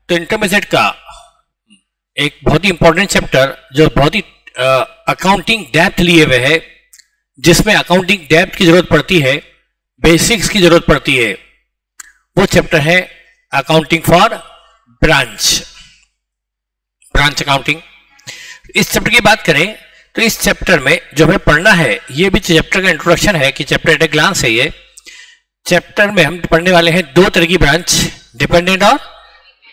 तो इंटरमीडिएट का एक बहुत ही इंपॉर्टेंट चैप्टर जो बहुत ही अकाउंटिंग डेप्थ लिए हुए है, जिसमें अकाउंटिंग डेप्थ की जरूरत पड़ती है, बेसिक्स की जरूरत पड़ती है, वो चैप्टर है अकाउंटिंग फॉर ब्रांच अकाउंटिंग। इस चैप्टर की बात करें तो इस चैप्टर में जो हमें पढ़ना है, ये भी चैप्टर का इंट्रोडक्शन है कि चैप्टर एट ए ग्लांस है। ये चैप्टर में हम पढ़ने वाले हैं दो तरह की ब्रांच, डिपेंडेंट और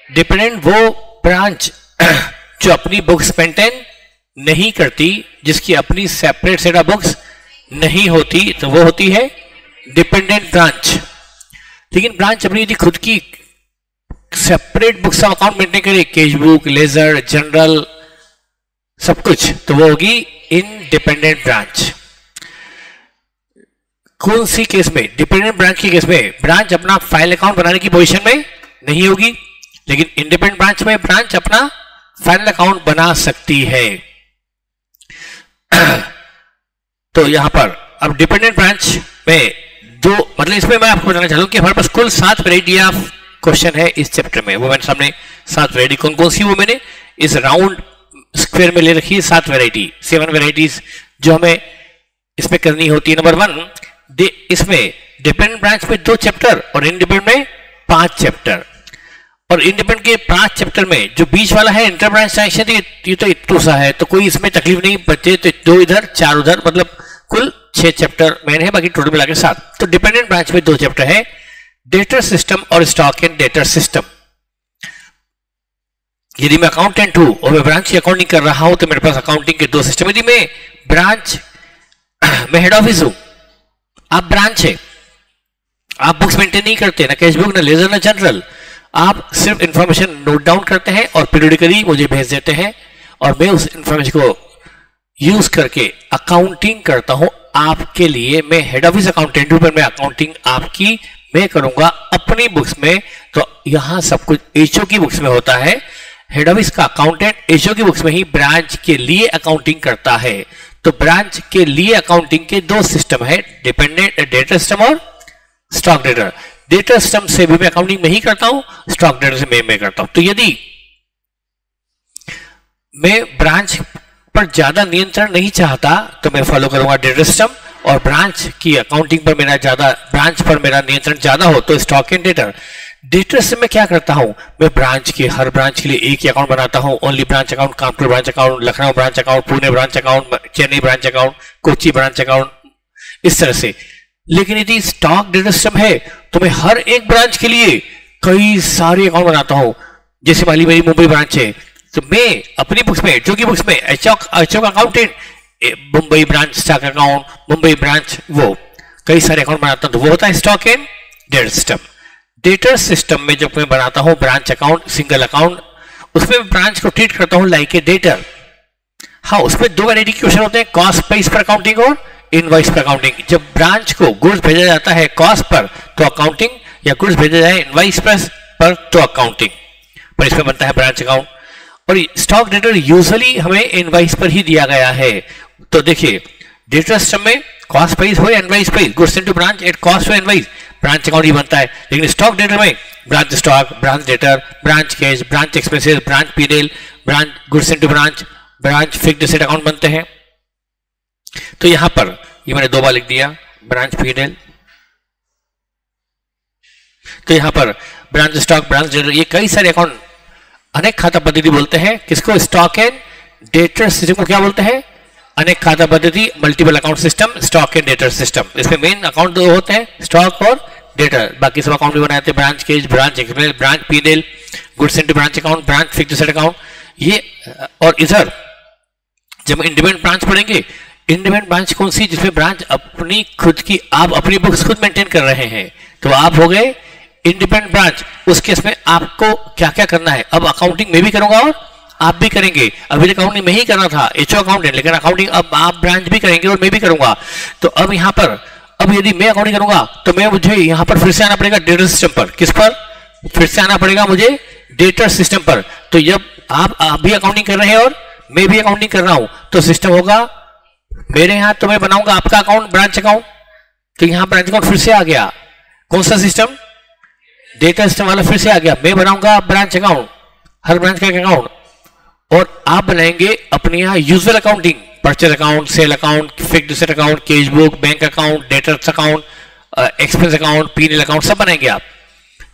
डिपेंडेंट वो ब्रांच जो अपनी बुक्स मेंटेन नहीं करती, जिसकी अपनी सेपरेट सेट ऑफ बुक्स नहीं होती, तो वो होती है डिपेंडेंट ब्रांच। लेकिन ब्रांच अपनी यदि खुद की separate books of account maintain करे, कैश बुक, लेजर, जनरल, सब कुछ, तो वो होगी इनडिपेंडेंट ब्रांच। कौन सी केस में? डिपेंडेंट ब्रांच के केस में ब्रांच अपना फाइल अकाउंट बनाने की पोजीशन में नहीं होगी, लेकिन इंडिपेंडेंट ब्रांच में ब्रांच अपना फाइल अकाउंट बना सकती है। तो यहां पर अब डिपेंडेंट ब्रांच में दो, मतलब इसमें मैं आपको बताना चाहता हूं कि हमारे पास कुल 7 वैरायटी ऑफ क्वेश्चन है इस चैप्टर में। वो मैंने सामने 7 वैरायटी कौन कौन सी वो मैंने इस राउंड स्क्वायर में ले रखी है। 7 वैरायटी, 7 वैरायटीज जो हमें इसमें करनी होती है। नंबर 1, इसमें डिपेंडेंट ब्रांच में 2 चैप्टर और इंडिपेंडेंट में 5 चैप्टर। और इंडिपेंडेंट के 5 चैप्टर में जो बीच वाला है इंटर ब्रांच ट्रांजेक्शन, ये तो इतना सा है, तो कोई इसमें तकलीफ नहीं बचे, तो 2 इधर 4 उधर, मतलब कुल 6 चैप्टर मेन है, बाकी टोटल मिला के 7। तो डिपेंडेंट ब्रांच में 2 चैप्टर है, डेटर सिस्टम और स्टॉक एंड डेटर सिस्टम। यदि मैं अकाउंटेंट हूं और मैं ब्रांच की अकाउंटिंग कर रहा हूं तो मेरे पास अकाउंटिंग के 2 सिस्टम। यदि मैं ब्रांच में हेड ऑफिस हूं, आप ब्रांच है, आप बुक्स मेंटेन नहीं करते, ना कैश बुक, ना लेजर, ना जनरल, आप सिर्फ इंफॉर्मेशन नोट डाउन करते हैं और पीरियडिकली मुझे भेज देते हैं और मैं उस इंफॉर्मेशन को यूज करके अकाउंटिंग करता हूं आपके लिए। मैं हेड ऑफिस अकाउंटेंट हूं, पर मैं अकाउंटिंग आपकी मैं करूंगा अपनी बुक्स में। तो यहां सब कुछ एचओ की बुक्स में होता है। हेड ऑफिस का अकाउंटेंट एचओ की बुक्स में ही ब्रांच के लिए अकाउंटिंग करता है। तो ब्रांच के लिए अकाउंटिंग के 2 सिस्टम है, डिपेंडेंट डेटा सिस्टम और स्टॉक डेटर। डेटा सिस्टम से भी मैं अकाउंटिंग नहीं करता हूं, स्टॉक डेटर से मैं करता हूं। तो यदि मैं ब्रांच पर ज्यादा नियंत्रण नहीं चाहता तो मैं फॉलो करूंगा डेटा सिस्टम, और ब्रांच की अकाउंटिंग पर मेरा ब्रांच पर मेरा नियंत्रण ज्यादा हो तो stock and debtor. Data system में क्या करता हूं, मैं ब्रांच के हर ब्रांच के लिए एक ही अकाउंट बनाता हूं, only branch account, Kanpur branch account, Lucknow branch account, Pune branch account, Chennai branch account, Kochi branch account, इस तरह से। लेकिन यदि स्टॉक डेटा सिस्टम है तो मैं हर एक ब्रांच के लिए कई सारे अकाउंट बनाता हूं। जैसे मान ली मेरी मुंबई ब्रांच है, तो मैं अपनी बुक्स में, जो की बुक्स में एचओ का accountant, Mumbai branch stock account, Mumbai branch, वो कई सारे अकाउंट बनाता हूं, तो वो होता है stock and data system. Data system में जब मैं बनाता हूं ब्रांच अकाउंट, सिंगल अकाउंट, उसमें ब्रांच को ट्रीट करता हूं लाइक ए डेटर। हाँ, उसमें 2 वैरायटी के क्वेश्चन होते हैं, कॉस्ट प्राइस पर अकाउंटिंग और इनवॉइस पर अकाउंटिंग। जब ब्रांच को गुड्स भेजा जाता है कॉस्ट पर तो अकाउंटिंग, या गुड्स भेजा जाए इनवॉइस पर तो अकाउंटिंग, पर इसमें बनता है ब्रांच अकाउंट। और स्टॉक डेटर यूजुअली हमें इनवॉइस पर ही दिया गया है। तो देखिए, डेटा सिस्टम में कॉस्ट प्राइस हो या invoice price, goods into branch at cost और इनवॉइस, ब्रांच अकाउंट ही बनता है। लेकिन स्टॉक डेटर में branch stock, branch debtor, branch cash, branch expenses, branch PL, branch goods into branch, branch fixed asset account बनते हैं। तो यहां पर ये मैंने 2 बार लिख दिया, ब्रांच पीएल। तो यहां पर ब्रांच स्टॉक, ब्रांच डेटर, ये कई सारे अकाउंट अनेक खाता पद्धति बोलते हैं। किसको? स्टॉक एंड डेटर सिस्टम को क्या बोलते हैं? अनेक खाता पद्धति, multiple account system, stock and debtor system. इसमें मेन अकाउंट 2 होते हैं, स्टॉक और डेटर। बाकी सब अकाउंट भी बनाते हैं, branch case, branch expense, branch PL, goods into branch account, branch fixed asset account, ये। और इधर जब इंडिपेंडेंट ब्रांच पढ़ेंगे, इंडिपेंडेंट ब्रांच कौन सी? जिसमें ब्रांच अपनी खुद की, आप अपनी बुक्स खुद मेंटेन कर रहे हैं, तो आप हो गए इंडिपेंडेंट ब्रांच। उस केस में आपको क्या क्या करना है, अब अकाउंटिंग मैं भी करूंगा और आप भी करेंगे। अभी तक अकाउंटिंग में ही करना था, एचओ अकाउंटेंट, लेकिन अकाउंटिंग अब आप ब्रांच भी करेंगे और मैं भी करूंगा। तो अब यहां पर, अब यदि मैं अकाउंटिंग करूंगा तो मैं, मुझे यहां पर फिर से आना पड़ेगा डेटा सिस्टम पर। किस पर? फिर से आना पड़ेगा मुझे डेटा सिस्टम पर। तो जब आप भी अकाउंटिंग कर रहे हैं और मैं भी अकाउंटिंग कर रहा हूं, तो सिस्टम होगा मेरे यहां, तो मैं बनाऊंगा आपका अकाउंट, ब्रांच अकाउंट। तो यहां ब्रांच अकाउंट फिर से आ गया। कौन सा सिस्टम? डेटा सिस्टम वाला फिर से आ गया। मैं बनाऊंगा ब्रांच अकाउंट, हर ब्रांच का एक अकाउंट, और आप बनाएंगे अपने यहाँ usual accounting, purchase account, sale account, fixed asset account, cash book, bank account, debtors account, expense account, P&L account सब बनाएंगे आप।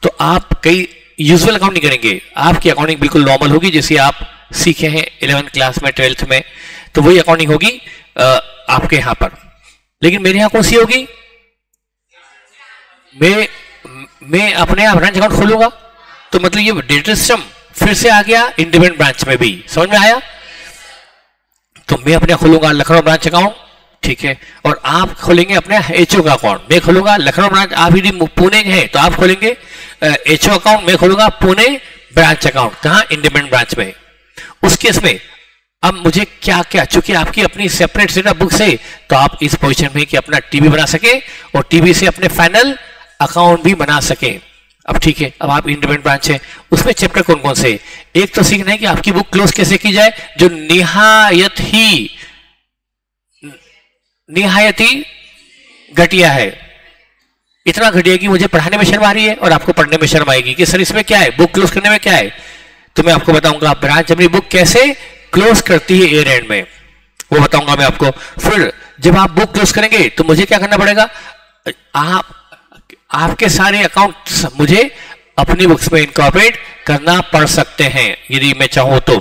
तो आप कई यूजुअल अकाउंटिंग करेंगे, आपकी अकाउंटिंग बिल्कुल नॉर्मल होगी जैसे आप सीखे हैं 11th क्लास में, 12th में, तो वही अकाउंटिंग होगी आपके यहाँ पर। लेकिन मेरे यहाँ कौन सी होगी? मैं अपने यहाँ ब्रांच अकाउंट खोलूंगा, तो मतलब ये डेटा सिस्टम फिर से आ गया इंडिपेंडेंट ब्रांच में भी, समझ में आया? तो मैं अपने खोलूंगा लखनऊ ब्रांच अकाउंट, ठीक है, और आप खोलेंगे अपने HO का अकाउंट। मैं खोलूंगा लखनऊ ब्रांच, आप यदि पुणे के हैं तो आप खोलेंगे HO अकाउंट, मैं खोलूंगा पुणे ब्रांच अकाउंट। कहाँ? इंडिपेंडेंट ब्रांच में। उस केस में अब मुझे क्या क्या, चूंकि आपकी अपनी सेपरेट सेटअप बुक्स है, तो आप इस पोजीशन में कि अपना टीबी बना सके और टीबी से अपने फाइनल अकाउंट भी बना सके। अब ठीक है, अब आप इंडिपेंडेंट ब्रांच है, उसमें चैप्टर कौन कौन से? एक तो सीखना है कि आपकी बुक क्लोज कैसे की जाए, जो निहायत ही घटिया है, इतना घटिया कि मुझे पढ़ाने में शर्म आ रही है और आपको पढ़ने में शर्म आएगी कि सर इसमें क्या है, बुक क्लोज करने में क्या है। तो मैं आपको बताऊंगा ब्रांच अपनी बुक कैसे क्लोज करती है ईयर एंड में, वो बताऊंगा मैं आपको। फिर जब आप बुक क्लोज करेंगे तो मुझे क्या करना पड़ेगा, आपके सारे अकाउंट्स मुझे अपनी बुक्स में इनकॉर्पोरेट करना पड़ सकते हैं यदि मैं चाहूं तो।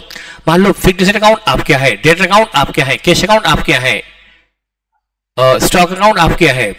मान लो फिक्स्ड एसेट अकाउंट आप क्या है, डेट अकाउंट आप क्या है, कैश अकाउंट आप क्या है, स्टॉक अकाउंट आप क्या है,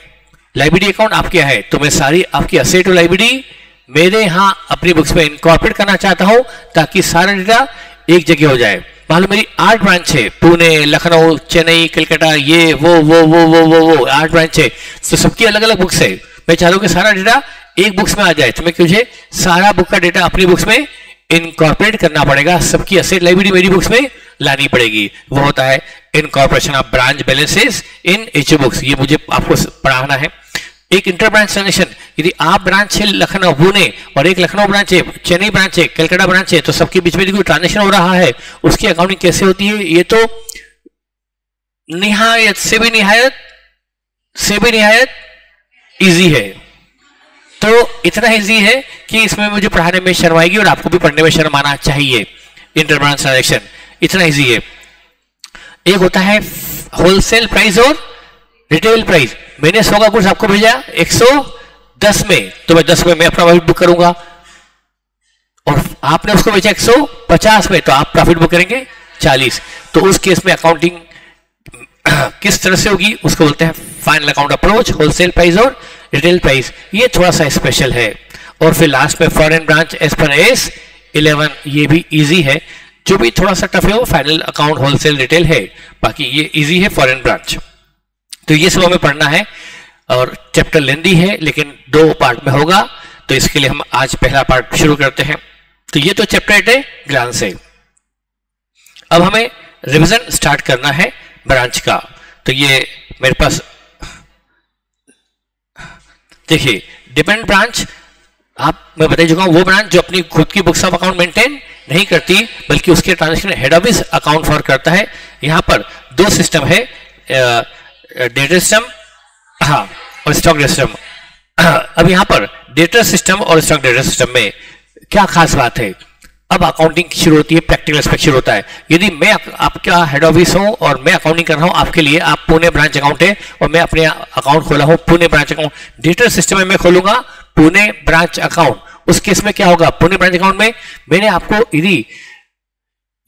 लाइबिलिटी अकाउंट आप क्या है, तो मैं सारी आपकी असेट और लाइबिलिटी मेरे यहाँ अपनी बुक्स में इनकॉर्पोरेट करना चाहता हूं ताकि सारा डेटा एक जगह हो जाए। मान लो मेरी 8 ब्रांच है, पुणे, लखनऊ, चेन्नई, कलकत्ता, ये वो 8 ब्रांच है, तो सबकी अलग अलग बुक्स है। मैं चाहता हूं कि सारा डेटा एक बुक्स में आ जाए, तो मैं मुझे सारा बुक का डेटा अपनी बुक्स में इनकॉर्पोरेट करना पड़ेगा, सबकी असेट लाइबिलिटी मेरी बुक्स में लानी पड़ेगी। वो होता है incorporation of branch balances in HO books, ये मुझे आपको पढ़ाना है। एक इंटर ब्रांच ट्रांजेक्शन, यदि आप ब्रांच है लखनऊ पुणे और एक लखनऊ ब्रांच है, चेन्नई ब्रांच है, कलकत्ता ब्रांच है, तो सबके बीच में कोई ट्रांजेक्शन हो रहा है, उसकी अकाउंटिंग कैसे होती है, ये तो निहायत से भी निहायत इजी है। तो इतना इजी है कि इसमें मुझे पढ़ाने में शर्म आएगी और आपको भी पढ़ने में शर्म आना चाहिए। इंटर ब्रांच ट्रांजेक्शन इतना इजी है। एक होता है होलसेल प्राइस और रिटेल प्राइस। मैंने 100 का कोर्स आपको भेजा 110 में, तो मैं 10 में मैं अपना प्रॉफिट बुक करूंगा, और आपने उसको बेचा 150 में, तो आप प्रॉफिट बुक करेंगे 40। तो उस केस में अकाउंटिंग किस तरह से होगी उसको बोलते हैं final account approach, wholesale price और रिटेल प्राइस। ये थोड़ा सा स्पेशल है। और फिर लास्ट में foreign branch as per S11, ये भी इजी है। जो भी थोड़ा सा टफ है वो फाइनल अकाउंट, होलसेल, रिटेल है, बाकी ये इजी है फॉरेन ब्रांच। तो ये सब हमें पढ़ना है और चैप्टर लेंदी है लेकिन 2 पार्ट में होगा, तो इसके लिए हम आज पहला पार्ट शुरू करते हैं। तो ये तो चैप्टर 8 है ग्लांस है। अब हमें रिवीजन स्टार्ट करना है ब्रांच का। तो ये मेरे पास देखिए डिपेंडेंट ब्रांच, मैं बता चुका हूं, वो ब्रांच जो अपनी खुद की बुक्स ऑफ अकाउंट मेंटेन नहीं करती बल्कि उसके transaction head office account for करता है। यहां पर 2 सिस्टम है, डेटा सिस्टम और स्टॉक डेटा सिस्टम। अब यहां पर डेटा सिस्टम और स्टॉक डेटा सिस्टम में क्या खास बात है, अब अकाउंटिंग शुरू होती है, प्रैक्टिकल एस्पेक्ट शुरू होता है। यदि मैं आपका हेड ऑफिस हूं और मैं अकाउंटिंग कर रहा हूं आपके लिए, आप पुणे ब्रांच अकाउंट है और मैं अपने अकाउंट खोला हूं Pune branch account, data system में मैं खोलूंगा पुणे ब्रांच अकाउंट। उस केस में क्या होगा, पुणे ब्रांच अकाउंट में मैंने आपको यदि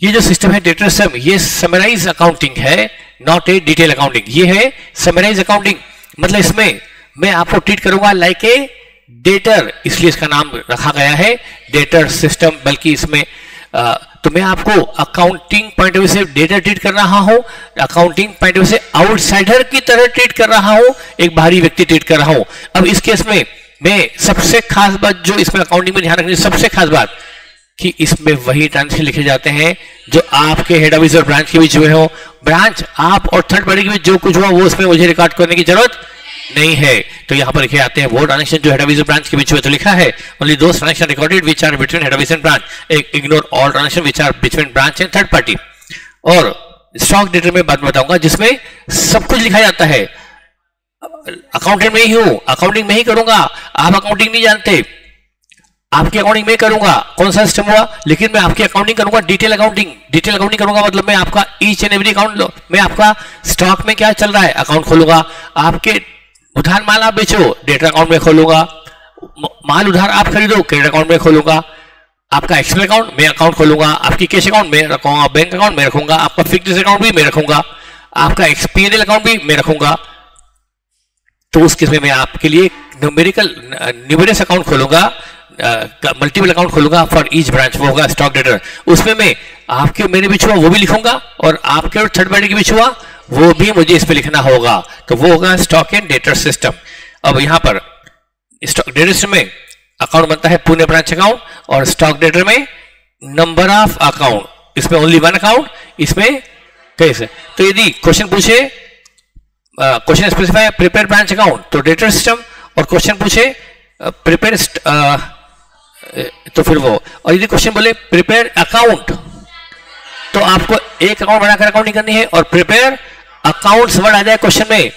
ये जो सिस्टम है डेटा सिस्टम, ये समराइज अकाउंटिंग है, नॉट ए डिटेल अकाउंटिंग। ये है समराइज अकाउंटिंग, मतलब इसमें मैं आपको ट्रीट करूंगा लाइक ए डेटर, इसलिए इसका नाम रखा गया है डेटर सिस्टम। बल्कि इसमें तो मैं आपको अकाउंटिंग पॉइंट ऑफ व्यू से डेटा ट्रीट कर रहा हूं, अकाउंटिंग पॉइंट ऑफ व्यू से आउटसाइडर की तरह ट्रीट कर रहा हूं, एक बाहरी व्यक्ति ट्रीट कर रहा हूं। अब इस केस में मैं सबसे खास बात जो इसमें अकाउंटिंग में ध्यान रखनी, सबसे खास बात कि इसमें वही ट्रांजेक्शन लिखे जाते हैं जो आपके हेड ऑफिस और ब्रांच के बीच हुए हो। ब्रांच आप और थर्ड पार्टी के बीच जो कुछ हुआ वो उसमें मुझे रिकॉर्ड करने की जरूरत नहीं है। तो यहां पर लिखे आते हैं वो ट्रांजेक्शन जो हेड ऑफिस और ब्रांच के बीच हुए, तो लिखा है only those transaction recorded which are between head office and branch, ignore all transaction which are between branch and third party. और स्टॉक डेटा में बात बताऊंगा जिसमें सब कुछ लिखा जाता है। अकाउंटेंट में ही हूं, अकाउंटिंग में ही करूंगा, आप अकाउंटिंग नहीं जानते, आपकी अकाउंटिंग में करूंगा, कौन सा सिस्टम हुआ, लेकिन मैं आपकी अकाउंटिंग करूंगा डिटेल अकाउंटिंग। डिटेल अकाउंटिंग करूंगा मतलब मैं आपका ईच एंड एवरी अकाउंट लो, मैं आपका स्टॉक में क्या चल रहा है अकाउंट खोलूंगा, आपके उधार माल आप बेचो डेटर अकाउंट में खोलूंगा, माल उधार आप खरीदो क्रेडिट अकाउंट में खोलूंगा, आपका एक्सपेंस अकाउंट में अकाउंट खोलूंगा, आपकी कैश अकाउंट में रखूंगा, बैंक अकाउंट में रखूंगा, आपका फिक्स्ड अकाउंट भी मैं रखूंगा, आपका एक्सपीरियल अकाउंट भी मैं रखूंगा। तो उस केस में मैं आपके लिए न्यूमेरस अकाउंट खोलूंगा, मल्टीपल अकाउंट खोलूंगा फॉर ईच ब्रांच, वो होगा स्टॉक डेटर। उसमें मैं आपके मेरे बीच हुआ वो भी लिखूंगा और आपके और थर्ड पार्टी के बीच हुआ वो भी मुझे इस पे लिखना होगा, तो वो होगा स्टॉक एंड डेटर सिस्टम। अब यहां पर स्टॉक डेटर सिस्टम में अकाउंट बनता है पुणे ब्रांच अकाउंट और स्टॉक डेटर में नंबर ऑफ अकाउंट, इसमें ओनली वन अकाउंट, इसमें कैसे। तो यदि क्वेश्चन पूछे, question specify prepare branch account तो डेटर सिस्टम, और क्वेश्चन पूछे प्रिपेयर तो फिर वो, और यदि क्वेश्चन बोले प्रिपेयर अकाउंट तो आपको एक अकाउंट बनाकर अकाउंटिंग करनी है, और प्रिपेयर अकाउंट्स वर्ड आ जाए क्वेश्चन में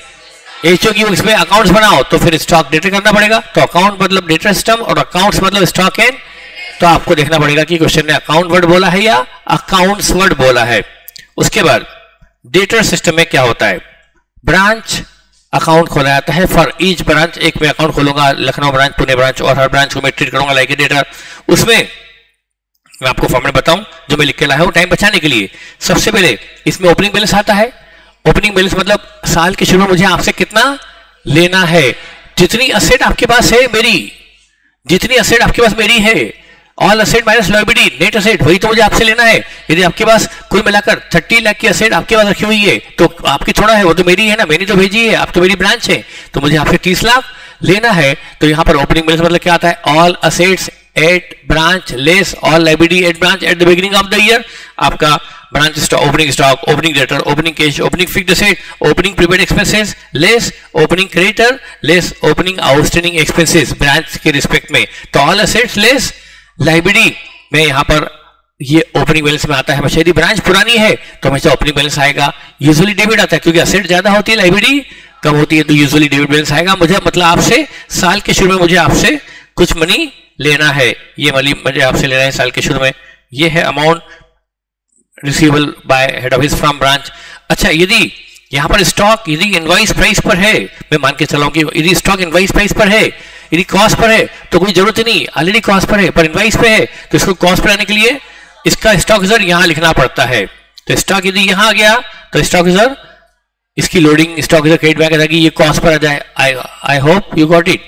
HOQ इसमें अकाउंट्स बनाओ तो फिर स्टॉक डेटर करना पड़ेगा। तो अकाउंट मतलब डेटर सिस्टम और अकाउंट्स मतलब स्टॉक एंड, तो आपको देखना पड़ेगा कि क्वेश्चन ने अकाउंट वर्ड बोला है या अकाउंट्स वर्ड बोला है। उसके बाद डेटर सिस्टम में क्या होता है, ब्रांच अकाउंट खोला जाता है फॉर ईच ब्रांच, एक मैं अकाउंट खोलूंगा लखनऊ ब्रांच, पुणे ब्रांच, और हर ब्रांच को मैं ट्रीट करूंगा लाइक ए डेटर। उसमें मैं आपको फॉर्मेट बताऊं जो मैं लिख के लाया हूं टाइम बचाने के लिए। सबसे पहले इसमें ओपनिंग बैलेंस आता है, ओपनिंग बैलेंस मतलब साल के शुरू में मुझे आपसे कितना लेना है, जितनी असेट आपके पास है मेरी, जितनी असेट आपके पास मेरी है, all asset minus liability net asset, वही तो मुझे आपसे लेना है। यदि आपके पास कुल मिलाकर 30 लाख की असेट आपके पास रखी हुई है तो आपकी थोड़ा है, वो तो मेरी है ना, मैंने तो भेजी है, आप तो मेरी ब्रांच है, तो मुझे आपसे 30 लाख लेना है। तो यहां पर ओपनिंग बैलेंस मतलब क्या आता है, all assets at branch less all liability at branch at the beginning of the year. आपका branch stock, opening debtor, opening cash, opening fixed asset, opening prepaid expenses less opening creditor less opening outstanding expenses branch के respect में। तो all assets less liability में यहां पर ये opening balance में आता है। हमेशा यदि ब्रांच पुरानी है तो हमेशा ओपनिंग बैलेंस आएगा, यूजुअली डेबिट आता है क्योंकि असेट ज्यादा होती है लायबिलिटी कम होती है, तो यूजुअली डेबिट बैलेंस आएगा। मुझे मतलब आपसे साल के शुरू में मुझे आपसे कुछ मनी लेना है, ये मनी मुझे आपसे लेना है साल के शुरू में, ये है amount receivable bye head office from branch. अच्छा, यदि यहां पर स्टॉक यदि इनवॉइस प्राइस पर है, मैं मान के चलाऊं कि यदि स्टॉक इनवॉइस प्राइस पर है, यदि कॉस्ट पर है तो कोई जरूरत नहीं, ऑलरेडी कॉस्ट पर है, पर इनवॉइस पे है तो इसको कॉस्ट पर आने के लिए इसका स्टॉक रिजर्व यहां लिखना पड़ता है। तो स्टॉक यदि यहां आ गया तो स्टॉक रिजर्व इसकी loading stock reserve credit back आएगी, ये कॉस्ट पर आ जाए। I hope you got it.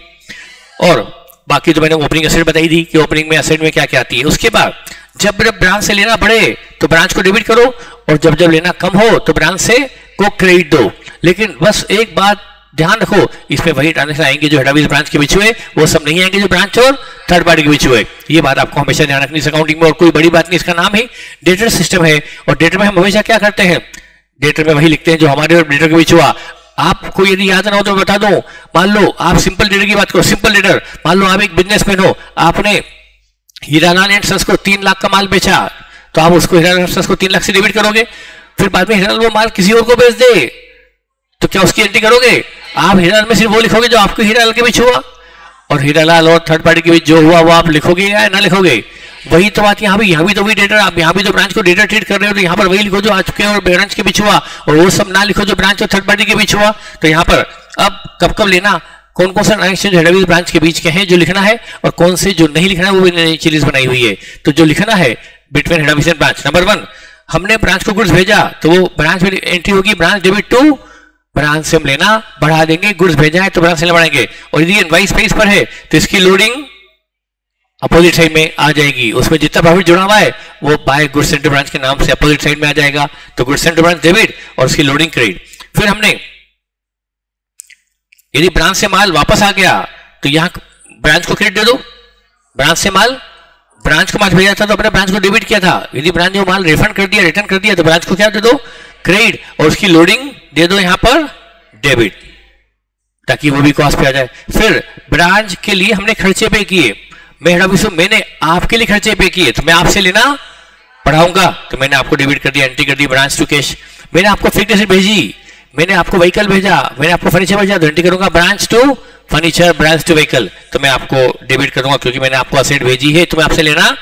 और बाकी तो मैंने ओपनिंग एसेट बताई थी कि ओपनिंग में एसेट में क्या क्या आती है। उसके बाद जब ब्रांच से लेना बढ़े तो ब्रांच को डेबिट करो, और जब जब लेना कम हो तो ब्रांच से को क्रेडिट दो। लेकिन बस एक बात ध्यान रखो, इसमें वही ट्रांजेक्शन आएंगे जो हेड ऑफिस ब्रांच के बीच हुए, वो सब नहीं आएंगे जो ब्रांच और थर्ड पार्टी के बीच हुए। ये बात आपको हमेशा ध्यान रखनी इस अकाउंटिंग में, और कोई बड़ी बात नहीं, इसका नाम ही डेटर सिस्टम है। और डेटर में हम हमेशा क्या करते हैं, डेटर में वही लिखते हैं जो हमारे और डेटर के बीच हुआ। आपको यदि याद ना हो तो मैं बता दूं, मान लो आप सिंपल डेटर की बात करो, सिंपल डेटर, मान लो आप एक बिजनेसमैन हो, आपने हीरालाल एंड सन्स को 3 लाख का माल बेचा, तो आप उसको हीरालाल एंड सन्स को 3 लाख से डेबिट करोगे। फिर बाद में हीरालाल वो माल किसी और को बेच दे तो क्या उसकी एंट्री करोगे? आप हीरालाल में सिर्फ वो लिखोगे जो आपको हीरालाल के बीच हुआ, और हीरालाल और थर्ड पार्टी के बीच जो हुआ वो आप लिखोगे या ना लिखोगे। वही तो बात यहाँ भी तो वही डेटर, आप यहाँ भी तो ब्रांच को डेटर ट्रीट कर रहे हो, तो यहाँ पर वही लिखो जो आज के और ब्रांच के बीच हुआ, और वो सब ना लिखो जो ब्रांच और थर्ड पार्टी के बीच हुआ। तो यहाँ पर अब कब कब लेना, कौन कौन सा ट्रांजेक्शन हेड ऑफिस ब्रांच के बीच के हैं जो लिखना है, और कौन से जो नहीं लिखना है वो भी नई चीज बनाई हुई है। तो जो लिखना है between head office and branch, number 1, हमने ब्रांच को गुड्स भेजा तो वो ब्रांच में एंट्री होगी ब्रांच डेबिट टू, ब्रांच से हम लेना बढ़ा देंगे, गुड्स भेजा है तो ब्रांच से बढ़ाएंगे। और यदि इनवॉइस प्राइस पर है तो इसकी लोडिंग अपोजिट साइड में आ जाएगी, उसमें जितना प्रॉफिट जुड़ा हुआ है वो बाय गुड्स सेंटर ब्रांच के नाम से अपोजिट साइड में आ जाएगा। तो गुड्स सेंटर ब्रांच डेबिट और उसकी लोडिंग क्रेडिट। फिर हमने यदि ब्रांच से माल वापस आ गया तो यहां ब्रांच को क्रेडिट दे दो, ब्रांच से माल ब्रांच को माल भेजा था तो अपने ब्रांच को डेबिट किया था, यदि ब्रांच ने माल रिफंड कर दिया, रिटर्न कर दिया तो ब्रांच को क्या दे दो, क्रेडिट, और उसकी लोडिंग दे दो यहां पर डेबिट, ताकि वो भी कॉस्ट पे आ जाए। फिर ब्रांच के लिए हमने खर्चे पे किए, मैंने आपके लिए खर्चे पे किए तो मैं आपसे लेना बढ़ाऊंगा, तो मैंने आपको डेबिट कर दिया, एंट्री कर दी ब्रांच टू कैश। मैंने आपको फिक्स्ड असेट भेजी, मैंने आपको व्हीकल भेजा, मैंने आपको फर्नीचर भेजा, तो एंट्री करूंगा branch to furniture branch to vehicle, तो मैं आपको डेबिट करूंगा क्योंकि मैंने आपको असेट भेजी है, तो मैं आपसे लेना,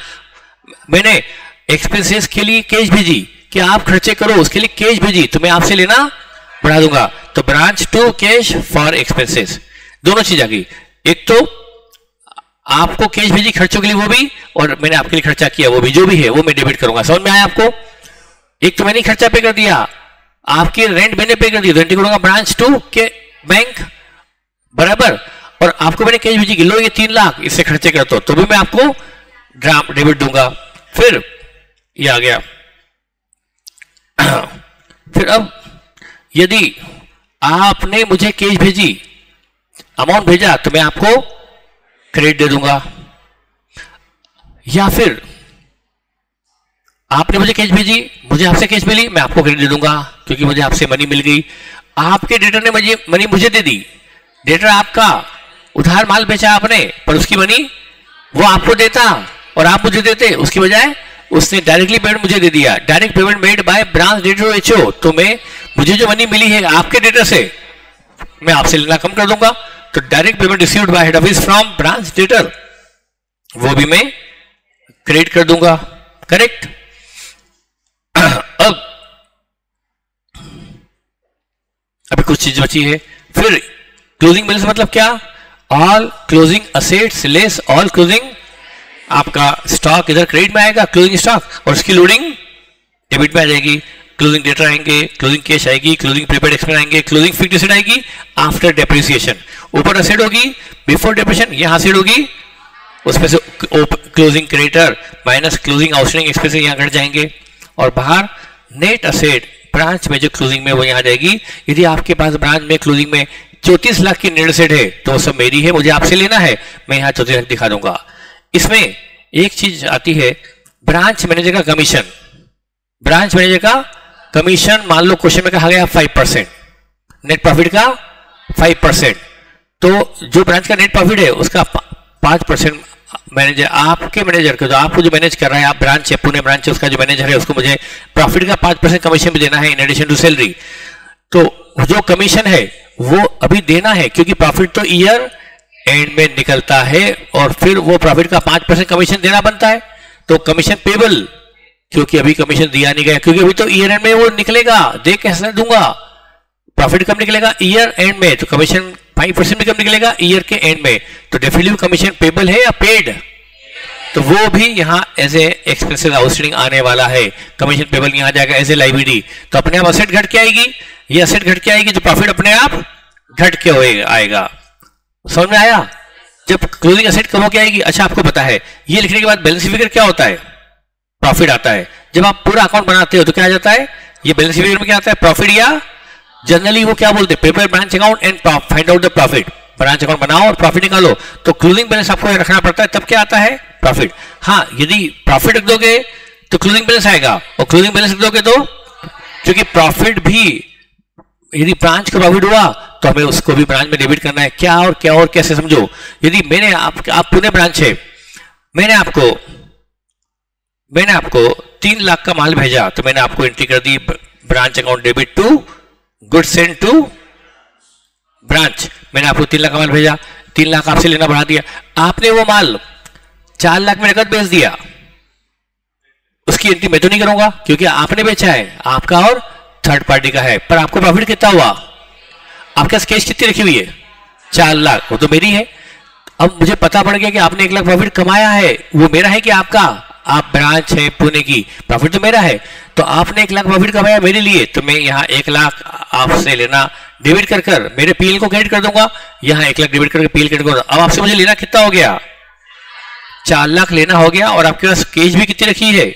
मैंने एक्सपेंसेस के लिए कैश भेजी कि आप खर्चे करो, उसके लिए कैश भेजी, तो मैं आपसे लेना बढ़ा दूंगा। तो branch to cash for expenses, दोनों चीज आ गई। एक तो आपको कैश भेजी खर्चों के लिए वो भी, और मैंने आपके लिए खर्चा किया वो भी, जो भी है वो मैं डेबिट करूंगा। समझ में आया आपको? एक तो मैंने खर्चा पे कर दिया, आपकी रेंट मैंने पे कर दी, रेंट करूंगा ब्रांच टू के बैंक बराबर, और आपको मैंने कैश भेजी, लो ये 3 लाख, इससे खर्चे करता तो भी मैं आपको ड्राफ्ट डेबिट दूंगा। फिर ये आ गया। फिर अब यदि आपने मुझे कैश भेजी, अमाउंट भेजा, तो मैं आपको क्रेडिट दे दूंगा, या फिर आपने मुझे कैश भेजी, मुझे आपसे कैश मिली, मैं आपको क्रेडिट दे दूंगा क्योंकि मुझे आपसे मनी मिल गई। आपके डेटर ने मुझे मनी मुझे दे दी, डेटर आपका उधार माल बेचा आपने, पर उसकी मनी वो आपको देता और आप मुझे देते, उसकी बजाय उसने डायरेक्टली पेमेंट मुझे दे दिया। Direct payment made by branch debtor HO, तो मैं मुझे जो मनी मिली है आपके डेटर से, मैं आपसे लेना कम कर दूंगा। तो direct payment received by head office from branch debtor, वो भी मैं क्रेडिट कर दूंगा। करेक्ट? अब अभी कुछ चीज बची है। फिर क्लोजिंग बैलेंस मतलब क्या? All closing assets less all closing, आपका स्टॉक इधर क्रेडिट में आएगा, क्लोजिंग स्टॉक, और उसकी लोडिंग डेबिट में आ जाएगी। क्लोजिंग डेटर आएंगे, क्लोजिंग कैश आएगी, क्लोजिंग प्रीपेड एक्सपेंस आएंगे, क्लोजिंग फिक्स्ड एसेट आएगी आफ्टर डेप्रिसिएशन। ऊपर असेट होगी बिफोर डेप्रिसिएशन, यहां असेट होगी, उसमें से closing creditor minus closing outstanding expenses यहां घट जाएंगे, और बाहर नेट असेट ब्रांच में जो क्लोजिंग में वो यहां जाएगी। यदि आपके पास ब्रांच में क्लोजिंग में 34 लाख की नेट असेट है तो वो सब मेरी है, मुझे आपसे लेना है, मैं यहां 34 लाख दिखा दूंगा। इसमें एक चीज आती है ब्रांच मैनेजर का कमीशन। ब्रांच मैनेजर का कमीशन मान लो क्वेश्चन में कहा गया 5%, नेट प्रॉफिट का 5%, तो जो ब्रांच का नेट प्रॉफिट है उसका 5% मैनेजर, आपके मैनेजर को, जो आपको जो मैनेज कर रहा है, आप ब्रांच है, पुणे ब्रांच है, उसका जो मैनेजर है उसको मुझे प्रॉफिट का 5% कमीशन भी देना है इन एडिशन टू सैलरी। तो जो कमीशन है वो अभी देना है क्योंकि प्रॉफिट तो ईयर एंड में निकलता है, और फिर वो प्रॉफिट का 5% कमीशन देना बनता है। तो कमीशन पेबल, क्योंकि अभी कमीशन दिया नहीं गया, क्योंकि अभी तो ईयर एंड में वो निकलेगा, दे कैसे दूंगा। प्रॉफिट कब निकलेगा? ईयर एंड में, तो कमीशन 5% भी कब निकलेगा? ईयर के एंड में। तो डेफिनेटली कमीशन पेबल है या पेड, तो वो भी यहाँ एज ए एक्सपेंसेस आउटस्टैंडिंग आने वाला है। कमीशन पेबल यहाँ आ जाएगा एज ए लायबिलिटी, तो अपने आप असेट घट के आएगी, ये असेट घट के आएगी, तो प्रॉफिट अपने आप घट के आएगा। समझ में आया? जब क्लोजिंग असेट कम होके आएगी। अच्छा, आपको पता है ये लिखने के बाद बैलेंस फिगर क्या होता है? प्रॉफिट आता है। जब आप पूरा अकाउंट बनाते हो तो क्या आ जाता है? ये बैलेंस फिगर में क्या आता है? प्रॉफिट, या जनरली वो क्या बोलते हैं? Prepare branch account and find out the profit. Branch account बनाओ और प्रॉफिट निकालो, तो क्लोजिंग बैलेंस आपको रखना पड़ता है, तब क्या आता है? प्रॉफिट। हाँ, यदि प्रॉफिट रख दोगे तो क्लोजिंग बैलेंस आएगा, और क्लोजिंग बैलेंस रख दोगे तो, क्योंकि प्रॉफिट भी यदि ब्रांच का प्रॉफिट हुआ तो हमें उसको भी ब्रांच में डेबिट करना है। क्या और क्या और कैसे समझो। यदि मैंने आप पुणे ब्रांच है, मैंने आपको 3 लाख का माल भेजा, तो मैंने आपको एंट्री कर दी branch account debit to goods send to branch. मैंने आपको 3 लाख का माल भेजा, 3 लाख आपसे लेना बढ़ा दिया, आपने वो माल 4 लाख में नकद बेच दिया, उसकी एंट्री मैं तो नहीं करूंगा क्योंकि आपने बेचा है, आपका और थर्ड पार्टी का है। पर आपको प्रॉफिट कितना हुआ? आपके पास कैश कितनी रखी हुई है? 4 लाख, वो तो मेरी है। अब मुझे पता पड़ गया कि आपने 1 लाख प्रॉफिट कमाया है, वो मेरा है कि आपका? आप ब्रांच है पुणे की, प्रॉफिट तो मेरा है। तो आपने 1 लाख प्रॉफिट कमाया मेरे लिए, तो मैं यहाँ 1 लाख आपसे लेना डेबिट कर मेरे पीएल को क्रेडिट कर दूंगा, यहाँ 1 लाख डेबिट करके पीएल क्रेडिट कर। अब आपसे मुझे लेना कितना हो गया? 4 लाख लेना हो गया, और आपके पास कैश भी कितनी रखी है?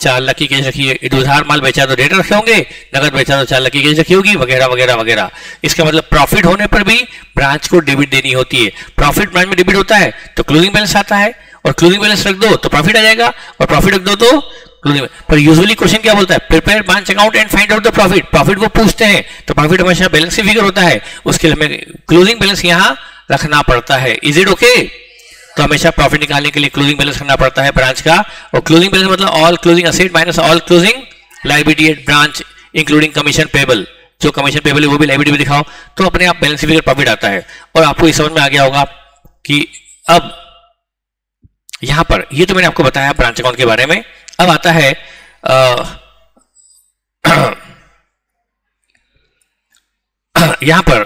4 लाख की कैश रखी है। उधार माल बेचा तो डेटर रखे होंगे, नगद बेचा तो 4 लाख की कैश रखी होगी, वगैरह वगैरह वगैरह। इसका मतलब प्रॉफिट होने पर भी ब्रांच को डेबिट देनी होती है। प्रॉफिट ब्रांच में डेबिट होता है तो क्लोजिंग बैलेंस आता है, और क्लोजिंग बैलेंस रख दो तो प्रॉफिट आ जाएगा, और प्रॉफिट रख दो तो क्लोजिंग। पर यूजुअली क्वेश्चन क्या बोलता है? Prepare branch account and find out the profit. Profit वो पूछते हैं, तो प्रॉफिट हमेशा बैलेंस से फिगर होता है, उसके लिए हमें क्लोजिंग बैलेंस यहाँ रखना पड़ता है। Is it okay? तो हमेशा प्रॉफिट निकालने के लिए क्लोजिंग बैलेंस करना पड़ता है ब्रांच का, और क्लोजिंग बैलेंस मतलब all closing asset minus all closing liability at branch including commission payable. जो कमीशन पेबल है वो भी लायबिलिटी में दिखाओ, तो अपने आप बैलेंस शीट प्रॉफिट आता है। और आपको ये समझ में आ गया होगा कि अब यहां पर ये तो मैंने आपको बताया ब्रांच अकाउंट के बारे में। अब आता है यहां पर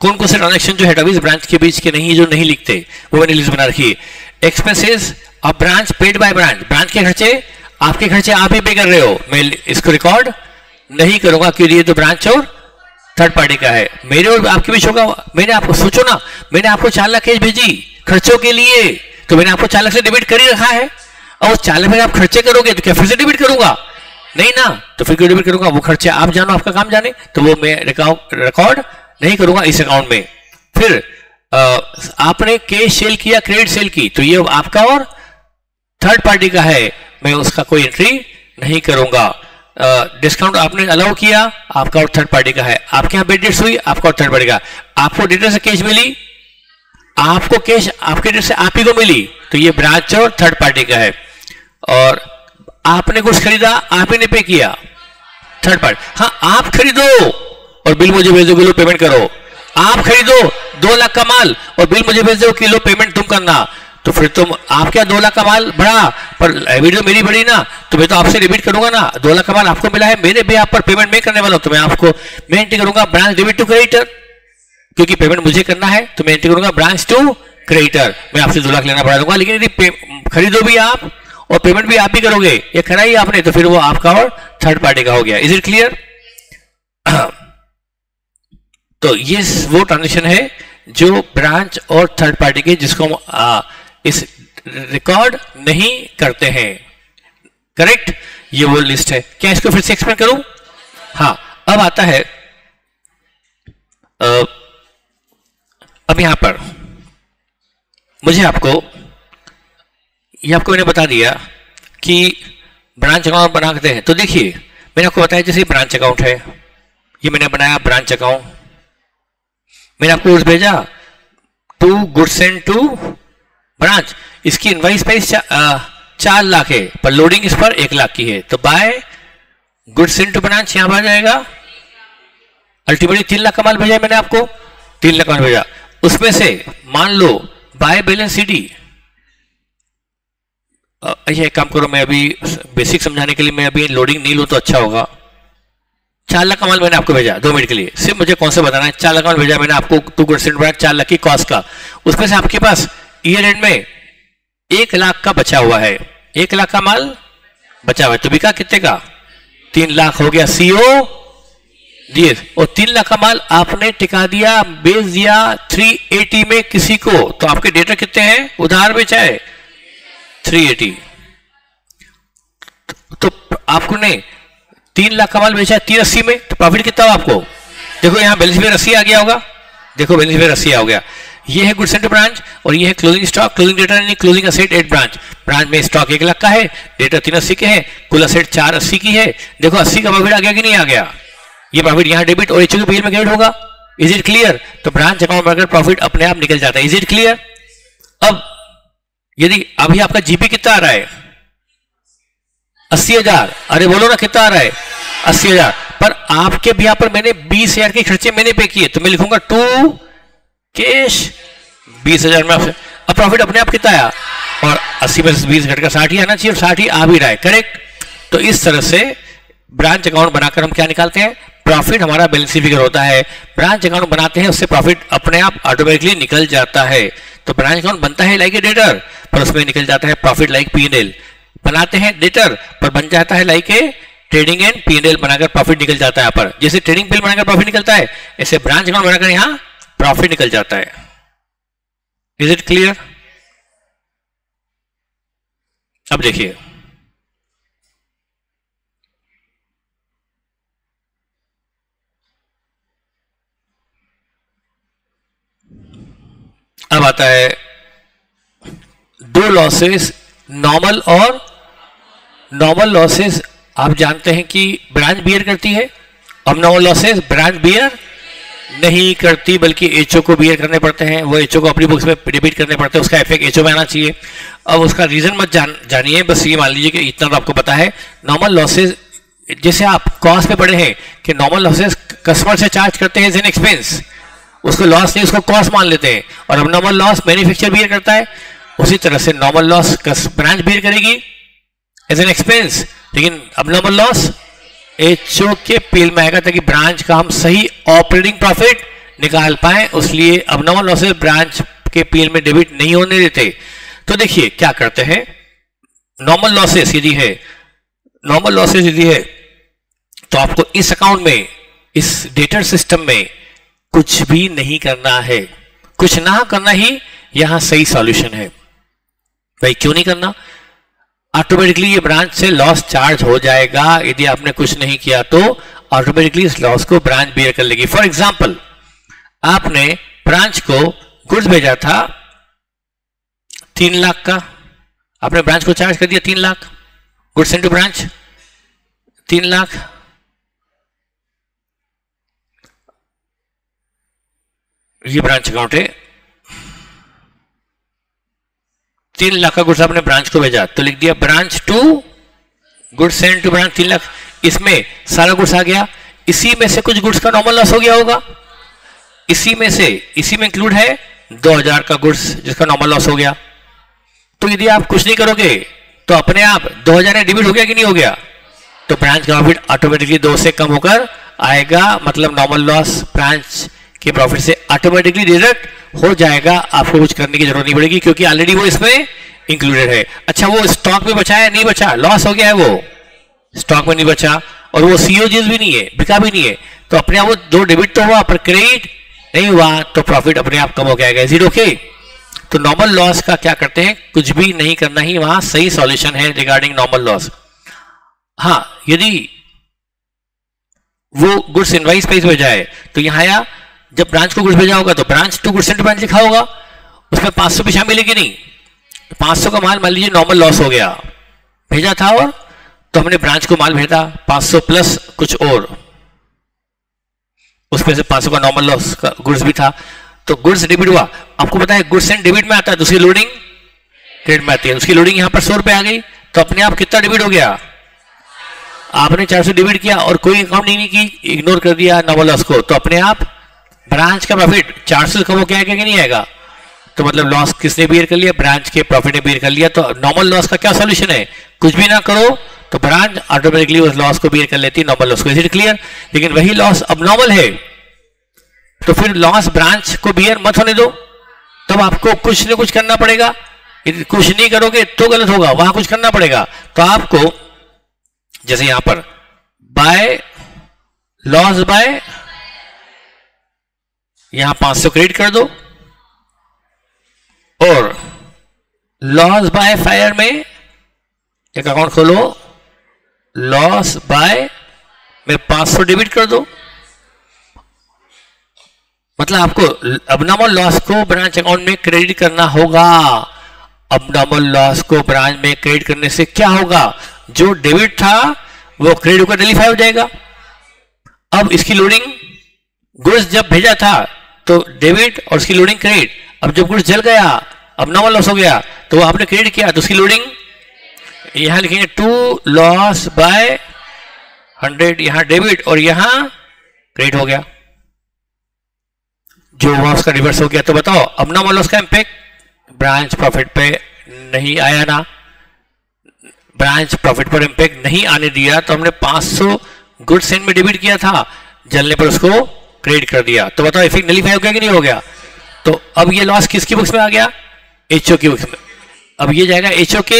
कौन कौन से ट्रांजैक्शन जो हेड ऑफिस ब्रांच के बीच के नहीं, जो नहीं लिखते, वो मैंने लिस्ट बना रखी है। Expenses of branch paid by branch, branch के खर्चे आपके खर्चे आप ही पे कर रहे हो, मैं इसको रिकॉर्ड नहीं करूंगा क्योंकि ये तो ब्रांच और थर्ड पार्टी का है, मेरे और आपके बीच होगा। मैंने आपको सोचो ना, मैंने आपको 4 लाख कैश भेजी खर्चों के लिए, तो मैंने आपको 4 लाख से डेबिट कर ही रखा है, और 4 लाख में आप खर्चे करोगे तो क्या फिर से डेबिट करूंगा? नहीं ना, तो फिर क्यों डेबिट करूंगा? वो खर्चे आप जानो, आपका काम जाने, तो वो मैं रिकॉर्ड नहीं करूंगा इस अकाउंट में। फिर आपने कैश सेल किया, क्रेडिट सेल की, तो ये आपका और थर्ड पार्टी का है, मैं उसका कोई एंट्री नहीं करूंगा। डिस्काउंट आपने अलाउ किया, आपका और थर्ड पार्टी का है। आपके यहाँ बेड डेट्स हुई, आपका और थर्ड पार्टी का। आपको डेटर से कैश मिली, आपको कैश आपके डेट से आप ही को मिली, तो ये ब्रांच और थर्ड पार्टी का है। और आपने कुछ खरीदा, आप ही ने पे किया, थर्ड पार्टी। हाँ, आप खरीदो और बिल मुझे भेज दो, किलो पेमेंट करो। आप खरीदो 2 लाख का माल और बिल मुझे भेज दो, किलो पेमेंट तुम करना, तो फिर तुम आप क्या 2 लाख का माल बढ़ा, पर लायबिलिटी तो मेरी बढ़ी ना, तो मैं तो आपसे डेबिट करूंगा ना। 2 लाख का माल आपको मिला है, मेरे भी आप पर पेमेंट मैं करने वाला हूं, तो मैं आपको मैं एंट्री करूंगा ब्रांच डेबिट टू क्रेडिटर, क्योंकि पेमेंट मुझे करना है, तो मैं एंट्री करूंगा ब्रांच टू क्रेडिटर। मैं आपसे 2 लाख लेना बढ़ा दूंगा, लेकिन यदि खरीदो भी आप और पेमेंट भी आप ही करोगे, ये करा ही आपने, तो फिर वो आपका और थर्ड पार्टी का हो गया। Is it clear? तो ये वो ट्रांजेक्शन है जो ब्रांच और थर्ड पार्टी के, जिसको हम इस रिकॉर्ड नहीं करते हैं। करेक्ट, ये वो लिस्ट है। क्या इसको फिर से एक्सप्लेन करूं? हाँ, अब आता है अब यहां पर मुझे आपको मैंने बता दिया कि ब्रांच अकाउंट बनाते हैं। तो देखिए, मैंने आपको बताया जैसे ब्रांच अकाउंट है, ये मैंने बनाया ब्रांच अकाउंट, मैंने आपको गुड्स भेजा to goods and to branch, इसकी इनवाइस प्राइस 4 लाख है, पर लोडिंग इस पर 1 लाख की है, तो by goods and to branch यहां पर आ जाएगा। अल्टीमेटली 3 लाख का माल भेजा है मैंने आपको, 3 लाख का माल भेजा, उसमें से मान लो बाय बैलेंस सीडी, ये काम करो, मैं अभी बेसिक समझाने के लिए मैं अभी लोडिंग नहीं लूं तो अच्छा होगा। 4 लाख का माल मैंने आपको भेजा 2 मिनट के लिए, सिर्फ मुझे कौन सा बताना है। 4 लाख का माल भेजा मैंने आपको to goods and branch, 4 lakh की कॉस्ट का, उसमें से आपके पास ईयर एंड में 1 लाख का बचा हुआ है, 1 लाख का माल बचा हुआ है, तो बिका कितने का? 3 लाख हो गया, सीओ दिए, और 3 लाख का माल आपने टिका दिया, बेच दिया 380 में किसी को, तो आपके डेटर कितने हैं? उधार बेचा है 380, तो आपको ने 3 लाख का माल बेचा है 380 में, तो प्रॉफिट कितना हुआ आपको? देखो यहाँ बैलेंस शीट 80 आ गया होगा, देखो बैलेंस शीट 80 हो गया। ये है गुड्स एंड ब्रांच और ये है क्लोजिंग स्टॉक, क्लोजिंग डेटा यानी closing asset eight branch. Branch में स्टॉक 1 लाख का है, डेटा 380 के हैं, कुल असेट 480 की है। देखो 80 का प्रॉफिट आ गया कि नहीं आ गया? ये प्रॉफिट यहाँ डेबिट और एचओ के बिल में क्रेडिट होगा। Is it clear? तो ब्रांच अकाउंट में प्रॉफिट अपने आप निकल जाता है। Is it clear? अब यदि अभी आपका जीपी कितना आ रहा है? 80,000। अरे बोलो ना कितना आ रहा है? 80,000। पर आपके भी यहाँ पर मैंने 20,000 के खर्चे मैंने पे किए, तो मैं लिखूंगा टू कैश 20,000 में। अब प्रॉफिट अपने आप कितना आया? और 80 में 20 घटकर 60 ही आना चाहिए, और 60 ही आ भी रहा है। करेक्ट। तो इस तरह से ब्रांच अकाउंट बनाकर हम क्या निकालते हैं? प्रॉफिट हमारा बैलेंस शीट फिगर होता है। ब्रांच अकाउंट बनाते हैं, उससे प्रॉफिट अपने आप ऑटोमेटिकली निकल जाता है। तो ब्रांच अकाउंट बनता है लाइक ए डेटर, पर उसमें निकल जाता है प्रॉफिट लाइक पी&एल। बनाते हैं डेटर पर बन जाता है like a trading and P&L बनाकर प्रॉफिट निकल जाता है। यहाँ पर जैसे ट्रेडिंग बिल बनाकर प्रॉफिट निकलता है, ऐसे ब्रांच अकाउंट बनाकर यहाँ प्रॉफिट निकल जाता है। Is it clear? अब देखिए, अब आता है 2 लॉसेस, नॉर्मल और नॉर्मल लॉसेस। आप जानते हैं कि ब्रांच बियर करती है, अब नॉर्मल लॉसेस ब्रांच बियर नहीं करती, बल्कि एचओ को बियर करने पड़ते हैं, वो एचओ को अपनी बुक्स में डेबिट करने पड़ते हैं, उसका इफेक्ट एचओ में आना चाहिए। अब उसका रीजन मत जानिए, बस ये मान लीजिए कि इतना तो आपको पता है। नॉर्मल लॉसेज, जैसे आप कॉस्ट में पढ़े हैं कि नॉर्मल लॉसेज कस्टमर से चार्ज करते हैं एज एन एक्सपेंस, उसको लॉस नहीं उसको कॉस्ट मान लेते हैं, और अब नॉर्मल लॉस मैन्युफैक्चर बियर करता है, उसी तरह से नॉर्मल लॉस ब्रांच बियर करेगी एज एन एक्सपेंस, लेकिन अब नॉर्मल लॉस एचओ के पीएल में आएगा ताकि ब्रांच का हम सही ऑपरेटिंग प्रॉफिट निकाल पाए, इसलिए अब नॉर्मल लॉसेज ब्रांच के पीएल में डेबिट नहीं होने देते। तो देखिए क्या करते हैं, नॉर्मल लॉसेस यदि है, नॉर्मल लॉसेस यदि है तो आपको इस अकाउंट में, इस डेटर सिस्टम में कुछ भी नहीं करना है, कुछ ना करना ही यहां सही सॉल्यूशन है। भाई क्यों नहीं करना, ऑटोमेटिकली ये ब्रांच से लॉस चार्ज हो जाएगा, यदि आपने कुछ नहीं किया तो ऑटोमेटिकली इस लॉस को ब्रांच बियर कर लेगी। फॉर एग्जांपल, आपने ब्रांच को गुड्स भेजा था 3 लाख का, आपने ब्रांच को चार्ज कर दिया 3 lakh, goods send to branch 3 lakh, ये ब्रांच अकाउंट है, 3 लाख का गुड्स आपने ब्रांच को भेजा, तो लिख दिया branch to goods send to branch 3 lakh, इसमें सारा गुड्स आ गया, इसी में से कुछ गुड्स का नॉर्मल लॉस हो गया होगा, इसी में इंक्लूड है 2000 का गुड्स जिसका नॉर्मल लॉस हो गया। तो यदि आप कुछ नहीं करोगे तो अपने आप 2000 में डेबिट हो गया कि नहीं हो गया, तो ब्रांच का प्रॉफिट ऑटोमेटिकली 2 से कम होकर आएगा, मतलब नॉर्मल लॉस ब्रांच के प्रॉफिट से ऑटोमेटिकली डिडक्ट हो जाएगा, आपको कुछ करने की जरूरत नहीं पड़ेगी क्योंकि ऑलरेडी वो इसमें इंक्लूडेड है। अच्छा, वो स्टॉक में बचा है, नहीं बचा, लॉस हो गया है, वो स्टॉक में नहीं बचा, और वो सीओजीज भी नहीं है, बिका भी नहीं है, तो अपने आप वो 2 डेबिट तो हुआ पर क्रेडिट नहीं हुआ, तो प्रॉफिट अपने आप कम हो जाएगा। Is it okay? तो नॉर्मल लॉस का क्या करते हैं, कुछ भी नहीं करना ही वहां सही सॉल्यूशन है रिगार्डिंग नॉर्मल लॉस। हाँ, यदि वो गुड्स इनवाइस पेज भेजा है तो यहां आया, जब ब्रांच को गुड्स भेजा होगा तो branch to goods send to branch लिखा होगा, उसमें 500 भी शामिल है कि नहीं, 500 का माल मान लीजिए नॉर्मल लॉस हो गया, भेजा था, और तो हमने ब्रांच को माल भेजा 500 प्लस कुछ और, उसमें से 500 का नॉर्मल लॉस का गुड्स भी था, तो गुड्स डेबिट हुआ। आपको पता है गुड्स एंड डेबिट में आता है, दूसरी लोडिंग क्रेडिट में आती है, उसकी लोडिंग यहां पर 100 रुपए आ गई, तो अपने आप कितना डेबिट हो गया, आपने 400 डेबिट किया और कोई अकाउंट नहीं की, इग्नोर कर दिया नॉर्मल लॉस को, तो अपने आप ब्रांच का प्रॉफिट 400 कम होकर आएगा कि नहीं आएगा, तो मतलब लॉस किसने बियर कर लिया, ब्रांच के प्रॉफिट ने बियर कर लिया। तो नॉर्मल लॉस का क्या सॉल्यूशन है, कुछ भी ना करो तो ब्रांच ऑटोमेटिकली उस लॉस को बियर कर लेती है, नॉर्मल लॉस को। Is it clear? लेकिन वही लॉस अब नॉर्मल है तो फिर लॉस ब्रांच को बियर मत होने दो, तब आपको कुछ न कुछ करना पड़ेगा, यदि कुछ नहीं करोगे तो गलत होगा, वहां कुछ करना पड़ेगा। तो आपको जैसे यहां पर बाय लॉस बाय, यहां 500 क्रेडिट कर दो, और लॉस बाय फायर में एक अकाउंट खोलो, लॉस बाय में 500 डेबिट कर दो, मतलब आपको अबनॉर्मल लॉस को ब्रांच अकाउंट में क्रेडिट करना होगा। अबनॉर्मल लॉस को ब्रांच में क्रेडिट करने से क्या होगा, जो डेबिट था वो क्रेडिट होकर नलिफाई हो जाएगा। अब इसकी लोडिंग गुड्स जब भेजा था तो डेबिट और उसकी लोडिंग क्रेडिट, अब जब गुड्स जल गया, अबनॉर्मल लॉस हो गया, तो वो आपने क्रेडिट किया, तो उसकी लोडिंग यहां लिखेंगे 2 लॉस बाय 100, यहां डेबिट और यहां क्रेडिट हो गया, जो हुआ उसका रिवर्स हो गया। तो बताओ अबनॉर्मल लॉस का इंपैक्ट ब्रांच प्रॉफिट पे नहीं आया ना, ब्रांच प्रॉफिट पर इंपैक्ट नहीं आने दिया, तो हमने 500 गुड्स सेंड में डेबिट किया था, जलने पर उसको क्रेडिट कर दिया, तो बताओ इफेक्ट नलिफाई हो गया कि नहीं हो गया। तो अब ये लॉस किसकी बुक्स में आ गया, एचओ की बुक्स में, अब ये जाएगा एचओ के,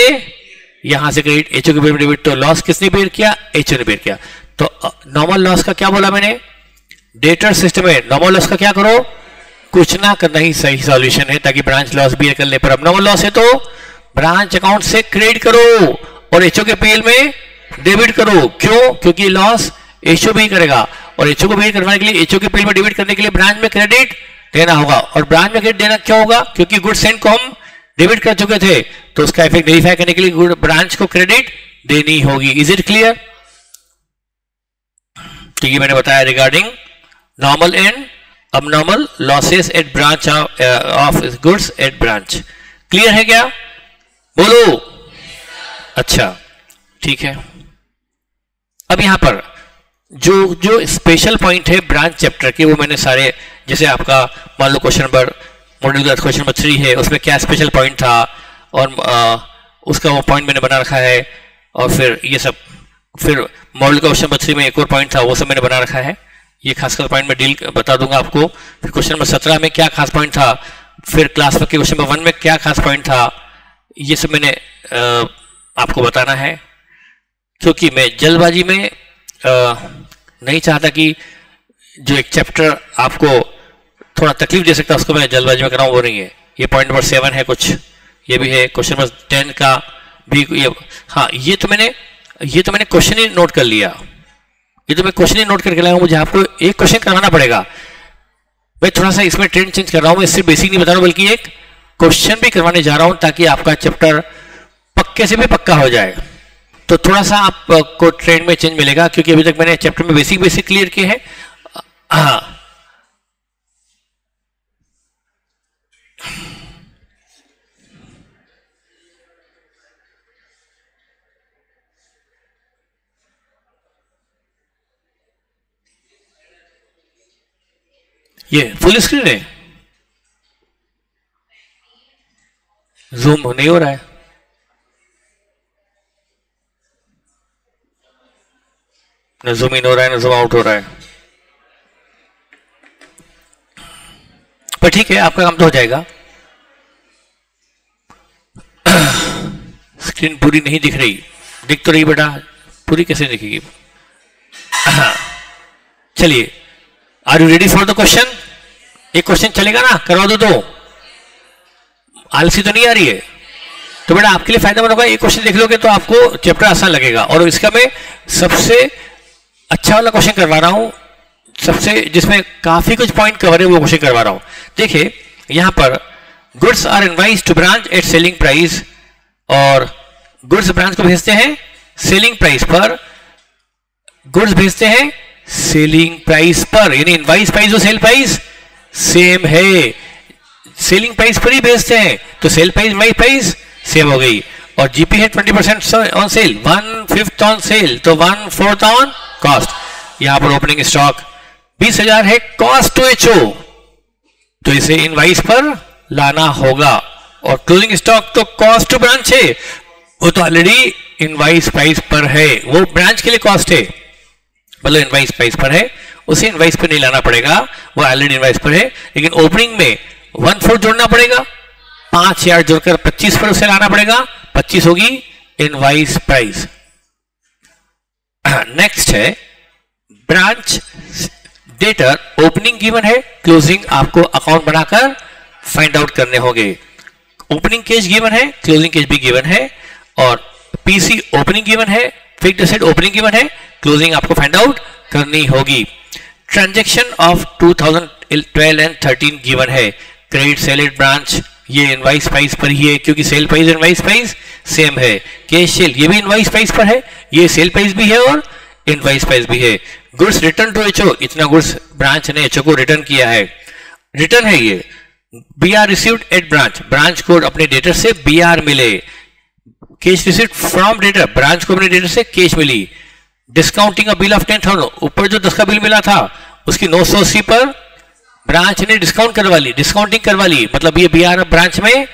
यहां से क्रेडिट एचओ के डेबिट, तो लॉस किसने बेयर किया, एचओ ने बेयर किया। तो नॉर्मल लॉस का क्या बोला मैंने, डेटर सिस्टम में नॉर्मल लॉस का क्या करो, कुछ ना करना ही सही सॉल्यूशन है, ताकि ब्रांच लॉस बियर करने पर अबनॉर्मल लॉस है तो ब्रांच अकाउंट से क्रेडिट करो और एचओ के पीएल में डेबिट करो। क्यों, क्योंकि लॉस एचओ भी करेगा, और एचओ को बियर करवाने के लिए, एचओ के पीएल में डेबिट करने के लिए ब्रांच में क्रेडिट देना होगा, और ब्रांच में क्रेडिट देना क्यों होगा, क्योंकि गुड सेंड को हम डेबिट कर चुके थे, तो उसका इफेक्ट वेरीफाई करने के लिए गुड ब्रांच को क्रेडिट देनी होगी। Is it clear? तो ये मैंने बताया regarding normal and abnormal losses at branch of goods at branch। Clear है क्या? बोलो। अच्छा ठीक है। अब यहां पर जो स्पेशल पॉइंट है ब्रांच चैप्टर के, वो मैंने सारे, जैसे आपका मान लो question number module question number 3 है, उसमें क्या स्पेशल पॉइंट था और उसका वो पॉइंट मैंने बना रखा है, और फिर ये सब, फिर मॉड्यूल क्वेश्चन नंबर 3 में एक और पॉइंट था, वो सब मैंने बना रखा है। ये खासकर पॉइंट में डील बता दूंगा आपको। फिर क्वेश्चन नंबर 17 में क्या खास पॉइंट था, फिर क्लास वर्क के क्वेश्चन नंबर 1 में क्या खास पॉइंट था, ये सब मैंने आपको बताना है। क्योंकि मैं जल्दबाजी में नहीं चाहता कि जो एक चैप्टर आपको थोड़ा तकलीफ दे सकता है उसको मैं जल्दबाजी में कराऊं, वो नहीं है। ये पॉइंट नंबर 7 है, कुछ ये भी है, क्वेश्चन नंबर 10 का भी ये, हाँ ये तो मैंने क्वेश्चन ही नोट कर लिया, ये तो मैं क्वेश्चन ही नोट करके लाया हूं। मुझे आपको एक क्वेश्चन करवाना पड़ेगा। मैं थोड़ा सा इसमें ट्रेंड चेंज कर रहा हूं, मैं सिर्फ बेसिक नहीं बता रहा हूं बल्कि एक क्वेश्चन भी करवाने जा रहा हूं ताकि आपका चैप्टर पक्के से भी पक्का हो जाए। तो थोड़ा सा आपको ट्रेंड में चेंज मिलेगा, क्योंकि अभी तक मैंने चैप्टर में बेसिक क्लियर किए हैं। हाँ ये फुल स्क्रीन है, जूम नहीं हो रहा है। न जूम इन हो रहा है, न जूम आउट हो रहा है, पर ठीक है, आपका काम तो हो जाएगा। स्क्रीन पूरी नहीं दिख रही, दिख तो रही बेटा, पूरी कैसे दिखेगी? चलिए, are you ready for the question? एक क्वेश्चन चलेगा ना, करवा दो तो, आलसी तो नहीं आ रही है? तो बेटा आपके लिए फायदा होगा, एक क्वेश्चन देख लोगे तो आपको चैप्टर आसान लगेगा। और इसका मैं सबसे अच्छा वाला क्वेश्चन करवा रहा हूं, सबसे जिसमें काफी कुछ पॉइंट कवर है, वो क्वेश्चन करवा रहा हूं। देखिए यहां पर goods are invoiced to branch at selling price, और गुड्स ब्रांच को भेजते हैं सेलिंग प्राइस पर, गुड्स भेजते हैं सेलिंग प्राइस पर, यानी इनवाइस प्राइस और सेल प्राइस सेम है, सेलिंग प्राइस पर ही भेजते हैं, तो sale price invoice price same हो गई। और जीपी है 20% ऑन सेल, 1/5 ऑन सेल, तो 1/4 ऑन कॉस्ट। यहां पर ओपनिंग स्टॉक 20,000 है, कॉस्ट टू एचओ, तो इसे इनवाइस पर लाना होगा। और क्लोजिंग स्टॉक तो कॉस्ट टू ब्रांच है, वो तो ऑलरेडी इनवाइस प्राइस पर है, वो ब्रांच के लिए कॉस्ट है, मतलब इनवाइस प्राइस पर है, उसे इनवाइस पर नहीं लाना पड़ेगा, वो ऑलरेडी इनवाइस पर है। लेकिन ओपनिंग में 1/4 जोड़ना पड़ेगा, 5,000 जोड़कर 25 पर उसे लाना पड़ेगा, 25 होगी इनवाइस प्राइस। नेक्स्ट है ब्रांच डेटर, ओपनिंग गिवन है, क्लोजिंग आपको अकाउंट बनाकर फाइंड आउट करने होंगे। ओपनिंग कैश गिवन है, क्लोजिंग कैश भी गिवन है, और पीसी ओपनिंग गिवन है, फिक्स्ड एसेट ओपनिंग गिवन है, क्लोजिंग आपको फाइंड आउट करनी होगी। ट्रांजैक्शन ऑफ 2012 एंड 13 गिवन है, क्रेडिट सेल एट ब्रांच, ये इनवाइस प्राइस पर ही है क्योंकि sale price invoice price same है। कैश सेल ये भी इनवाइस प्राइस पर है, ये सेल प्राइस भी है और इनवाइस प्राइस भी है। गुड्स रिटर्न टू एचओ, इतना गुड्स ब्रांच ने एचओ को रिटर्न किया है, रिटर्न है ये। BR received at branch, branch को अपने डेटर से बीआर मिले। Cash received from debtor, branch को अपने डेटर से कैश मिली। डिस्काउंटिंग अ बिल ऑफ 10,000, ऊपर जो 10 का बिल मिला था उसकी 980 पर ब्रांच ने डिस्काउंट करवा ली, डिस्काउंटिंग करवा ली, मतलब ये बीआर ब्रांच में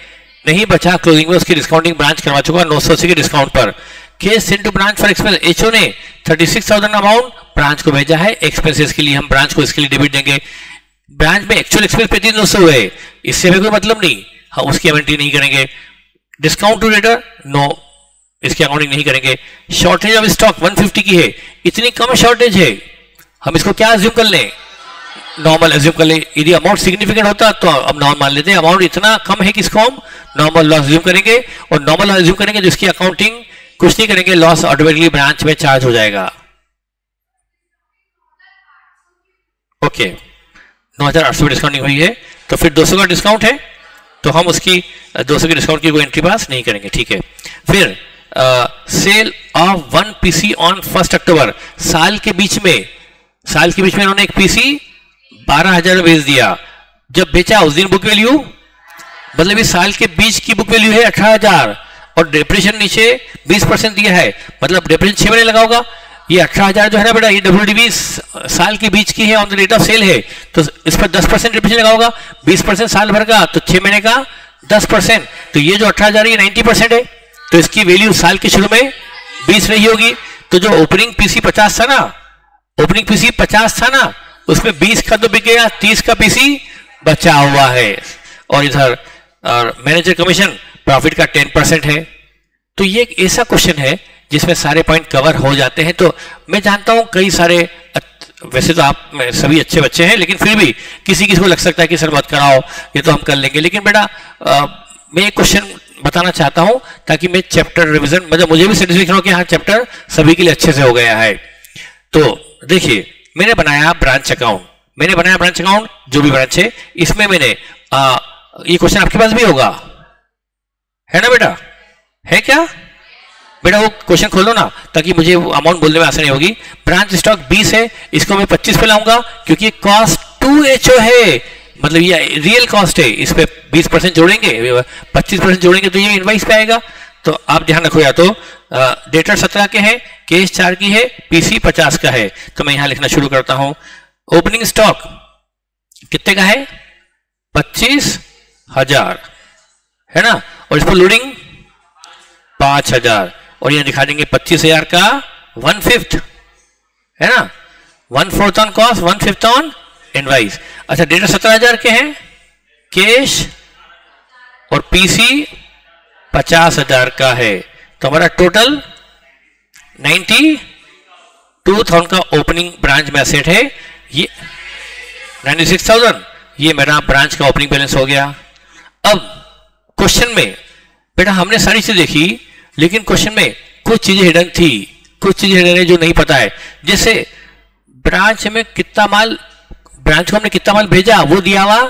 नहीं बचा, क्लोजिंग में उसकी डिस्काउंटिंग ब्रांच करवा चुका 980 के डिस्काउंट पर। Cash send to branch for expense, HO ने 36,000 अमाउंट ब्रांच को भेजा है एक्सपेंसेस के लिए, हम ब्रांच को इसके लिए डेबिट देंगे। ब्रांच में एक्चुअल एक्सपेंस 3500 हुए, इससे भी कोई मतलब नहीं, हाँ उसकी एंट्री नहीं करेंगे। डिस्काउंट टू डेटर नो, इसकी अकाउंटिंग नहीं करेंगे। शॉर्टेज ऑफ स्टॉक 150 की है, इतनी कम शॉर्टेज है, हम इसको क्या अज्यूम कर लें, नॉर्मल अज्यूम कर लें। यदि अमाउंट सिग्निफिकेंट होता तो अब नॉर्मल मान लेते हैं, अमाउंट इतना कम है कि इसको हम नॉर्मल लॉस अज्यूम करेंगे, और नॉर्मल लॉस अज्यूम करेंगे जिसकी अकाउंटिंग कुछ नहीं करेंगे, लॉस ऑटोमेटिकली ब्रांच में चार्ज हो जाएगा। ओके 9,800 डिस्काउंटिंग हुई है, तो फिर 200 का डिस्काउंट है, तो हम उसकी 200 की डिस्काउंट की कोई एंट्री पास नहीं करेंगे, ठीक है। फिर सेल ऑफ 1 पीसी ऑन 1 अक्टूबर, साल के बीच में इन्होंने एक पीसी 12,000 में बेच दिया, जब बेचा उस दिन बुक वैल्यू, मतलब इस साल के बीच की बुक वैल्यू है 18,000 और डिप्रेशन नीचे 20% दिया है, मतलब डिप्रेशन 6 महीने लगा होगा। ये 18,000 जो है ना बेटा, ये WDV साल के बीच की है, on the date of sale है, तो इस पर 10% डिप्रेशन लगा होगा, 20% साल भर का, तो 6 महीने का 10%, तो ये जो 18,000 ये 90% है, तो इसकी वैल्यू साल के शुरू में 20 रही होगी। तो जो ओपनिंग पीसी 50 था ना, ओपनिंग पीसी 50 था ना, उसमें 20 का तो बिक गया, 30 का पीसी बचा हुआ है, और इधर मैनेजर कमीशन प्रॉफिट का 10% है। तो ये एक ऐसा क्वेश्चन है जिसमें सारे पॉइंट कवर हो जाते हैं। तो मैं जानता हूं कई सारे, वैसे तो आप सभी अच्छे बच्चे हैं, लेकिन फिर भी किसी को लग सकता है कि सर मत कराओ, ये तो हम कर लेंगे, लेकिन बेटा मैं एक क्वेश्चन बताना चाहता हूं ताकि मैं चैप्टर रिवीजन, मतलब मुझे भी सेटिस्फेक्शन हो कि हाँ चैप्टर सभी के लिए अच्छे से हो गया है। तो देखिए, मैंने बनाया ब्रांच अकाउंट, जो भी ब्रांच है, इसमें मैंने ये क्वेश्चन आपके पास भी होगा, है ना बेटा, है क्या बेटा? वो क्वेश्चन खोलो ना, ताकि मुझे अमाउंट बोलने में आसानी होगी। ब्रांच स्टॉक 20 है, इसको मैं 25 पे लाऊंगा क्योंकि कॉस्ट 2HO है, मतलब ये रियल कॉस्ट है, इस पे 20% जोड़ेंगे, 25% जोड़ेंगे तो ये इनवाइस पे आएगा। तो आप ध्यान रखो, या तो डेटर 17 के हैं, केस 4 की है, पीसी 50 का है। तो मैं यहां लिखना शुरू करता हूं, ओपनिंग स्टॉक कितने का है? 25,000 है ना, और इस पर लोडिंग 5,000, और यहां दिखा देंगे 25,000 का 1/5 है ना, 1/4 ऑन कॉस्ट, 1/5 ऑन इनवाइस। अच्छा, डेटा 17,000 के हैं, कैश और पीसी 50,000 का है, तो हमारा टोटल 92,000 का ओपनिंग ब्रांच में एसेट है। ये 96,000 ये मेरा ब्रांच का ओपनिंग बैलेंस हो गया। अब क्वेश्चन में बेटा हमने सारी चीजें देखी, लेकिन क्वेश्चन में कुछ चीजें हिडन थी, कुछ चीजें हिडन है जो नहीं पता है। जैसे ब्रांच में कितना माल, ब्रांच को हमने कितना माल भेजा वो दिया हुआ,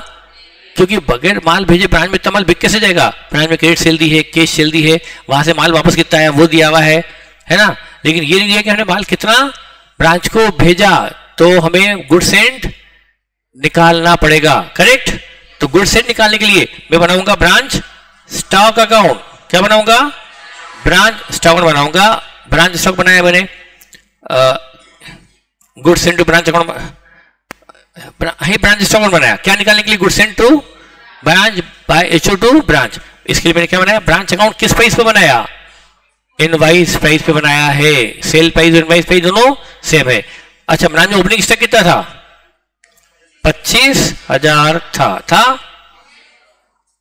क्योंकि बगैर माल भेजे ब्रांच में इतना माल बिक कैसे जाएगा? ब्रांच में क्रेडिट सेल दी है, कैश सेल दी है, वहां से माल वापस कितना आया वो दिया हुआ है ना। लेकिन ये नहीं दिया कि हमने माल कितना ब्रांच को भेजा, तो हमें गुड्स एंड निकालना पड़ेगा, करेक्ट? तो गुड्स एंड निकालने के लिए मैं बनाऊंगा ब्रांच स्टॉक अकाउंट। क्या बनाऊंगा? ब्रांच स्टॉक बनाऊंगा। ब्रांच स्टॉक बनाया मैंने, goods and to branch account, branch stock बनाया। क्या निकालने के लिए? Goods and to branch by HO to branch. इसके लिए मैंने क्या बनाया? ब्रांच अकाउंट किस प्राइस पे बनाया? इनवाइस प्राइस पे बनाया है। सेल प्राइस और इनवाइस प्राइस दोनों सेम है। अच्छा, ब्रांच में ओपनिंग स्टॉक कितना था? 25,000 था।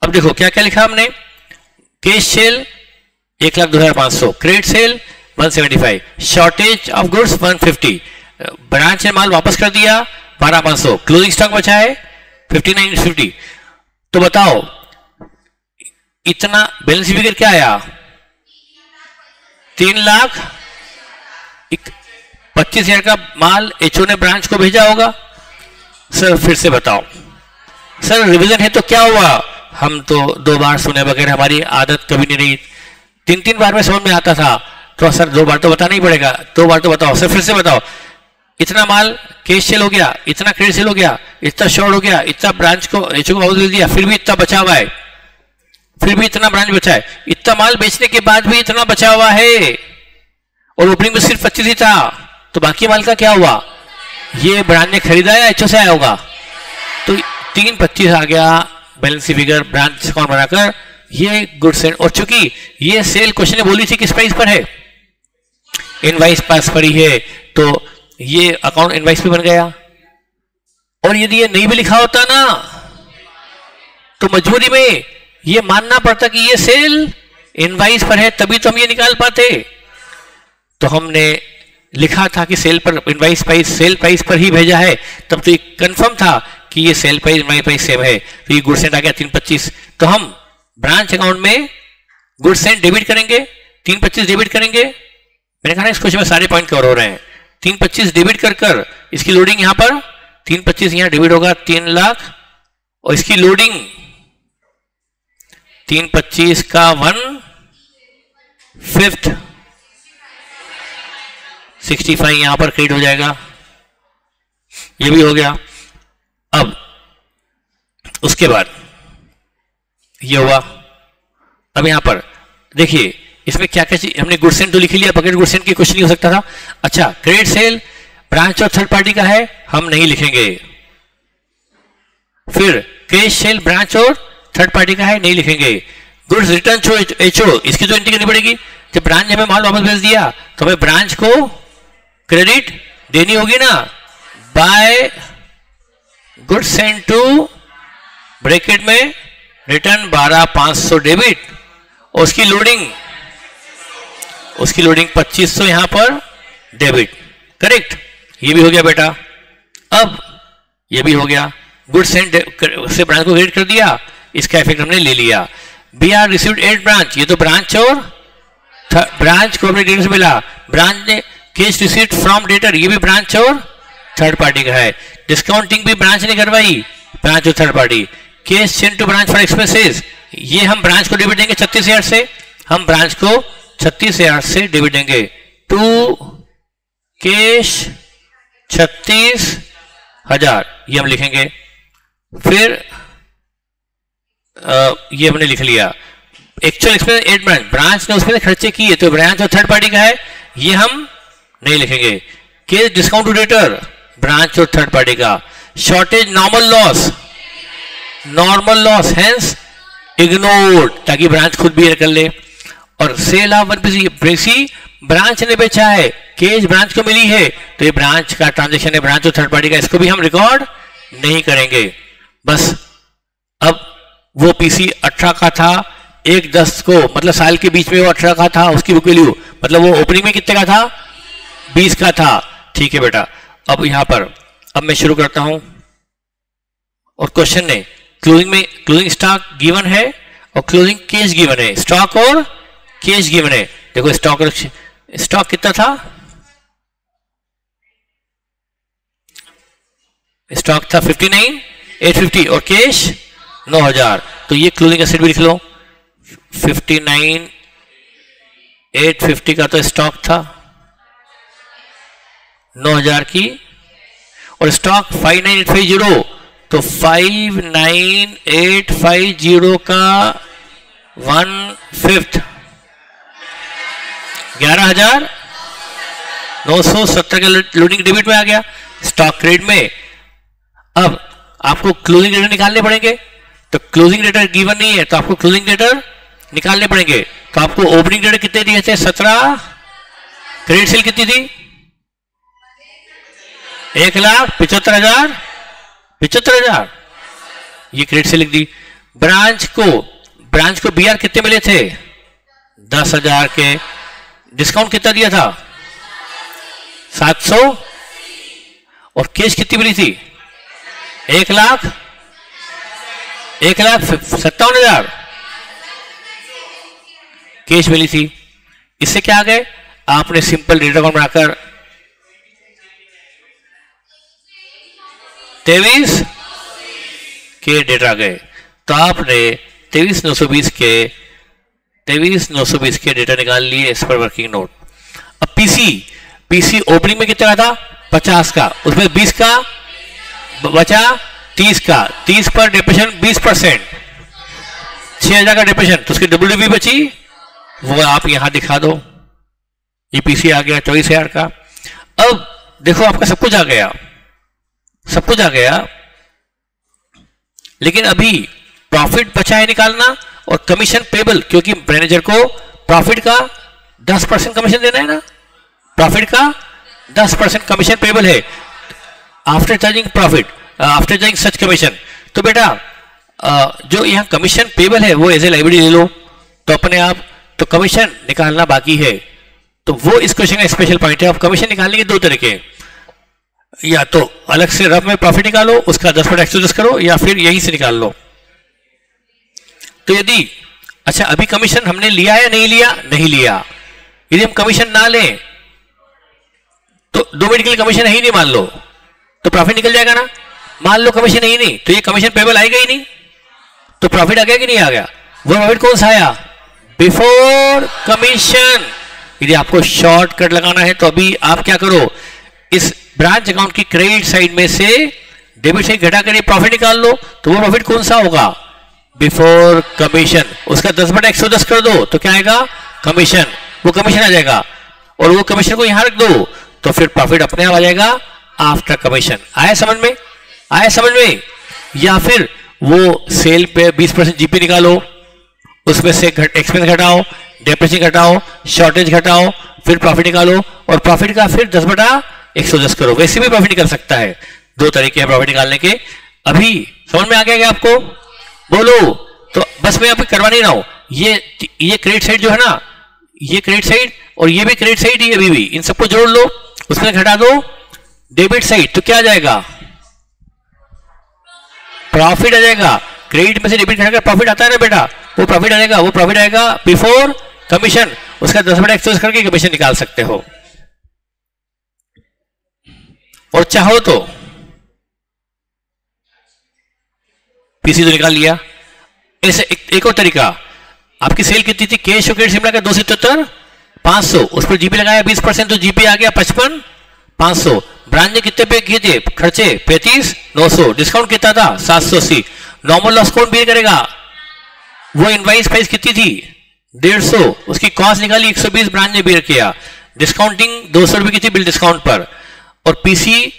अब देखो क्या क्या लिखा हमने, cash cell 1,02,500, credit sale 175, shortage of goods 150, branch ने माल वापस कर दिया 12,500, क्लोजिंग स्टॉक बचा है 59,50। तो बताओ इतना बैलेंस फिगर क्या आया? 3,25,000 का माल HO ने ब्रांच को भेजा होगा। सर फिर से बताओ, सर रिवीजन है तो क्या हुआ? हम तो 2 बार सुने बगैर हमारी आदत कभी नहीं रही, 3 बार में समझ में आता था। तो सर 2 बार तो बताना ही पड़ेगा, 2 बार तो बताओ। सर फिर से बताओ, इतना माल कैश सेल हो गया, इतना क्रेडिट सेल हो गया, इतना शॉर्ट हो गया, इतना ब्रांच को HO को वापस दे दिया, फिर भी इतना बचा हुआ है, फिर भी इतना ब्रांच बचा है, इतना माल बेचने के बाद भी इतना बचा हुआ है, और ओपनिंग में सिर्फ 25 ही था, तो बाकी माल का क्या हुआ? ये ब्रांच ने खरीदा या HO से आया होगा? तो 3,25 आ गया बैलेंस फिगर ब्रांच अकाउंट बनाकर, ये गुड्स एंड। और चूंकि ये सेल क्वेश्चन ने बोली थी किस प्राइस पर है? इनवाइस पास पर ही है, तो ये अकाउंट इनवाइस पे बन गया। और यदि ये नहीं भी लिखा होता ना, तो मजबूरी में ये मानना पड़ता कि ये सेल इनवाइस पर है, तभी तो हम ये निकाल पाते। तो हमने लिखा था कि सेल पर इनवाइस प्राइस सेल प्राइस पर ही भेजा है, तब तो ये कंफर्म था कि ये sale price invoice price same है। तो ये गुड्स एंड आ गया 3,25। तो हम ब्रांच अकाउंट में गुड्स एंड डेबिट करेंगे, 3,25 डेबिट करेंगे। मैंने कहा इस क्वेश्चन में सारे पॉइंट कवर हो रहे हैं। 3,25 डेबिट कर इसकी लोडिंग यहां पर 3,25 यहां डेबिट होगा 3 लाख, और इसकी लोडिंग 3,25 का 1/5 65 यहां पर क्रेडिट हो जाएगा। ये भी हो गया। अब उसके बाद ये हुआ। अब यहां पर देखिए इसमें क्या क्या चीज हमने, गुड्स एंड तो लिख लिया, बकेट गुड्स एंड की क्वेश्चन नहीं हो सकता था। अच्छा, क्रेडिट सेल ब्रांच और थर्ड पार्टी का है, हम नहीं लिखेंगे। फिर कैश सेल ब्रांच और थर्ड पार्टी का है, नहीं लिखेंगे। गुड्स रिटर्न टू एचओ, इसकी तो एंट्री करनी पड़ेगी। जब ब्रांच ने हमें माल वापस भेज दिया तो हमें ब्रांच को क्रेडिट देनी होगी ना, by goods send to bracket में रिटर्न 12,500 डेबिट, और उसकी लोडिंग 2500 यहां पर डेबिट। करेक्ट, ये भी हो गया बेटा। अब ये भी हो गया, गुड्स सेंड से ब्रांच को क्रेडिट कर दिया, इसका इफेक्ट हमने ले लिया। बी आर रिसीव्ड 8 ब्रांच, ये तो ब्रांच और ब्रांच को अपने डेटर से मिला। ब्रांच ने कैश रिसीव्ड फ्रॉम डेटर, ये भी ब्रांच और थर्ड पार्टी का है। डिस्काउंटिंग भी ब्रांच ने करवाई, ब्रांच और third party. Cash send to branch for expenses, ये हम ब्रांच को डेबिट देंगे 36,000 से, हम ब्रांच को 36,000 से डेबिट देंगे। टू कैश 36,000 ये हम लिखेंगे। फिर ये हमने लिख लिया। एक्चुअल एक्सपेंस 8 ब्रांच, ब्रांच ने उसमें खर्चे किए तो ब्रांच और थर्ड पार्टी का है, ये हम नहीं लिखेंगे। Cash discount to debtor, branch और थर्ड पार्टी का। Shortage normal loss hence ignored, ताकि ब्रांच खुद भी कर ले। और sale of one PC, branch ने बेचा है, कैश ब्रांच को मिली है, तो ये ब्रांच का ट्रांजैक्शन है, ब्रांच और थर्ड पार्टी का, इसको भी हम रिकॉर्ड नहीं करेंगे। बस अब वो पीसी 18 का था, 1/10 को मतलब साल के बीच में वो 18 का था, उसकी बुक वैल्यू मतलब वो ओपनिंग में कितने का था, 20 का था। ठीक है बेटा, अब यहां पर अब मैं शुरू करता हूं। और क्वेश्चन ने क्लोजिंग स्टॉक गिवन है और क्लोजिंग कैश गिवन है, स्टॉक और कैश गिवन है। देखो स्टॉक कितना था, स्टॉक था 59,850 और कैश 9,000, तो ये क्लोजिंग एसेट भी लिख लो। 59,850 का तो स्टॉक था, 9,000 की, और स्टॉक 59,850, तो 59,850 का 1/5 11,970 का लोडिंग डेबिट में आ गया, स्टॉक क्रेडिट में। अब आपको क्लोजिंग डेटर निकालने पड़ेंगे, तो क्लोजिंग डेटर गिवन नहीं है तो आपको क्लोजिंग डेटर निकालने पड़ेंगे। तो आपको ओपनिंग डेटर कितने दिए थे, 17, क्रेडिट सेल कितनी थी, 1,75,000, ये क्रेडिट सेल लिख दी। ब्रांच को बीआर कितने मिले थे, 10,000 के, डिस्काउंट कितना दिया था, 700, और कैश कितनी मिली थी, 1,57,000 कैश मिली थी। इससे क्या आ गए, आपने सिंपल डेटा अकाउंट बनाकर 23 के डेटा आ गए, तो आपने 23,920 के डेटा निकाल लिए इस पर वर्किंग नोट। अब पीसी ओपनिंग में कितना था, 50 का, उसमें 20 का बचा, 30 का, 30 पर डिप्रेशन 20%, 6,000 का डिप्रेशन, तो उसकी डब्ल्यूडीपी बची, वो आप यहां दिखा दो। ये पीसी आ गया 24,000 का। अब देखो आपका सब कुछ आ गया, लेकिन अभी प्रॉफिट बचा है निकालना, और कमीशन पेबल, क्योंकि मैनेजर को प्रॉफिट का 10% कमीशन देना है ना, प्रॉफिट का 10% कमीशन पेबल है आफ्टर चार्जिंग सच कमीशन। तो बेटा जो यहां कमीशन पेबल है वो एज ए लाइबिलिटी ले लो, तो अपने आप तो कमीशन निकालना बाकी है, तो वो इस क्वेश्चन का स्पेशल पॉइंट है। अब कमीशन निकालने के दो तरीके, या तो अलग से रफ में प्रॉफिट निकालो, उसका 10% एक्सक्लूड करो, या फिर यहीं से निकाल लो। तो यदि अच्छा अभी कमीशन हमने लिया या नहीं लिया, यदि हम कमीशन ना लें तो 2 मिनट के लिए कमीशन है ही नहीं मान लो, तो प्रॉफिट निकल जाएगा ना। मान लो कमीशन है ही नहीं, तो ये कमीशन पेबल आएगा ही नहीं, तो प्रॉफिट आ गया कि नहीं आ गया। वो प्रॉफिट कौन सा आया, बिफोर कमीशन। यदि आपको शॉर्टकट लगाना है तो अभी आप क्या करो, इस ब्रांच अकाउंट की क्रेडिट साइड में से डेबिट साइड घटा कर प्रॉफिट निकाल लो, तो वो प्रॉफिट कौन सा होगा? Before commission. उसका 10/110 कर दो तो क्या आएगा? कमीशन। वो कमीशन आ जाएगा और वो कमीशन को यहां रख दो तो फिर प्रॉफिट अपने आप आ जाएगा आफ्टर कमीशन। आया समझ में? आया समझ में? या फिर वो सेल पे 20% जीपी निकालो, उसमें से एक्सपेंस घटाओ, डेप्रिसिएशन घटाओ, शॉर्टेज घटाओ, फिर प्रॉफिट निकालो और प्रॉफिट का फिर 10/110 करो। वैसे भी प्रॉफिट निकल सकता है। दो तरीके हैं प्रॉफिट निकालने के। अभी समझ में आ गया क्या आपको? बोलो। तो बस मैं आपको करवा नहीं रहा हूं। ये क्रेडिट साइड जो है ना, ये क्रेडिट साइड और ये भी क्रेडिट साइड ही अभी भी, इन सबको जोड़ लो, उसमें घटा दो डेबिट साइड, तो क्या आ जाएगा? प्रॉफिट आ जाएगा। क्रेडिट में से डेबिट घटाकर प्रॉफिट आता है ना बेटा, वो प्रॉफिट आ जाएगा। वो प्रॉफिट आएगा बिफोर कमीशन। उसका 10/110 करके कमीशन निकाल सकते हो। और चाहो तो पीसी तो निकाल लिया। ऐसे एक और तरीका, आपकी सेल कितनी थी? कैश और क्रेडिट से मिला कर 277 500, उस पर जीपी लगाया 20% तो जीपी आ गया 55 500। ब्रांच ने कितने पे किए थे खर्चे? 35 900। डिस्काउंट कितना था? 780। नॉर्मल लॉस कौन बियर करेगा? वो इनवाइस प्राइस कितनी थी? 150। उसकी कॉस्ट निकाली 120, ब्रांच ने बियर किया। डिस्काउंटिंग 200 रुपए की थी बिल डिस्काउंट पर। और पीसी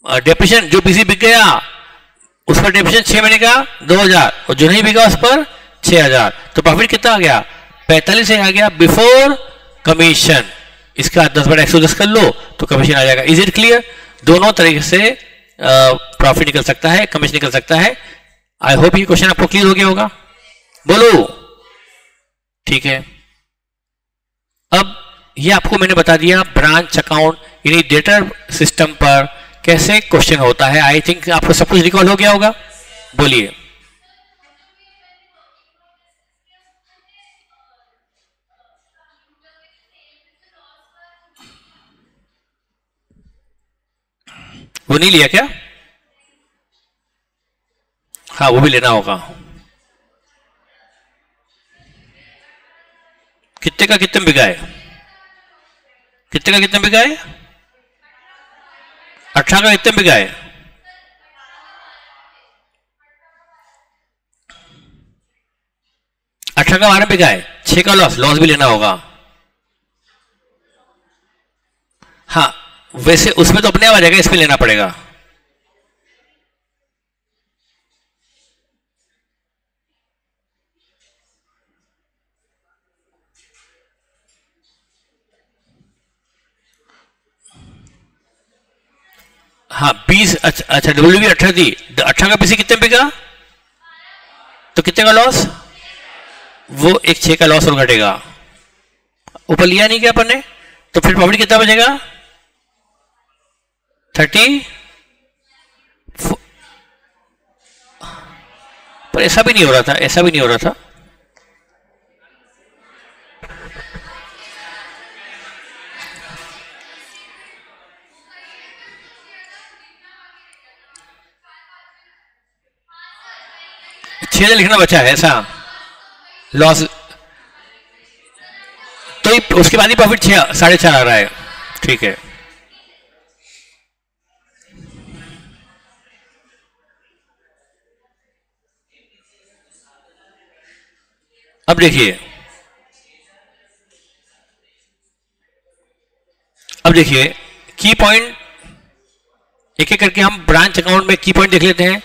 डेप्रिसिएशन, जो पीसी बिक गया उस पर डेप्रिसिएशन 6 महीने का 2000 और जो नहीं बिका उस पर 6000। तो प्रॉफिट कितना आ गया? 45 आ गया बिफोर कमीशन। इसका 10/110 कर लो तो कमीशन आ जाएगा। Is it clear? दोनों तरीके से प्रॉफिट निकल सकता है, कमीशन निकल सकता है। आई होप ये क्वेश्चन आपको क्लियर हो गया होगा। बोलो। ठीक है। अब ये आपको मैंने बता दिया ब्रांच अकाउंट यानी डेटर सिस्टम पर कैसे क्वेश्चन होता है। आई थिंक आपको सब कुछ रिकॉल हो गया होगा। बोलिए। वो नहीं लिया क्या? हाँ, वो भी लेना होगा। कितने का कितने बिका है? कितने का कितने बिका है? 18 का कितने बिका है? 18 का 12 बिका है। 6 का लॉस भी लेना होगा। हाँ, वैसे उसमें तो अपने आप आ जाएगा, इसमें लेना पड़ेगा। हाँ 20। अच्छा डब्ल्यू भी 18 थी। 18 का पीसी कितने बिका? तो कितने का लॉस? वो एक 6 का लॉस और घटेगा। ऊपर लिया नहीं क्या अपन ने? तो फिर प्रॉफिट कितना बचेगा? 30। पर ऐसा भी नहीं हो रहा था, ऐसा भी नहीं हो रहा था। छह लिखना बचा है ऐसा लॉस, तो उसके बाद ही प्रॉफिट 6.5 आ रहा है। ठीक है। अब देखिए, की पॉइंट एक एक करके हम ब्रांच अकाउंट में की पॉइंट देख लेते हैं।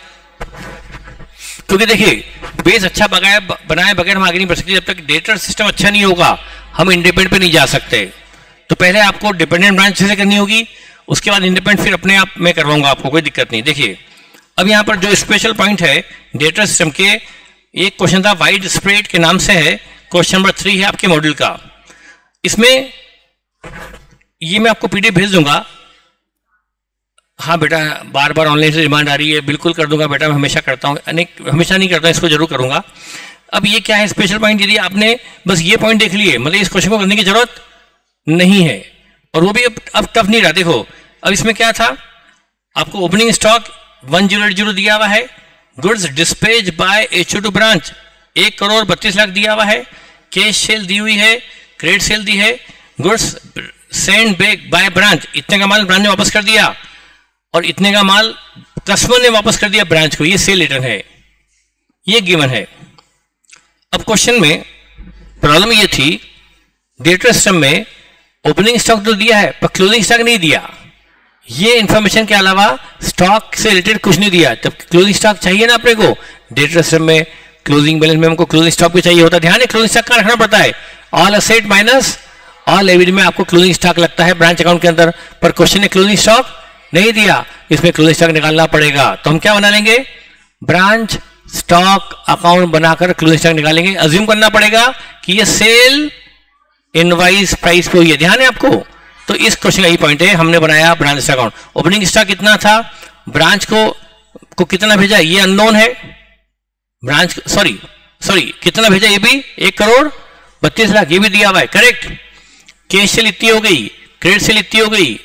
क्योंकि देखिए बेस अच्छा बनाए बगैर हम आगे नहीं बढ़ सकते। जब तक डेटर सिस्टम अच्छा नहीं होगा हम इंडिपेंडेंट पे नहीं जा सकते। तो पहले आपको डिपेंडेंट ब्रांच से करनी होगी, उसके बाद इंडिपेंडेंट फिर अपने आप में करवाऊंगा, आपको कोई दिक्कत नहीं। देखिए अब यहाँ पर जो स्पेशल पॉइंट है डेटर सिस्टम के, एक क्वेश्चन था वाइड स्प्रेड के नाम से है, क्वेश्चन नंबर 3 है आपके मॉड्यूल का। इसमें ये मैं आपको पीडीएफ भेज दूंगा। हाँ बेटा, बार बार ऑनलाइन से डिमांड आ रही है, बिल्कुल कर दूंगा बेटा, मैं हमेशा करता हूँ, हमेशा नहीं करता, इसको जरूर करूंगा। अब ये क्या है स्पेशल पॉइंट, यदि आपने बस ये पॉइंट देख लिए मतलब इस क्वेश्चन को करने की जरूरत नहीं है, और वो भी अब टफ नहीं रहा। देखो अब इसमें क्या था, आपको ओपनिंग स्टॉक 1080 दिया हुआ है, goods dispatch bye HO2 branch 1,32,00,000 दिया हुआ है, कैश सेल दी हुई है, क्रेडिट सेल दी है, goods send back by branch, इतने का माल ब्रांच ने वापस कर दिया और इतने का माल कस्टमर ने वापस कर दिया ब्रांच को, ये सेल रिटर्न है, ये गिवन है। अब क्वेश्चन में प्रॉब्लम ये थी, डेटा सिस्टम में ओपनिंग स्टॉक तो दिया है पर क्लोजिंग स्टॉक नहीं दिया। ये इंफॉर्मेशन के अलावा स्टॉक से रिलेटेड कुछ नहीं दिया। जब क्लोजिंग स्टॉक चाहिए ना अपने को, डेटा सिस्टम में क्लोजिंग बैलेंस में हमको क्लोजिंग स्टॉक भी चाहिए होता है। ध्यान है, क्लोजिंग स्टॉक कहाँ रखना पड़ता है? All asset minus all liability में आपको क्लोजिंग स्टॉक लगता है ब्रांच अकाउंट के अंदर, पर क्वेश्चन ने क्लोजिंग स्टॉक नहीं दिया, इसमें क्लोजिंग स्टॉक निकालना पड़ेगा। तो हम क्या बना लेंगे? ब्रांच स्टॉक अकाउंट बनाकर क्लोजिंग स्टॉक निकालेंगे। अज्यूम करना पड़ेगा कि ये सेल इनवाइस प्राइस पे हुई है। ध्यान है आपको? तो इस क्वेश्चन का यही पॉइंट है, हमने बनाया branch stock account. Opening stock कितना था, ब्रांच को कितना भेजा ये अननोन है, ब्रांच सॉरी कितना भेजा ये भी 1,32,00,000 ये भी दिया हुआ है, करेक्ट। कैश सेल इतनी हो गई, क्रेडिट सेल इतनी हो गई,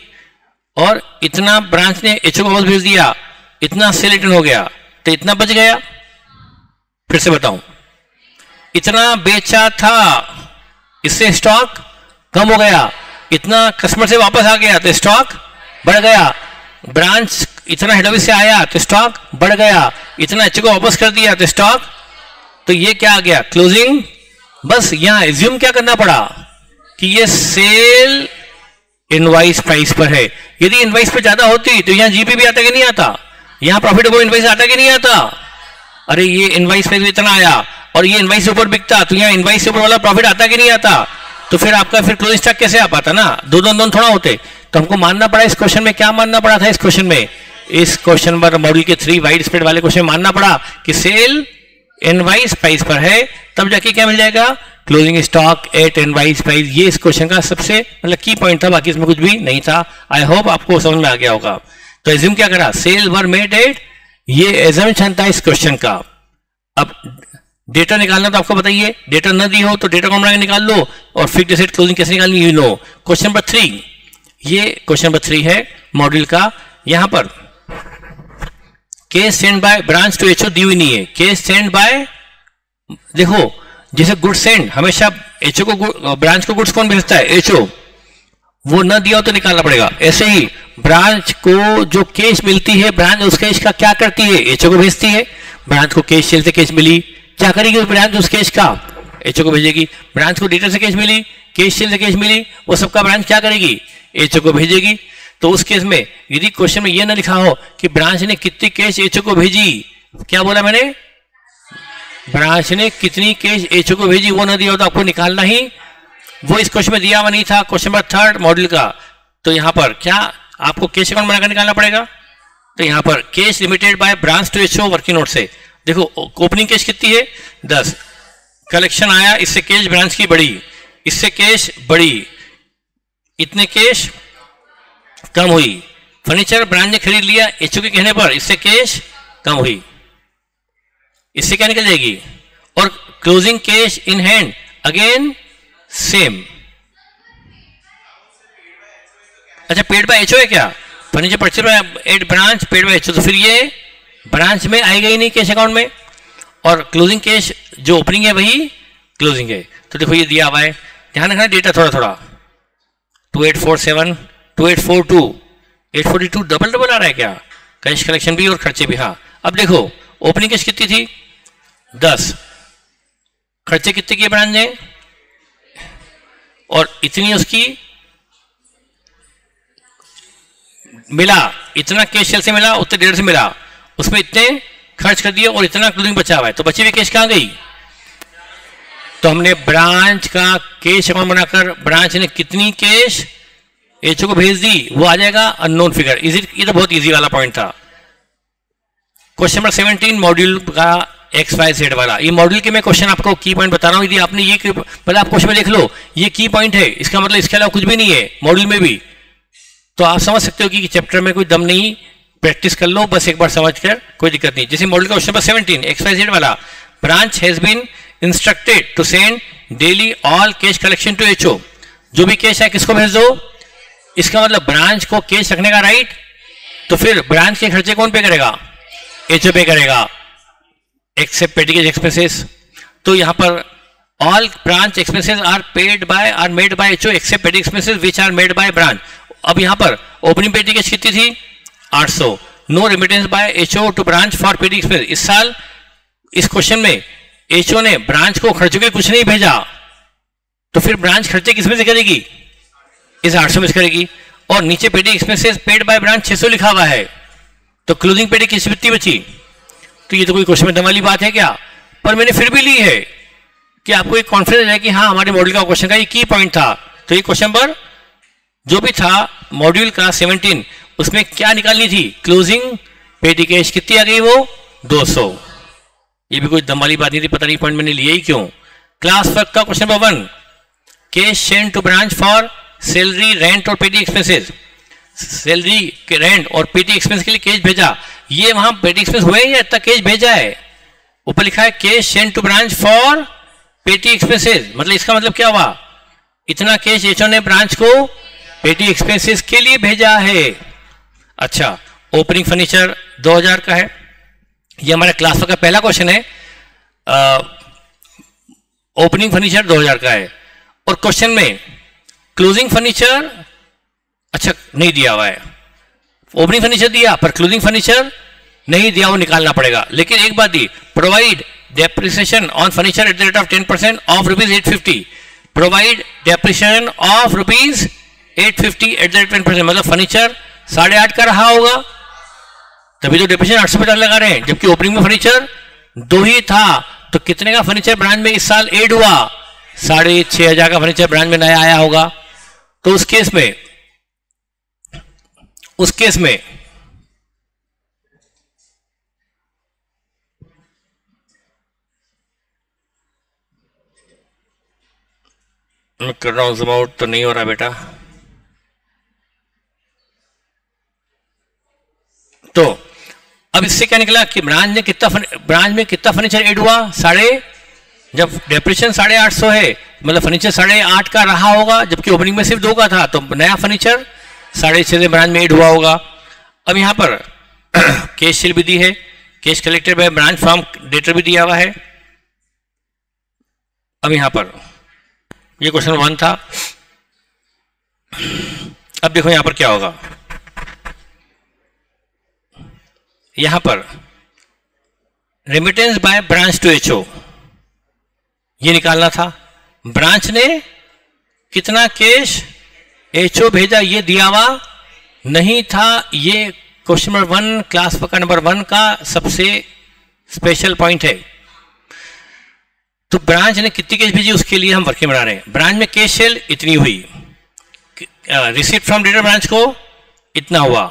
और इतना ब्रांच ने एचओ को वापस भेज दिया, इतना सेल रिटर्न हो गया, तो इतना बच गया। फिर से बताऊं, इतना बेचा था, इससे स्टॉक कम हो गया, इतना कस्टमर से वापस आ गया तो स्टॉक बढ़ गया, ब्रांच इतना हेड ऑफिस से आया तो स्टॉक बढ़ गया, इतना एचओ को वापस कर दिया तो स्टॉक, तो ये क्या आ गया? क्लोजिंग। बस यहां एज्यूम क्या करना पड़ा कि ये सेल इनवाइस प्राइस पर है। यदि इनवाइस पर ज्यादा होती तो यहां जीपी भी आता कि नहीं आता? यहां प्रॉफिट अबव इनवाइस आता कि नहीं आता? अरे ये इनवाइस प्राइस इतना आया और ये इनवाइस से ऊपर बिकता तो यहां इनवाइस से ऊपर वाला प्रॉफिट आता कि नहीं आता? तो फिर आपका फिर क्लोजिंग स्टॉक कैसे आ पाता ना? दो थोड़ा होते। तो हमको मानना पड़ा इस क्वेश्चन में, क्या मानना पड़ा था इस क्वेश्चन में? इस क्वेश्चन पर मॉड्यूल के 3 वाइड स्प्रेड वाले क्वेश्चन में मानना पड़ा कि सेल इनवाइस प्राइस पर है, तब जाके क्या मिल जाएगा? Closing stock at invoice price. ये इस क्वेश्चन का सबसे मतलब की पॉइंट था, बाकी इसमें कुछ भी नहीं था। आई होप आपको समझ में आ गया होगा। तो एज्यूम क्या करा? सेल वर मेड एट, ये एजम्पशन था इस क्वेश्चन का। अब डेटा निकालना तो आपको बताइए, डेटा न दी हो तो डेटा कॉम बना के निकाल लो, और फिक्स्ड एसेट क्लोजिंग कैसे निकालनी यू नो। क्वेश्चन नंबर 3, ये क्वेश्चन नंबर 3 है मॉड्यूल का। यहां पर cash send by branch to HO दी हुई नहीं है। केस सेंड बाय, देखो जैसे गुड्स सेंड हमेशा एचओ को, ब्रांच को गुड्स कौन भेजता है? एचओ। वो न दिया हो तो निकालना पड़ेगा। ऐसे ही ब्रांच को जो कैश मिलती है, ब्रांच उस कैश का क्या करती है? एचओ को भेजती है। ब्रांच को कैश सेल से कैश मिली, क्या करेगी उस ब्रांच? उस कैश का एचओ को भेजेगी। ब्रांच को डीलर से कैश मिली, कैश सेल से कैश मिली, वो सबका ब्रांच क्या करेगी? एचओ को भेजेगी। तो उस केस में यदि क्वेश्चन में ये ना लिखा हो कि ब्रांच ने कितनी कैश एचओ को भेजी, क्या बोला मैंने? ब्रांच ने कितनी कैश एचओ को भेजी, वो ना दिया हो तो आपको निकालना ही, वो इस क्वेश्चन में दिया हुआ नहीं था, क्वेश्चन नंबर 3 मॉड्यूल का। तो यहां पर क्या आपको कैश अकाउंट बनाकर निकालना पड़ेगा। तो यहां पर cash limited by branch to HO working note से, देखो ओपनिंग कैश कितनी है? 10। कलेक्शन आया, इससे कैश ब्रांच की बढ़ी, इससे कैश बढ़ी, इतने कैश कम हुई। फर्नीचर ब्रांच ने खरीद लिया एचओ के कहने पर, इससे कैश कम हुई, इससे क्या निकल जाएगी? और closing cash in hand again same. अच्छा, पेड बाय एचओ है क्या? Furniture purchase by at branch paid by HO, तो फिर ये ब्रांच में आएगा ही नहीं कैश अकाउंट में, और क्लोजिंग कैश जो ओपनिंग है वही क्लोजिंग है। तो देखो ये दिया हुआ है, ध्यान रखना डेटा थोड़ा थोड़ा। 2847, 2842, 842 डबल आ रहा है क्या? कैश कलेक्शन भी और खर्चे भी। हाँ, अब देखो ओपनिंग कैश कितनी थी? 10। खर्चे कितने किए ब्रांच ने? और इतनी उसकी मिला, इतना कैश सेल से मिला, उतने डेढ़ से मिला, उसमें इतने खर्च कर दिए और इतना क्लोजिंग बचा हुआ है, तो बची हुई कैश कहां गई? तो हमने ब्रांच का कैश अकाउंट बनाकर ब्रांच ने कितनी कैश एचओ को भेज दी, वो आ जाएगा अननोन फिगर। ये तो बहुत इजी वाला पॉइंट था। क्वेश्चन नंबर 17 मॉड्यूल का XYZ वाला, ये मॉड्यूल के मैं क्वेश्चन आपको की पॉइंट बता रहा हूं। यदि आपने ये मतलब आप क्वेश्चन में देख लो, ये की पॉइंट है, इसका मतलब इसके अलावा कुछ भी नहीं है मॉड्यूल में भी, तो आप समझ सकते हो कि चैप्टर में कोई दम नहीं, प्रैक्टिस कर लो बस एक बार समझ कर, कोई दिक्कत नहीं। जैसे मॉड्यूल का क्वेश्चन नंबर 17 XYZ वाला, branch has been instructed to send daily all cash collection to HO. जो भी कैश है किसको भेज दो? इसका मतलब ब्रांच को कैश रखने का राइट, तो फिर ब्रांच के खर्चे कौन पे करेगा? एचओ पे करेगा, एक्सेप्ट पेटी कैश एक्सपेंसेस। तो यहां पर all branch expenses are made by HO except petty expenses which are made by branch. अब यहां पर ओपनिंग पेटी कैश कितनी थी? 800, no remittance by HO to branch for petty expense. इस साल इस क्वेश्चन में एचओ ने ब्रांच को खर्चों के कुछ नहीं भेजा, तो फिर ब्रांच खर्चे किसमें से करेगी? इस 800 में से करेगी। और नीचे पेडी एक्सपेंसेस पेड बाय ब्रांच 600 लिखा हुआ है, तो क्लोजिंग पेडी कितनी बची? तो ये तो कोई क्वेश्चन में दम वाली बात है क्या? पर मैंने फिर भी ली है कि आपको एक कॉन्फिडेंस है कि हाँ हमारे मॉड्यूल का क्वेश्चन का ये की पॉइंट था। तो ये क्वेश्चन पर जो भी था मॉड्यूल का 17, उसमें क्या निकालनी थी? क्लोजिंग पेडी कैश कितनी आ गई? वो 200। ये भी कोई दम वाली बात नहीं थी, पता नहीं पॉइंट मैंने लिया ही क्यों। क्लास वर्क का question number 1, cash send to branch for salary rent और पेडी एक्सपेंसेस। सैलरी के रेंट और पेडी एक्सपेंस के लिए कैश भेजा, ये वहां पेडी एक्सपेंस हुए या इतना कैश भेजा है? ऊपर लिखा है cash send to branch for petty expenses, मतलब इसका मतलब क्या हुआ? इतना कैश एचओ ने ब्रांच को पेडी एक्सपेंसेस के लिए भेजा है। अच्छा, ओपनिंग फर्नीचर 2000 का है, ये हमारा क्लास का पहला क्वेश्चन है। ओपनिंग फर्नीचर 2000 का है और क्वेश्चन में क्लोजिंग फर्नीचर अच्छा नहीं दिया हुआ है। ओपनिंग फर्नीचर दिया पर क्लोजिंग फर्नीचर नहीं दिया, वो निकालना पड़ेगा। लेकिन एक बात दी, provide depreciation on furniture at the rate of 10% of ₹850। Provide depreciation of ₹850 at the rate 10%, मतलब फर्नीचर 8.5 का रहा होगा, तभी तो डेप्रिसिएशन 850 लगा रहे हैं, जबकि ओपनिंग में फर्नीचर 2 ही था। तो कितने का फर्नीचर ब्रांच में इस साल ऐड हुआ? 6,500 का फर्नीचर ब्रांच में नया आया होगा। तो उस केस में मैं कर रहा हूं, ज़ूम आउट तो नहीं हो रहा बेटा। तो अब इससे क्या निकला कि ब्रांच में कितना फर्नीचर ऐड हुआ? जब डेप्रिसिएशन 850 है, मतलब फर्नीचर 8.5 का रहा होगा, जबकि ओपनिंग में सिर्फ 2 का था, तो नया फर्नीचर 6.5 से ब्रांच में ऐड हुआ होगा। अब यहां पर कैश सेल भी दी है, cash collected by branch from debtor भी दिया हुआ है। अब यहां पर ये क्वेश्चन 1 था। अब देखो यहां पर क्या होगा। यहां पर remittance by branch to HO ये निकालना था। ब्रांच ने कितना कैश एचओ भेजा ये दिया हुआ नहीं था। ये क्वेश्चन नंबर 1 क्लास का नंबर 1 का सबसे स्पेशल पॉइंट है। तो ब्रांच ने कितनी कैश भेजी उसके लिए हम वर्किंग बना रहे हैं। ब्रांच में कैश सेल इतनी हुई, रिसीट फ्रॉम डेटर ब्रांच को इतना हुआ,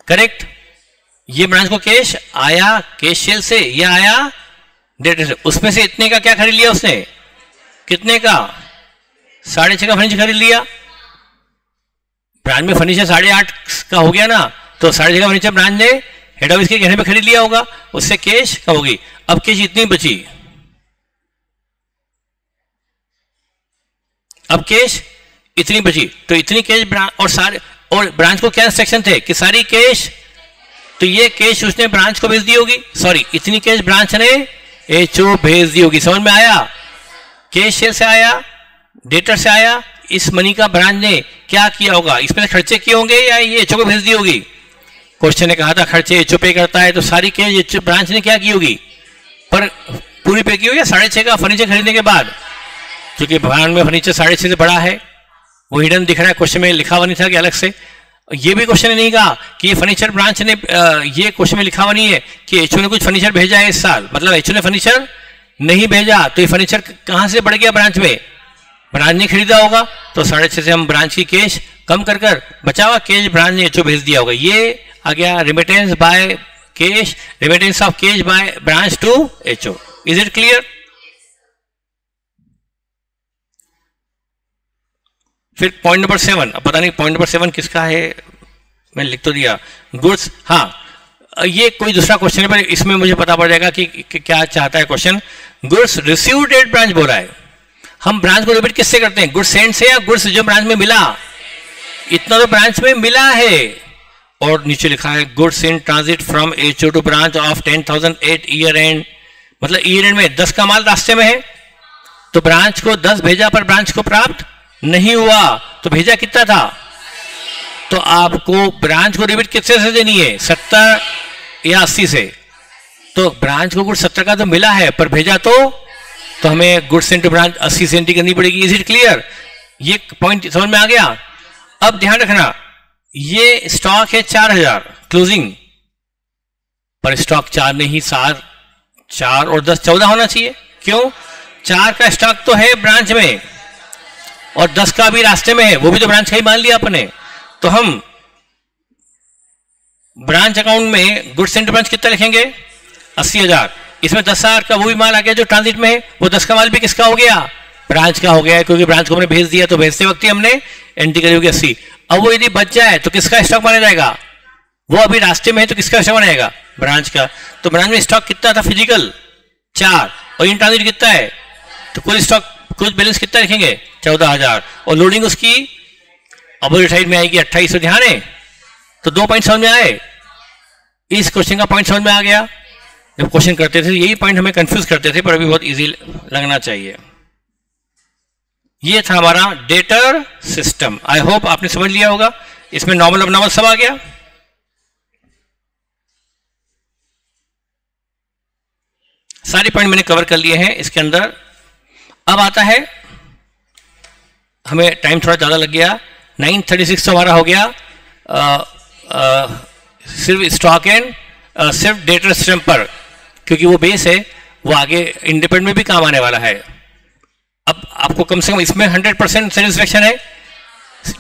करेक्ट। ये ब्रांच को कैश आया कैश सेल से, यह आया डेटर से, उसमें से इतने का क्या खरीद लिया उसने? कितने का? 6.5 का फर्नीचर खरीद लिया। ब्रांच में फर्नीचर 8.5 का हो गया ना, तो 6.5 का फर्नीचर ब्रांच ने हेड ऑफिस के कहने पे खरीद लिया होगा, उससे कैश कम होगी। अब कैश इतनी बची, अब कैश इतनी बची, तो इतनी कैश और ब्रांच को क्या इंस्ट्रक्शन थे कि सारी कैश, तो ये कैश उसने ब्रांच को भेज दी होगी, सॉरी इतनी कैश ब्रांच ने एचओ भेज दी होगी। समझ में आया? कैश सेल से आया, डेटर से आया, इस मनी का ब्रांच ने क्या किया होगा? इसमें से खर्चे किए होंगे या ये एचओ को भेज दी होगी? क्वेश्चन ने कहा था खर्चे एचओ पे करता है, तो सारी कैश एचओ ब्रांच ने क्या की होगी? पर पूरी पे की होगी 6.5 का फर्नीचर खरीदने के बाद, क्योंकि ब्रांच में फर्नीचर 6.5 से बड़ा है, वो हिडन दिख रहा है, क्वेश्चन में लिखा हुआ नहीं था कि अलग से। ये भी क्वेश्चन नहीं कहा कि ये फर्नीचर ब्रांच ने, ये क्वेश्चन में लिखा हुआ नहीं है कि एचओ ने कुछ फर्नीचर भेजा है इस साल, मतलब एचओ ने फर्नीचर नहीं भेजा, तो ये फर्नीचर कहां से बढ़ गया ब्रांच में? ब्रांच ने खरीदा होगा, तो 6.5 से हम ब्रांच की कैश कम कर बचा हुआ कैश ब्रांच ने एचओ भेज दिया होगा। ये आ गया remittance by cash, remittance of cash by branch to HO. Is it clear? फिर पॉइंट नंबर 7, अब पता नहीं पॉइंट नंबर 7 किसका है, मैंने लिख तो दिया। गुड्स, हाँ ये कोई दूसरा क्वेश्चन है, पर इसमें मुझे पता पड़ जाएगा कि क्या चाहता है question. Goods received at branch बोल रहा है, हम ब्रांच को रिपीट किससे करते हैं? गुड्स सेंड से या गुड्स जो ब्रांच में मिला? इतना तो ब्रांच में मिला है। और नीचे लिखा है goods in transit from HO to branch of 10,000 at year end, मतलब ईयर एंड में 10 का माल रास्ते में है, तो ब्रांच को 10 भेजा पर ब्रांच को प्राप्त नहीं हुआ, तो भेजा कितना था? तो आपको ब्रांच को डेबिट कितने से देनी है, 70 या 80 से। तो ब्रांच को गुड्स 70 का तो मिला है, पर भेजा तो हमें गुड्स इनटू ब्रांच 80 से एंट्री करनी पड़ेगी। Is it clear? ये पॉइंट समझ में आ गया? अब ध्यान रखना, ये स्टॉक है 4000 क्लोजिंग, पर स्टॉक 4 नहीं 4 और 10 14 होना चाहिए। क्यों? 4 का स्टॉक तो है ब्रांच में और 10 का भी रास्ते में है, वो भी तो ब्रांच का ही मान लिया अपने। तो हम ब्रांच अकाउंट में गुड्स इनटू ब्रांच कितना लिखेंगे, 80,000। इसमें 10,000 का वो भी माल आ गया जो ट्रांजिट में है, वो 10 का माल भी किसका हो गया, ब्रांच का हो गया, क्योंकि ब्रांच को हमने भेज दिया, तो भेजते वक्त ही हमने एंट्री करी होगी 80। अब वो यदि बच जाए तो किसका स्टॉक माना जाएगा, वो अभी रास्ते में है तो किसका स्टॉक माना जाएगा, ब्रांच का। तो ब्रांच में स्टॉक कितना था फिजिकल, 4, और इन ट्रांजिट कितना है, तो कुल स्टॉक कुल बैलेंस कितना लिखेंगे, 14,000, और लोडिंग उसकी अपोजिट साइड में आएगी 28। तो ध्यान है, तो 2 पॉइंट समझ में आए, इस क्वेश्चन का पॉइंट समझ में आ गया। जब क्वेश्चन करते थे यही पॉइंट हमें कंफ्यूज करते थे, पर अभी बहुत इजी लगना चाहिए। ये था हमारा डेटर सिस्टम। आई होप आपने समझ लिया होगा। इसमें नॉर्मल अब नॉर्मल सब आ गया। सारे पॉइंट मैंने कवर कर लिए हैं इसके अंदर। अब आता है, हमें टाइम थोड़ा ज्यादा लग गया, 9:36 तो हमारा हो गया सिर्फ स्टॉक एंड सिर्फ डेटर सिस्टम पर, क्योंकि वो बेस है, वो आगे इंडिपेंडेंट में भी काम आने वाला है। अब आपको कम से कम इसमें 100% सेटिस्फेक्शन है।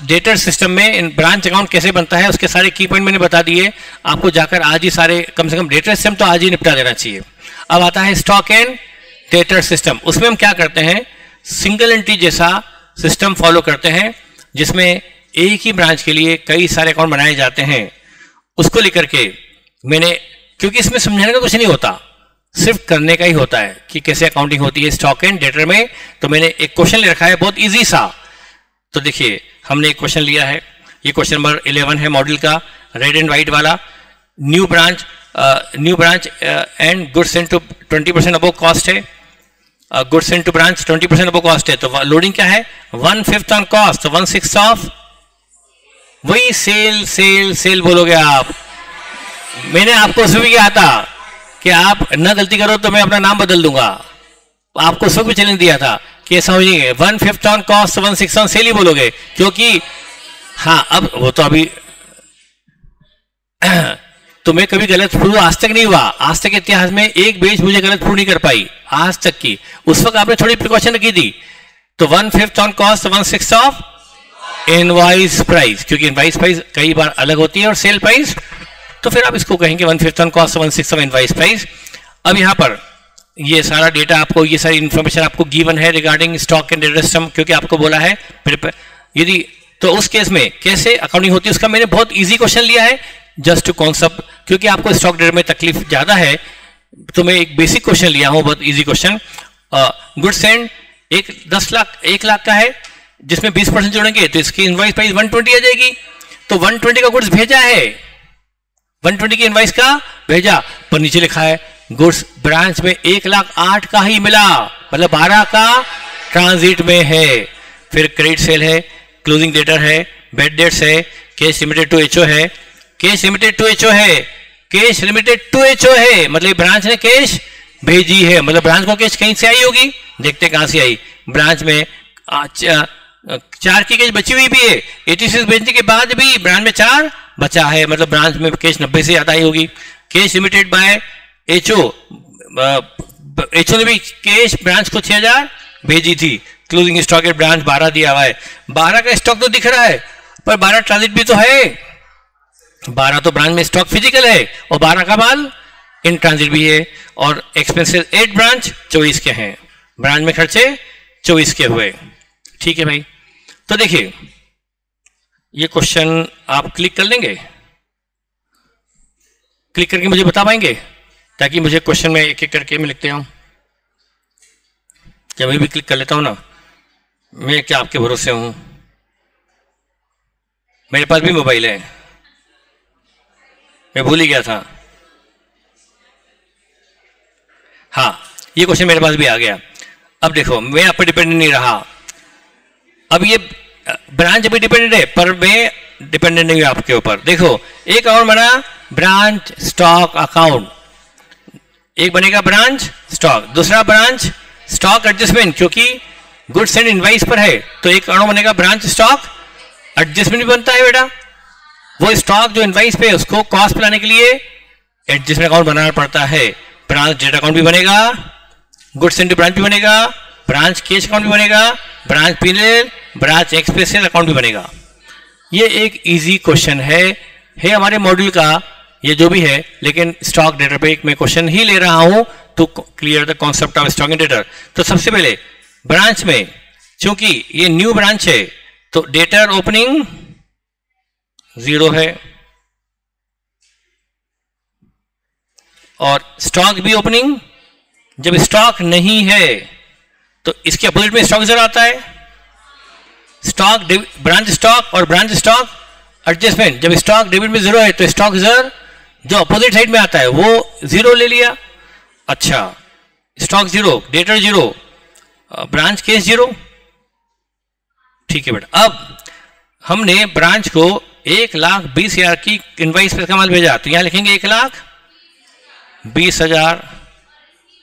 डेटर सिस्टम में इन ब्रांच अकाउंट कैसे बनता है उसके सारे की पॉइंट मैंने बता दिए आपको। जाकर आज ही सारे कम से कम डेटर सिस्टम तो आज ही निपटा देना चाहिए। अब आता है स्टॉक एंड डेटर सिस्टम। उसमें हम क्या करते हैं, सिंगल एंट्री जैसा सिस्टम फॉलो करते हैं, जिसमें एक ही ब्रांच के लिए कई सारे अकाउंट बनाए जाते हैं। उसको लेकर के मैंने, क्योंकि इसमें समझाने का कुछ नहीं होता, सिर्फ करने का ही होता है कि कैसे अकाउंटिंग होती है स्टॉक एंड डेटर में। तो मैंने एक क्वेश्चन ले रखा है बहुत इजी सा। तो देखिए, हमने एक क्वेश्चन लिया है, ये क्वेश्चन नंबर 11 है मॉडल का, रेड एंड व्हाइट वाला। New branch and goods into 20% above cost है, goods into branch 20% above cost है। तो लोडिंग क्या है, 1/5 ऑन कॉस्ट, तो 1/6 ऑफ वही सेल बोलोगे आप। मैंने आपको उसमें भी कहा था कि आप न गलती करो तो मैं अपना नाम बदल दूंगा। आपको उसमें भी चैलेंज दिया था कि समझिए 1/5 ऑन कॉस्ट 1/6 ऑन सेल ही बोलोगे, क्योंकि हाँ, अब वो तो अभी तुम्हें कभी गलत प्रूव आज तक नहीं हुआ। आज तक इतिहास में एक बेच मुझे गलत प्रूव नहीं कर पाई आज तक की। उस वक्त आपने थोड़ी प्रिकॉशन रखी थी। तो 1/5 on cost 1/6 of invoice price, क्योंकि इनवॉइस प्राइस कई बार अलग होती है और सेल प्राइस, तो फिर आप इसको कहेंगे 1/5 on cost 1/6 of invoice price. अब यहाँ पर ये सारा डेटा आपको, ये सारी इन्फॉर्मेशन आपको गिवन है regarding stock and data system, क्योंकि आपको बोला है यदि, तो उस केस में कैसे अकाउंटिंग होती है उसका मैंने बहुत इजी क्वेश्चन लिया है, जस्ट टू कॉन्सेप्ट। क्योंकि आपको स्टॉक डेटा में तकलीफ ज्यादा है, तो मैं एक बेसिक क्वेश्चन लिया हूं, बहुत easy question. Goods and 1 lakh का है, जिसमें 20% जोड़ेंगे तो इसकी इनवॉइस प्राइस 120 आ जाएगी। तो 120 का गुड्स भेजा है, 120 की इनवॉइस का भेजा, पर नीचे लिखा है गुड्स ब्रांच में 1,08,000 का ही मिला, मतलब 12 का ट्रांजिट में है। फिर क्रेडिट सेल है, क्लोजिंग डेटर है, बेड डेट्स है, कैश लिमिटेड टू एचओ है, कैश लिमिटेड टू एचओ है, कैश लिमिटेड टू एचओ है, मतलब ब्रांच ने कैश भेजी है, मतलब ब्रांच को कैश कहीं से आई होगी। देखते कहां से आई, ब्रांच में 4 की कैश बची हुई भी है, 86 भेजने के बाद भी ब्रांच में 4 बचा है, मतलब ब्रांच में कैश 90 से ज्यादा आई होगी। Cash limited bye HO, HO ने भी कैश ब्रांच को 6,000 भेजी थी। क्लोजिंग स्टॉक एट ब्रांच 12 दिया हुआ है, 12 का स्टॉक तो दिख रहा है, पर 12 ट्रांजिट भी तो है। 12 तो ब्रांच में स्टॉक फिजिकल है और 12 का माल इन ट्रांजिट भी है। और एक्सपेंसेस 8 ब्रांच 24 के हैं, ब्रांच में खर्चे 24 के हुए। ठीक है भाई, तो देखिए ये क्वेश्चन आप क्लिक कर लेंगे, क्लिक करके मुझे बता पाएंगे, ताकि मुझे क्वेश्चन में एक एक करके मैं लिखते हूं। क्या मैं भी क्लिक कर लेता हूं ना, मैं क्या आपके भरोसे हूं, मेरे पास भी मोबाइल है, मैं भूल ही गया था। हाँ, ये क्वेश्चन मेरे पास भी आ गया। अब देखो, मैं आप पर डिपेंडेंट नहीं रहा, अब ये ब्रांच भी डिपेंडेंट है, पर मैं डिपेंडेंट नहीं है आपके ऊपर। देखो एक अकाउंट बना ब्रांच स्टॉक अकाउंट, एक बनेगा ब्रांच स्टॉक, दूसरा ब्रांच स्टॉक एडजस्टमेंट, क्योंकि गुड्स एंड इनवाइस पर है तो एक अकाउंट बनेगा ब्रांच स्टॉक एडजस्टमेंट भी बनता है बेटा। वो स्टॉक जो इनवाइस पे उसको कॉस्ट पे लाने के लिए एडजस्टमेंट अकाउंट बनाना पड़ता है। ब्रांच डेट अकाउंट भी बनेगा, गुड्स एंड ब्रांच भी बनेगा, ब्रांच कैश अकाउंट भी बनेगा, branch PNL, branch expense account भी बनेगा। ये एक इजी क्वेश्चन है हमारे मॉड्यूल का, ये जो भी है, लेकिन स्टॉक डेटर पे मैं क्वेश्चन ही ले रहा हूं to clear the concept of stock and debtor. तो सबसे पहले ब्रांच में, क्योंकि ये न्यू ब्रांच है तो डेटर ओपनिंग 0 है और स्टॉक भी ओपनिंग, जब स्टॉक नहीं है तो इसके अपोजिट में स्टॉक जर आता है, स्टॉक ब्रांच स्टॉक और ब्रांच स्टॉक एडजस्टमेंट। जब स्टॉक डेबिट में 0 है तो स्टॉक जर जो अपोजिट साइड में आता है वो 0 ले लिया। अच्छा, स्टॉक 0, डेटर 0, ब्रांच केस 0, ठीक है बेटा। अब हमने ब्रांच को 1,20,000 की इनवाइस पे का माल भेजा तो यहां लिखेंगे 1,20,000,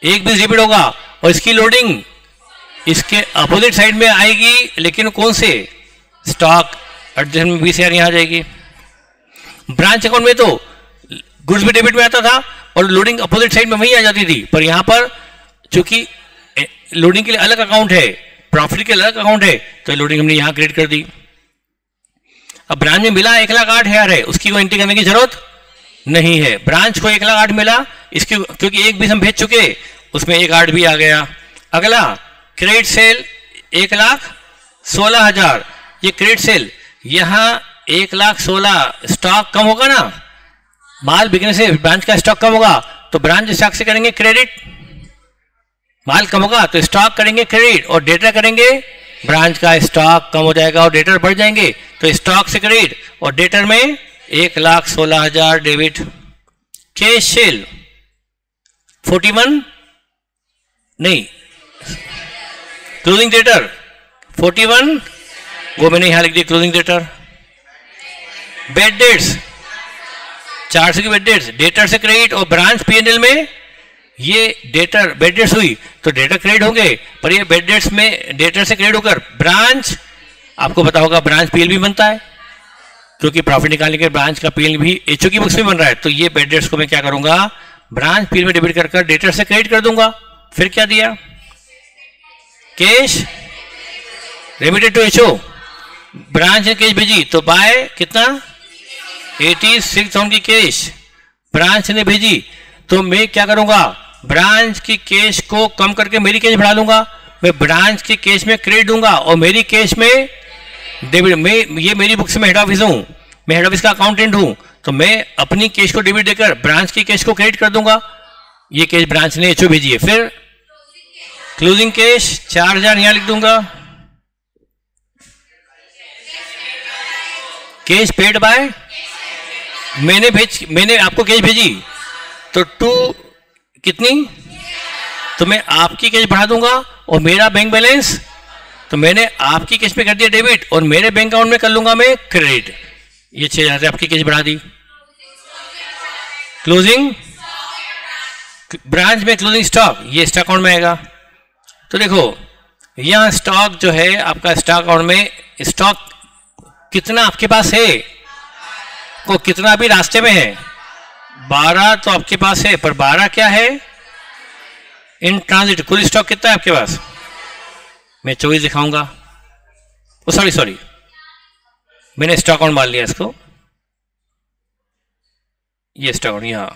1,20 डेबिट होगा और इसकी लोडिंग इसके अपोजिट साइड में आएगी, लेकिन कौन से स्टॉक एडजस्टमेंट 20,000 यहां आ जाएगी। ब्रांच अकाउंट में तो गुड्स भी डेबिट में आता था और लोडिंग अपोजिट साइड में वहीं आ जाती थी, पर यहां पर चूंकि लोडिंग के लिए अलग अकाउंट है, प्रॉफिट के लिए अलग अकाउंट है, तो लोडिंग हमने यहां क्रिएट कर दी। अब ब्रांच में मिला 1,08,000 है, उसकी कोई एंट्री करने की जरूरत नहीं है। ब्रांच को 1,08,000 मिला, इसकी क्योंकि 1,20 हम भेज चुके, उसमें 1,08,000 भी आ गया। अगला क्रेडिट सेल 1,16,000, ये क्रेडिट सेल यहां 1,16,000 स्टॉक कम होगा ना, माल बिकने से ब्रांच का स्टॉक कम होगा तो ब्रांच स्टॉक से करेंगे क्रेडिट, माल कम होगा तो स्टॉक करेंगे क्रेडिट और डेटर करेंगे, ब्रांच का स्टॉक कम हो जाएगा और डेटर बढ़ जाएंगे तो स्टॉक से क्रेडिट और डेटर में 1,16,000 डेबिट। कैश सेल 41 नहीं, क्लोजिंग डेटर 41, वो मैंने यहां लिख दिया क्लोजिंग डेटर। बेड डेट्स 400 की बेड डेट्स, डेटर से क्रेडिट और ब्रांच पीएनएल में ये डेटर बेड डेट्स हुई तो डेटर क्रेडिट होंगे, पर ये बेड डेट्स में डेटर से क्रेडिट होकर ब्रांच, आपको पता होगा ब्रांच पीएल भी बनता है, क्योंकि प्रॉफिट निकालने के ब्रांच का पीएल भी एचओ की बुक्स में बन रहा है। तो ये बेड डेट्स को मैं क्या करूंगा, ब्रांच पीएल में डेबिट कर डेटर से क्रेडिट कर दूंगा। फिर क्या दिया, cash remitted to HO, branch ने कैश भेजी तो बाय कितना 86,000 की कैश ब्रांच ने भेजी, तो मैं क्या करूंगा, ब्रांच की कैश को कम करके मेरी कैश बढ़ा लूंगा। मैं ब्रांच की कैश में क्रेडिट दूंगा और मेरी कैश में डेबिट। मैं ये मेरी बुक्स में हेड ऑफिस हूं, मैं हेड ऑफिस का अकाउंटेंट हूं, तो मैं अपनी कैश को डेबिट देकर ब्रांच की कैश को क्रेडिट कर दूंगा। ये कैश ब्रांच ने एचओ भेजी है। फिर क्लोजिंग कैश 4,000 यहां लिख दूंगा। कैश पेड बाय, मैंने आपको कैश भेजी तो 2 कितनी, तो मैं आपकी कैश बढ़ा दूंगा और मेरा बैंक बैलेंस, तो मैंने आपकी कैश में कर दिया डेबिट और मेरे बैंक अकाउंट में कर लूंगा मैं क्रेडिट। ये 6,000 से आपकी कैश बढ़ा दी। क्लोजिंग ब्रांच में क्लोजिंग स्टॉक, ये स्टॉक अकाउंट में आएगा। तो देखो यहां स्टॉक जो है आपका स्टॉक अकाउंट में, स्टॉक कितना आपके पास है, को कितना भी रास्ते में है, 12 तो आपके पास है, पर 12 क्या है इन ट्रांजिट। कुल स्टॉक कितना है आपके पास, मैं 24 दिखाऊंगा। सॉरी मैंने स्टॉक अकाउंट मान लिया इसको, ये स्टॉक अकाउंट यहां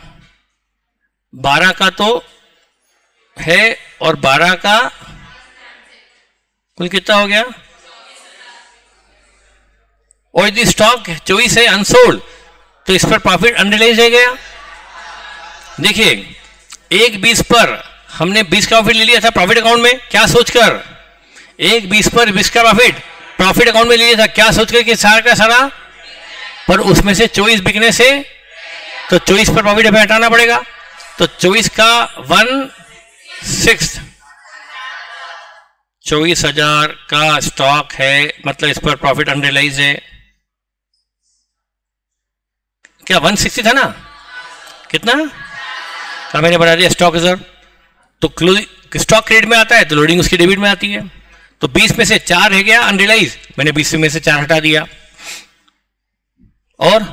12 का तो है और 12 का कुल कितना हो गया, और यदि स्टॉक 24 है अनसोल्ड तो इस पर प्रॉफिट अनरियलाइज रह गया। देखिए 1,20 पर हमने 20 का प्रॉफिट ले लिया था प्रॉफिट अकाउंट में, क्या सोचकर 1,20 पर 20 का प्रॉफिट अकाउंट में ले लिया था, क्या सोचकर कि सारा का सारा, पर उसमें से 24 बिकने से तो 24 पर प्रॉफिट हमें हटाना पड़ेगा। तो 24 का 1/6, 24,000 का स्टॉक है, मतलब इस पर प्रॉफिट अनरियलाइज है। क्या 160 था ना, कितना का मैंने बना दिया स्टॉक रिजर्व। तो स्टॉक क्रेडिट में आता है तो लोडिंग उसकी डेबिट में आती है। तो 20 में से 4 रह गया अनरियलाइज, मैंने 20 में से 4 हटा दिया। और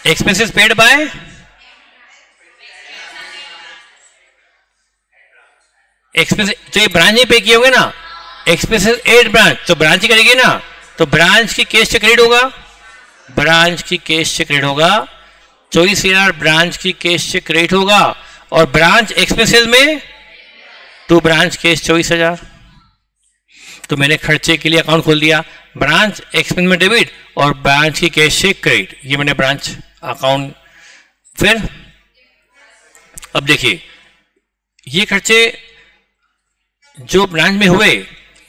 एक्सपेंसेस पेड बाय एक्सपेंस, तो ये ब्रांच ने पे किए होंगे ना, एक्सपेंसेस एड ब्रांच, तो ब्रांच ही करेगी ना, तो ब्रांच की कैश से क्रेडिट होगा, ब्रांच की कैश से क्रेडिट होगा, 24,000 ब्रांच की कैश से क्रेडिट होगा। और ब्रांच एक्सपेंसेस में तो ब्रांच कैश 24,000। तो मैंने खर्चे के लिए अकाउंट खोल दिया, ब्रांच एक्सपेंस में डेबिट और ब्रांच की कैश से क्रेडिट, ये मैंने ब्रांच अकाउंट। फिर अब देखिए ये खर्चे जो ब्रांच में हुए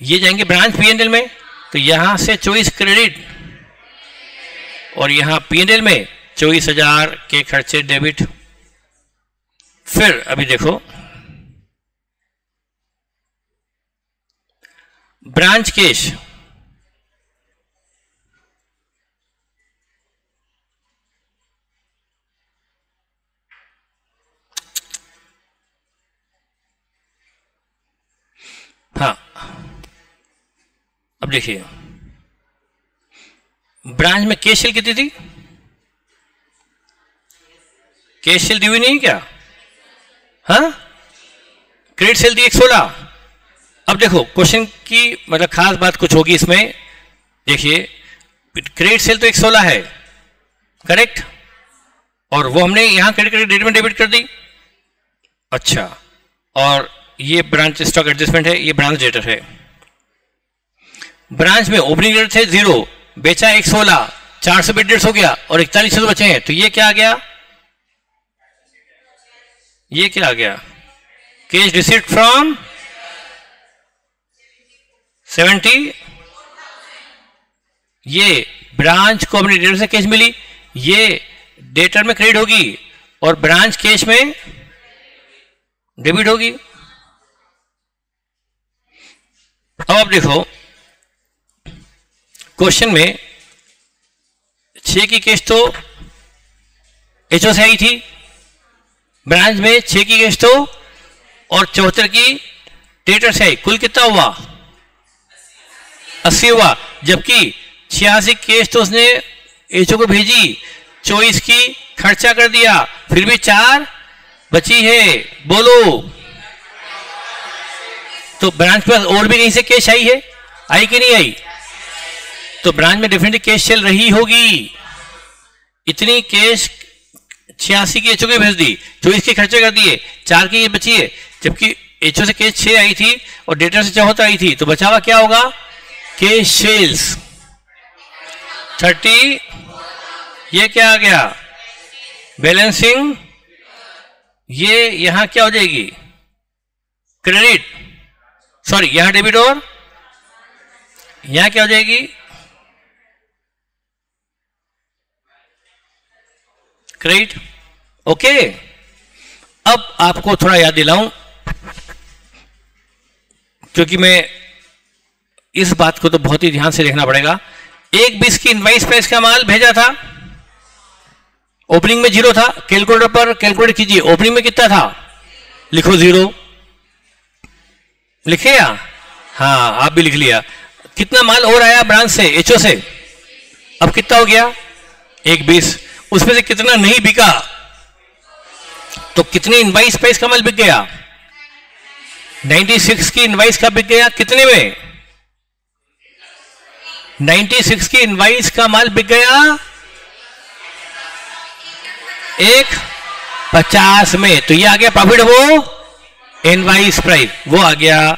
ये जाएंगे ब्रांच P&L में, तो यहां से 24 क्रेडिट और यहां P&L में 24,000 के खर्चे डेबिट। फिर अभी देखो ब्रांच कैश, हाँ अब देखिए ब्रांच में कैश सेल कितनी थी, कैश सेल दी हुई नहीं क्या, हाँ क्रेडिट सेल दी 116। अब देखो क्वेश्चन की मतलब खास बात कुछ होगी इसमें, देखिए क्रेडिट सेल तो 116 है करेक्ट, और वो हमने यहां क्रेडिट डेट में डेबिट कर दी। अच्छा, और ये ब्रांच स्टॉक एडजस्टमेंट है, ये ब्रांच डेटर है। ब्रांच में ओपनिंग डेट थे 0, बेचा 116, 400 बिट डेट्स हो गया और 4100 बचे हैं, तो ये क्या आ गया, ये क्या आ गया, कैश रिसीट फ्रॉम 70। ये ब्रांच को अपने डेटर से कैश मिली, ये डेटर में क्रेडिट होगी और ब्रांच कैश में डेबिट होगी। अब आप देखो क्वेश्चन में 6 की कैश तो एचओ से आई थी, ब्रांच में 6 की कैश तो और 74 की डेटर से आई, कुल कितना हुआ 80 हुआ, जबकि 86 कैश तो उसने एचओ को भेजी, 24 की खर्चा कर दिया, फिर भी 4 बची है, बोलो। तो ब्रांच के पास और भी कहीं से कैश आई है, आई कि नहीं आई, तो ब्रांच में डेफिनेटली कैश चल रही होगी। इतनी कैश 86 की एचओ को भेज दी, 24 के खर्चे कर दिए, 4 की ये बची है, जबकि एचओ से कैश 6 आई थी और डेटर से 74 आई थी, तो बचा हुआ क्या होगा, कैश सेल्स 30। ये क्या आ गया, बैलेंसिंग, ये यहां क्या हो जाएगी, क्रेडिट, सॉरी यहां डेबिट और यहां क्या हो जाएगी, क्रेडिट। ओके, अब आपको थोड़ा याद दिलाऊं, क्योंकि मैं इस बात को तो बहुत ही ध्यान से देखना पड़ेगा। 1/20 की इनवाइस प्राइस का माल भेजा था, ओपनिंग में 0 था, कैलकुलेटर पर कैलकुलेट कीजिए, ओपनिंग में कितना था, लिखो 0, लिखे या, हाँ आप भी लिख लिया। कितना माल और आया ब्रांच से, एचओ से, अब कितना हो गया 1/20, उसमें से कितना नहीं बिका, तो कितने इनवाइस प्राइस का माल बिक गया, 96 की इनवाइस का बिक गया, कितने में 96 की इनवाइस का माल बिक गया 150 में, तो ये आ गया प्रॉफिट, वो इनवाइस प्राइस, वो आ गया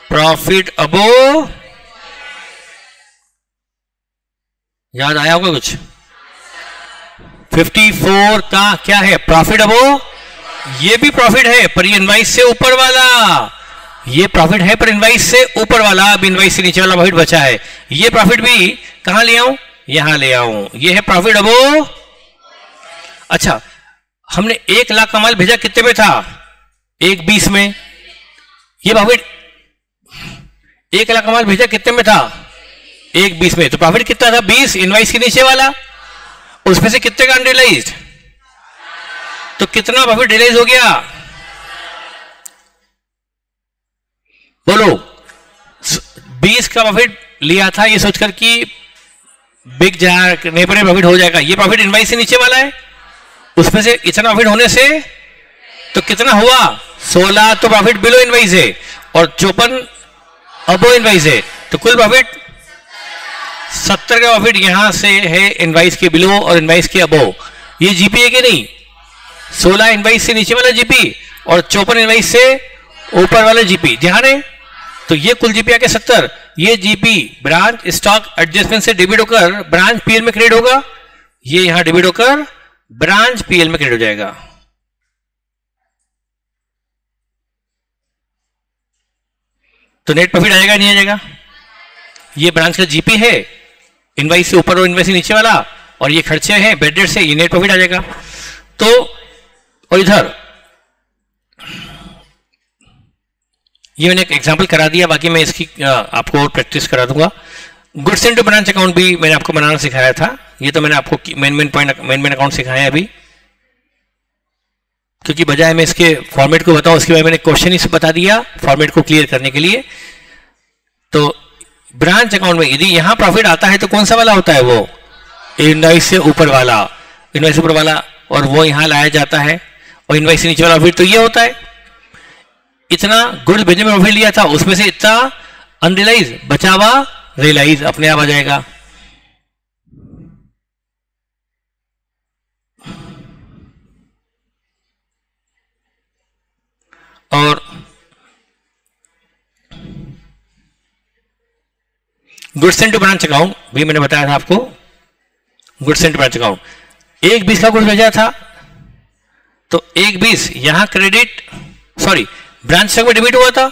प्रॉफिट अबो। याद आया होगा कुछ, 54 का क्या है, प्रॉफिट अबो, ये भी प्रॉफिट है पर ये इनवाइस से ऊपर वाला, ये प्रॉफिट है पर इनवाइस से ऊपर वाला, अब इनवाइस से नीचे वाला प्रॉफिट बचा है, ये प्रॉफिट भी कहां ले आऊं, यहां ले आऊं, ये है प्रॉफिट अबो। अच्छा, हमने 1 लाख का माल भेजा कितने में था, 1/20 में, ये प्रॉफिट 1 लाख का माल भेजा कितने में था, एक 20 में, तो प्रॉफिट कितना था 20, इनवाइस के नीचे वाला, उसमें से कितने का अनरियलाइज्ड, तो कितना प्रॉफिट रियलाइज हो गया, बोलो 20 का प्रॉफिट लिया था ये सोचकर कि बिक जाने पर प्रॉफिट हो जाएगा, ये प्रॉफिट इनवाइस से नीचे वाला है, उसमें से इतना प्रॉफिट होने से तो कितना हुआ 16, तो प्रॉफिट बिलो इनवाइस है, और 54 अबो इनवाइस है, तो कुल प्रॉफिट 70 का प्रॉफिट यहां से है इनवाइस के बिलो और इनवाइस के अबो। ये जीपी है कि नहीं, 16 इनवाइस से नीचे वाला जीपी और 54 इनवाइस से ऊपर वाला जीपी, ध्यान है। तो ये कुल जीपी आके 70, ये जीपी ब्रांच स्टॉक एडजस्टमेंट से डेबिट होकर ब्रांच पीएल में क्रेडिट होगा, ये यहां डेबिट होकर ब्रांच पीएल में क्रेडिट हो जाएगा। तो नेट प्रॉफिट आएगा नहीं आ जाएगा, ये ब्रांच का जीपी है, इनवाइस से ऊपर और इनवाइस से नीचे वाला, और ये खर्चे हैं बेड रेट से, ये नेट प्रॉफिट आ जाएगा। तो और इधर ये मैंने एक एग्जांपल करा दिया, बाकी मैं इसकी आपको प्रैक्टिस करा दूंगा। गुड्स इनटू ब्रांच अकाउंट भी मैंने आपको बनाना सिखाया था, ये तो मैंने आपको मेन अकाउंट सिखाया है अभी, क्योंकि बजाय मैं इसके फॉर्मेट को बताऊं उसके बाद मैंने क्वेश्चन ही बता दिया फॉर्मेट को क्लियर करने के लिए। तो ब्रांच अकाउंट में यदि यहां प्रॉफिट आता है तो कौन सा वाला होता है, वो इनवाइस से ऊपर वाला, इनवाइस से ऊपर वाला, और वो यहां लाया जाता है, और इनवाइस से नीचे वाला प्रॉफिट तो ये होता है। इतना गुड्स भेजने में प्रॉफिट लिया था, उसमें से इतना अनरियलाइज बचा हुआ रियलाइज अपने आप आ जाएगा। और गुड्स इनटू ब्रांच अकाउंट भी मैंने बताया था आपको, गुड्स इनटू ब्रांच अकाउंट 1/20 का गुड्स भेजा था, तो 1/20 यहां क्रेडिट, सॉरी ब्रांच स्टॉक में डेबिट हुआ था,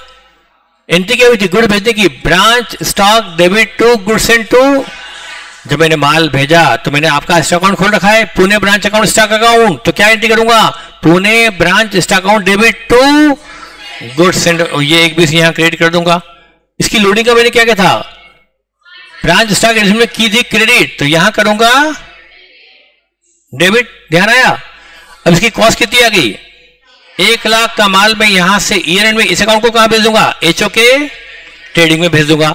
एंट्री क्या हुई थी गुड भेजने की, branch stock debit to goods into, जब मैंने माल भेजा तो मैंने आपका स्टॉक अकाउंट खोल रखा है, Pune branch account stock account, तो क्या एंट्री करूंगा, Pune branch stock account debit to goods and, ये 1/20 यहां क्रेडिट कर दूंगा। इसकी लोडिंग का मैंने क्या किया था, ब्रांच स्टॉक में की थी क्रेडिट, तो यहां करूंगा डेबिट, ध्यान आया। अब इसकी कॉस्ट कितनी आ गई, 1 लाख का माल मैं यहां से ईयर एंड में इस अकाउंट को कहां भेज दूंगा, एचओ के ट्रेडिंग में भेज दूंगा।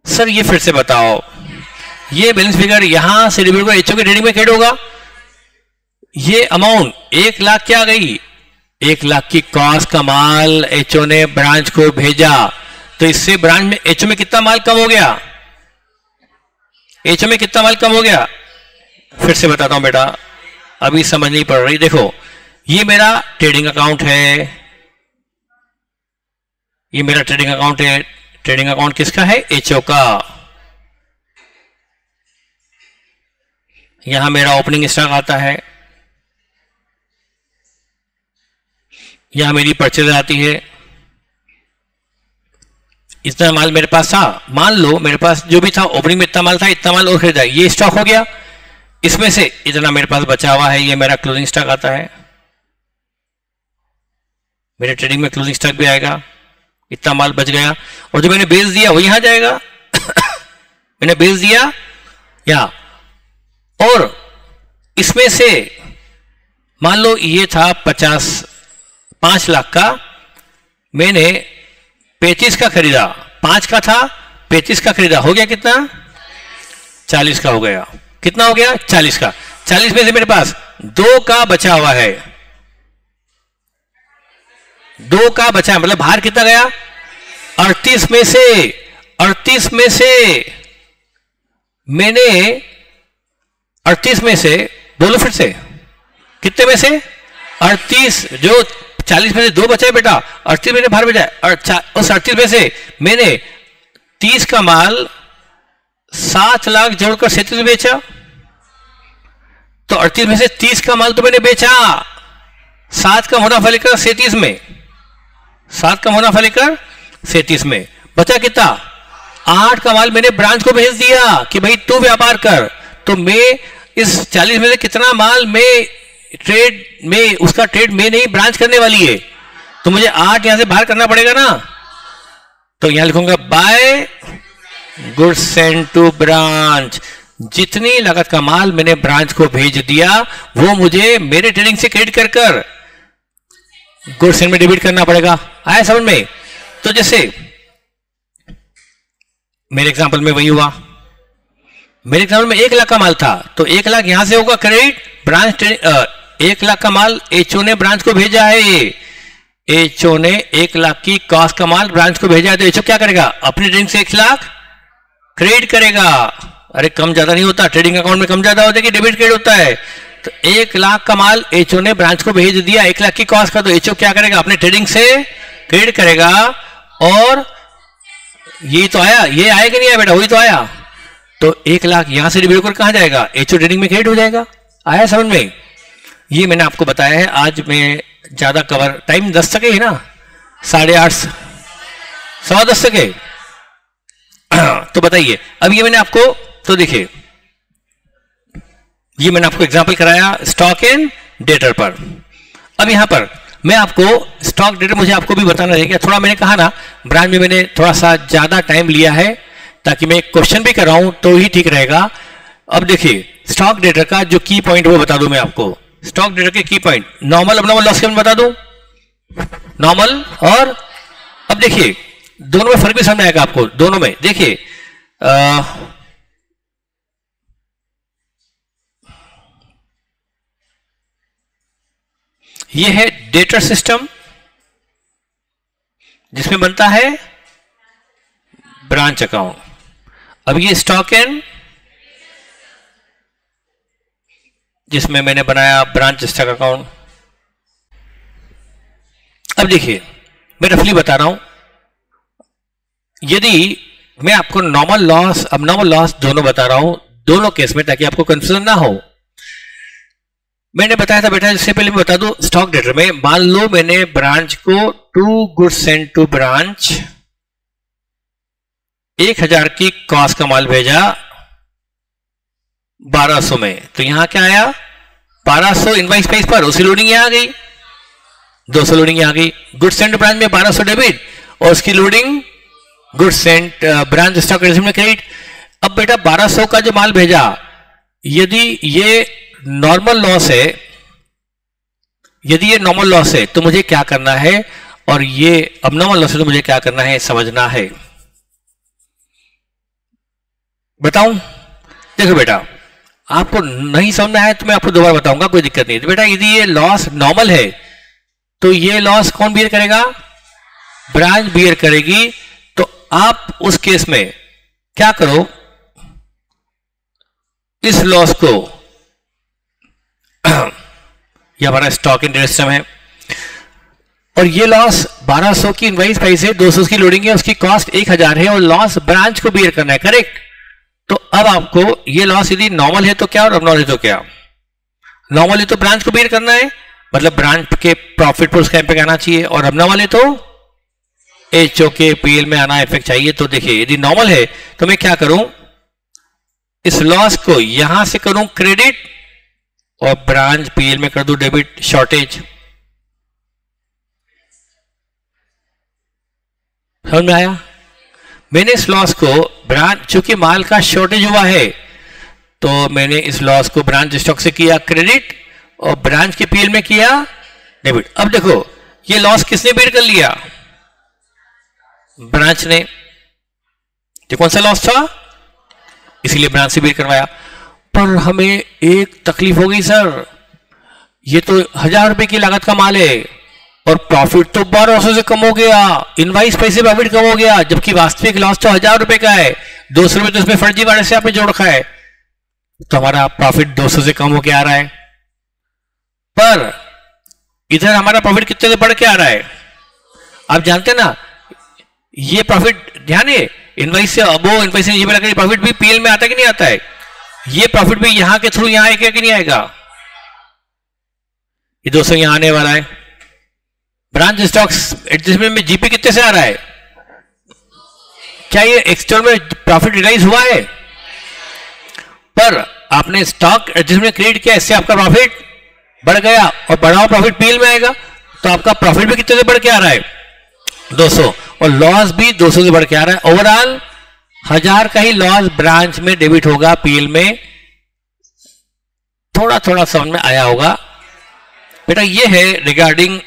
सर ये फिर से बताओ, ये बैलेंस फिगर यहां से डेबिट होगा, एचओ के ट्रेडिंग में क्रेडिट होगा, ये अमाउंट 1 लाख क्या आ गई, 1 लाख की कॉस्ट का माल एचओ ने ब्रांच को भेजा, तो इससे ब्रांच में एचओ में कितना माल कम हो गया, एचओ में कितना माल कम हो गया। फिर से बताता हूं बेटा, अभी समझ नहीं पड़ रही, देखो ये मेरा ट्रेडिंग अकाउंट है, ये मेरा ट्रेडिंग अकाउंट है, ट्रेडिंग अकाउंट किसका है, एचओ का। यहां मेरा ओपनिंग स्टॉक आता है, यहां मेरी परचेज आती है, इतना माल मेरे पास था, मान लो मेरे पास जो भी था ओपनिंग में इतना माल था, इतना माल और खरीदा, ये स्टॉक हो गया, इसमें से इतना मेरे पास बचा हुआ है, ये मेरा क्लोजिंग स्टॉक आता है, मेरे ट्रेडिंग में क्लोजिंग स्टॉक भी आएगा, इतना माल बच गया, और जो मैंने बेच दिया वो यहां जाएगा मैंने बेच दिया यहाँ, और इसमें से मान लो ये था 5 लाख का, मैंने 35 का खरीदा, 5 का था 35 का खरीदा, हो गया कितना, 40 का हो गया, कितना हो गया 40 का, 40 में से मेरे पास 2 का बचा हुआ है, 2 का बचा है, मतलब बाहर कितना गया, 38 में से मैंने 38 में से, बोलो फिर से, कितने में से 38, जो 40 में से 2 बचा है बेटा, 38 में से बाहर बचा है, उस 38 में से मैंने 30 का माल 7 लाख जोड़कर 37 में बेचा, तो 38 में से 30 का माल तो मैंने बेचा, 7 का मुनाफा लेकर 37 में, 7 का मुनाफा लेकर 37 में, बचा कितना, 8 का माल मैंने ब्रांच को भेज दिया कि भाई तू व्यापार कर, तो मैं इस 40 में से कितना माल मैं ट्रेड में, उसका ट्रेड में नहीं ब्रांच करने वाली है, तो मुझे 8 यहां से बाहर करना पड़ेगा ना, तो यहां लिखूंगा by goods send to branch, जितनी लागत का माल मैंने ब्रांच को भेज दिया वो मुझे मेरे ट्रेडिंग से क्रेडिट कर कर गुड्स सेंड में डेबिट करना पड़ेगा। आया समझ में? तो जैसे मेरे एग्जांपल में वही हुआ, मेरे एग्जांपल में 1 लाख का माल था तो 1 लाख यहां से होगा क्रेडिट, ब्रांच 1 लाख का माल एचओ ने ब्रांच को भेजा है, एचओ ने 1 लाख की कॉस्ट का माल ब्रांच को भेजा है, तो एचओ क्या करेगा? अपनी ट्रेडिंग से 1 लाख क्रेडिट करेगा। अरे कम ज्यादा नहीं होता, ट्रेडिंग अकाउंट में कम ज्यादा होता है कि डेबिट क्रेडिट होता है। तो 1 लाख का माल एचओ ने ब्रांच को भेज दिया 1 लाख की कॉस्ट का, तो एचओ क्या करेगा? अपने ट्रेडिंग से क्रेडिट करेगा। और ये तो आया, ये आया कि नहीं आया बेटा? वही तो आया। तो 1 लाख यहां से डेबिट होकर कहां जाएगा? एचओ ट्रेडिंग में क्रेडिट हो जाएगा। आया समझ में? ये मैंने आपको बताया है। आज मैं ज्यादा कवर, टाइम 10 तक है ना, 8:30 10:15 तक है। तो बताइए, अब ये मैंने आपको, तो देखिए ये मैंने आपको एग्जांपल कराया स्टॉक एंड डेटर पर। अब यहां पर मैं आपको स्टॉक डेटर, मुझे आपको भी बताना रहेगा। थोड़ा मैंने कहा ना ब्रांच में मैंने थोड़ा सा ज्यादा टाइम लिया है ताकि मैं क्वेश्चन भी कर रहा हूं तो ही ठीक रहेगा। अब देखिए स्टॉक डेटर का जो की पॉइंट वो बता दूं मैं आपको। स्टॉक डेटर के की पॉइंट, नॉर्मल अब नॉर्मल लॉस के बता दूं, नॉर्मल। और अब देखिए दोनों में फर्क भी समझ आएगा आपको। दोनों में देखिए ये है डेटर सिस्टम जिसमें बनता है ब्रांच अकाउंट। अब ये स्टॉक एंड जिसमें मैंने बनाया ब्रांच स्टॉक अकाउंट। अब देखिए मैं रफली बता रहा हूं, यदि मैं आपको नॉर्मल लॉस अब नॉर्मल लॉस दोनों बता रहा हूं, दोनों केस में, ताकि आपको कंफ्यूजन ना हो। मैंने बताया था बेटा, इससे पहले मैं बता दूं, स्टॉक डेटर में मान लो मैंने ब्रांच को 2 गुड्स सेंड टू ब्रांच 1000 की कॉस्ट का माल भेजा 1200 में, तो यहां क्या आया? 1200 इनवाइस प्राइस पर, उसकी लोडिंग यहां आ गई, 200 लोडिंग यहां आ गई। गुड्स सेंड ब्रांच में 1200 डेबिट और उसकी loading goods send branch stock में क्रेडिट। अब बेटा 1200 का जो माल भेजा, यदि ये नॉर्मल लॉस है, यदि ये नॉर्मल लॉस है तो मुझे क्या करना है, और ये अब नॉर्मल लॉस है तो मुझे क्या करना है समझना है। बताऊं? देखो बेटा, आपको नहीं समझना है तो मैं आपको दोबारा बताऊंगा, कोई दिक्कत नहीं। तो बेटा यदि ये लॉस नॉर्मल है तो ये लॉस कौन बियर करेगा? ब्रांच बियर करेगी। तो आप उस केस में क्या करो, इस लॉस को, ये हमारा स्टॉक इन ट्रेड सिस्टम है, और ये लॉस 1200 की इनवाइस प्राइस है, 200 की लोडिंग है, उसकी कॉस्ट 1000 है और लॉस ब्रांच को बियर करना है, करेक्ट? तो अब आपको ये लॉस यदि नॉर्मल है तो क्या और अबनॉर्मल है तो क्या? नॉर्मल है तो ब्रांच को बियर करना है, मतलब ब्रांच के प्रॉफिट पर उसका इम्पैक्ट आना चाहिए, और अबनॉर्मल है तो एचओ के पीएल में आना इफेक्ट चाहिए। तो देखिए यदि नॉर्मल है तो मैं क्या करूं, इस लॉस को यहां से करूं क्रेडिट और ब्रांच पीएल में कर दूं डेबिट, शॉर्टेज। समझ में आया? मैंने इस लॉस को ब्रांच, चूंकि माल का शॉर्टेज हुआ है तो मैंने इस लॉस को ब्रांच स्टॉक से किया क्रेडिट और ब्रांच के पीएल में किया डेबिट। अब देखो ये लॉस किसने बेयर कर लिया? ब्रांच ने। ये कौन सा लॉस था? इसीलिए ब्रांच से बेयर करवाया। पर हमें एक तकलीफ हो गई सर, ये तो 1000 रुपए की लागत का माल है और प्रॉफिट तो 1200 से कम हो गया, इनवाइस पैसे प्रॉफिट कम हो गया, जबकि वास्तविक लॉस तो 1000 रुपए का है, 200 रुपए तो इसमें फर्जी वाले से आपने जोड़ रखा है, तो हमारा प्रॉफिट 200 से कम होकर आ रहा है। पर इधर हमारा प्रॉफिट कितने से बढ़ के आ रहा है? आप जानते हैं ना, ये प्रॉफिट, ध्यान है, इनवाइस से अबो, इनवाइस से ये मिलाकर प्रॉफिट भी पीएल में आता है कि नहीं आता है? ये प्रॉफिट भी यहां के थ्रू यहां आएगा कि नहीं आएगा? ये 200 यहां आने वाला है। ब्रांच स्टॉक्स एडजस्टमेंट में जीपी कितने से आ रहा है? क्या ये एक्सटर्नल में प्रॉफिट रियलाइज हुआ है? पर आपने स्टॉक एडजस्टमेंट क्रिएट किया, इससे आपका प्रॉफिट बढ़ गया और बढ़ा हुआ प्रॉफिट पीएल में आएगा, तो आपका प्रॉफिट भी कितने से बढ़ के आ रहा है? 200, और लॉस भी 200 से बढ़ के आ रहा है। ओवरऑल 1000 का ही लॉस ब्रांच में डेबिट होगा, पीएल में थोड़ा थोड़ा समझ में आया होगा बेटा। ये है रिगार्डिंग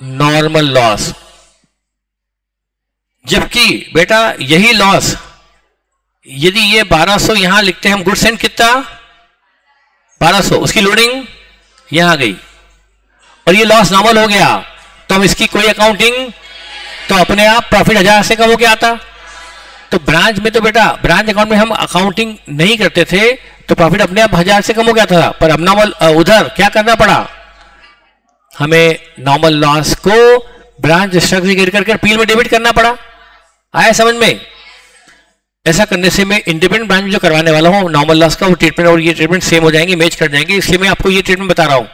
नॉर्मल लॉस। जबकि बेटा यही लॉस यदि ये 1200 यहां लिखते हैं हम, गुड्स एंड कितना 1200, उसकी लोडिंग यहां आ गई और ये लॉस नॉर्मल हो गया, तो हम इसकी कोई अकाउंटिंग, तो अपने आप प्रॉफिट 1000 से कम हो गया आता। तो ब्रांच में तो बेटा ब्रांच अकाउंट में हम अकाउंटिंग नहीं करते थे, तो प्रॉफिट अपने आप 1000 से कम हो गया था। पर अब नॉर्मल उधर क्या करना पड़ा, हमें नॉर्मल लॉस को ब्रांच स्ट्रक्चर करके पीएल में डेबिट करना पड़ा। आया समझ में? ऐसा करने से मैं इंडिपेंडेंट ब्रांच जो करवाने वाला हूं नॉर्मल लॉस का, वो ट्रीटमेंट और ये ट्रीटमेंट सेम हो जाएंगे, मैच कर जाएंगे, इसलिए मैं आपको ये ट्रीटमेंट बता रहा हूं,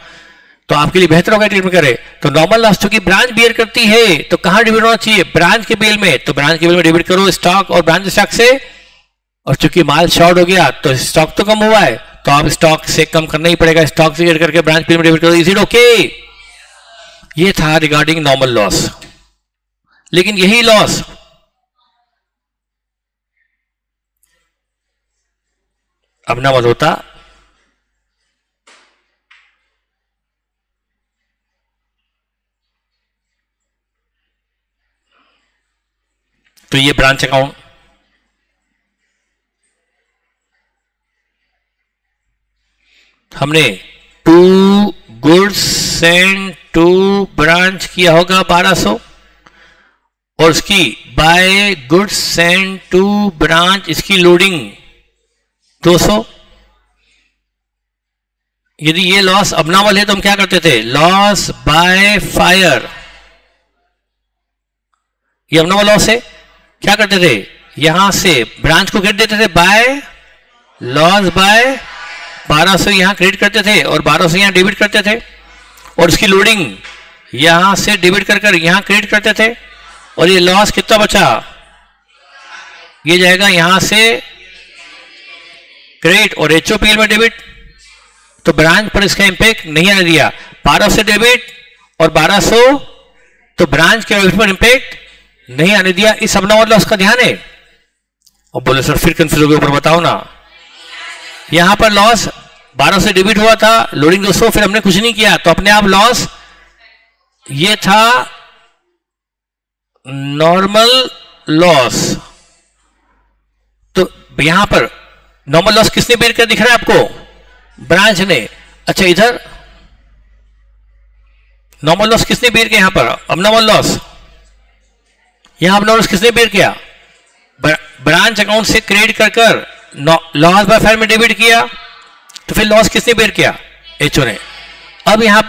तो आपके लिए बेहतर होगा ट्रीटमेंट करे। तो नॉर्मल लॉस चूंकि ब्रांच बियर करती है, तो कहां डेबिट होना चाहिए, ब्रांच के बिल में, तो ब्रांच के बिल में डेबिट करो स्टॉक और ब्रांच स्टॉक से। और चूंकि माल शॉर्ट हो गया तो स्टॉक तो कम हुआ है, तो आप स्टॉक से कम करना ही पड़ेगा, स्टॉक से करके ब्रांच बिल में डेबिट करो। Is it okay? ये था रिगार्डिंग नॉर्मल लॉस। लेकिन यही लॉस अब ना मत होता, तो ये ब्रांच अकाउंट हमने to goods and to branch किया होगा 1200, और उसकी by goods and to branch इसकी लोडिंग 200। यदि ये लॉस अबनॉर्मल है तो हम क्या करते थे, लॉस बाय फायर, ये अबनॉर्मल लॉस है, क्या करते थे, यहां से ब्रांच को क्रेडिट देते थे बाय लॉस बाय 1200 यहां क्रेडिट करते थे और 1200 यहां डेबिट करते थे, और उसकी लोडिंग यहां से डेबिट कर कर यहां क्रेडिट करते थे, और ये लॉस कितना बचा, ये जाएगा यहां से क्रेडिट और एचओपीएल में डेबिट। तो ब्रांच पर इसका इंपैक्ट नहीं आने दिया, 1200 से डेबिट और 1200, तो ब्रांच के पर इंपैक्ट नहीं आने दिया। इस अबनॉर्मल लॉस का ध्यान है। और बोले सर फिर कंफ्यूज हो गए, ऊपर बताओ ना। यहां पर लॉस 1200 से डेबिट हुआ था, लोडिंग 200, फिर हमने कुछ नहीं किया, तो अपने आप लॉस ये था नॉर्मल लॉस। तो यहां पर नॉर्मल लॉस किसने बेर कर दिख रहा है आपको, ब्रांच ने। अच्छा इधर नॉर्मल लॉस किसने बेर किया, यहां पर अबनॉर्मल लॉस, यहां अबनॉर्मल लॉस किसने बेर किया, ब्रांच अकाउंट से क्रेडिट कर कर लॉस बाय फायर में डेबिट किया, तो फिर लॉस किसने बेर किया, एचओ ने। अब यहां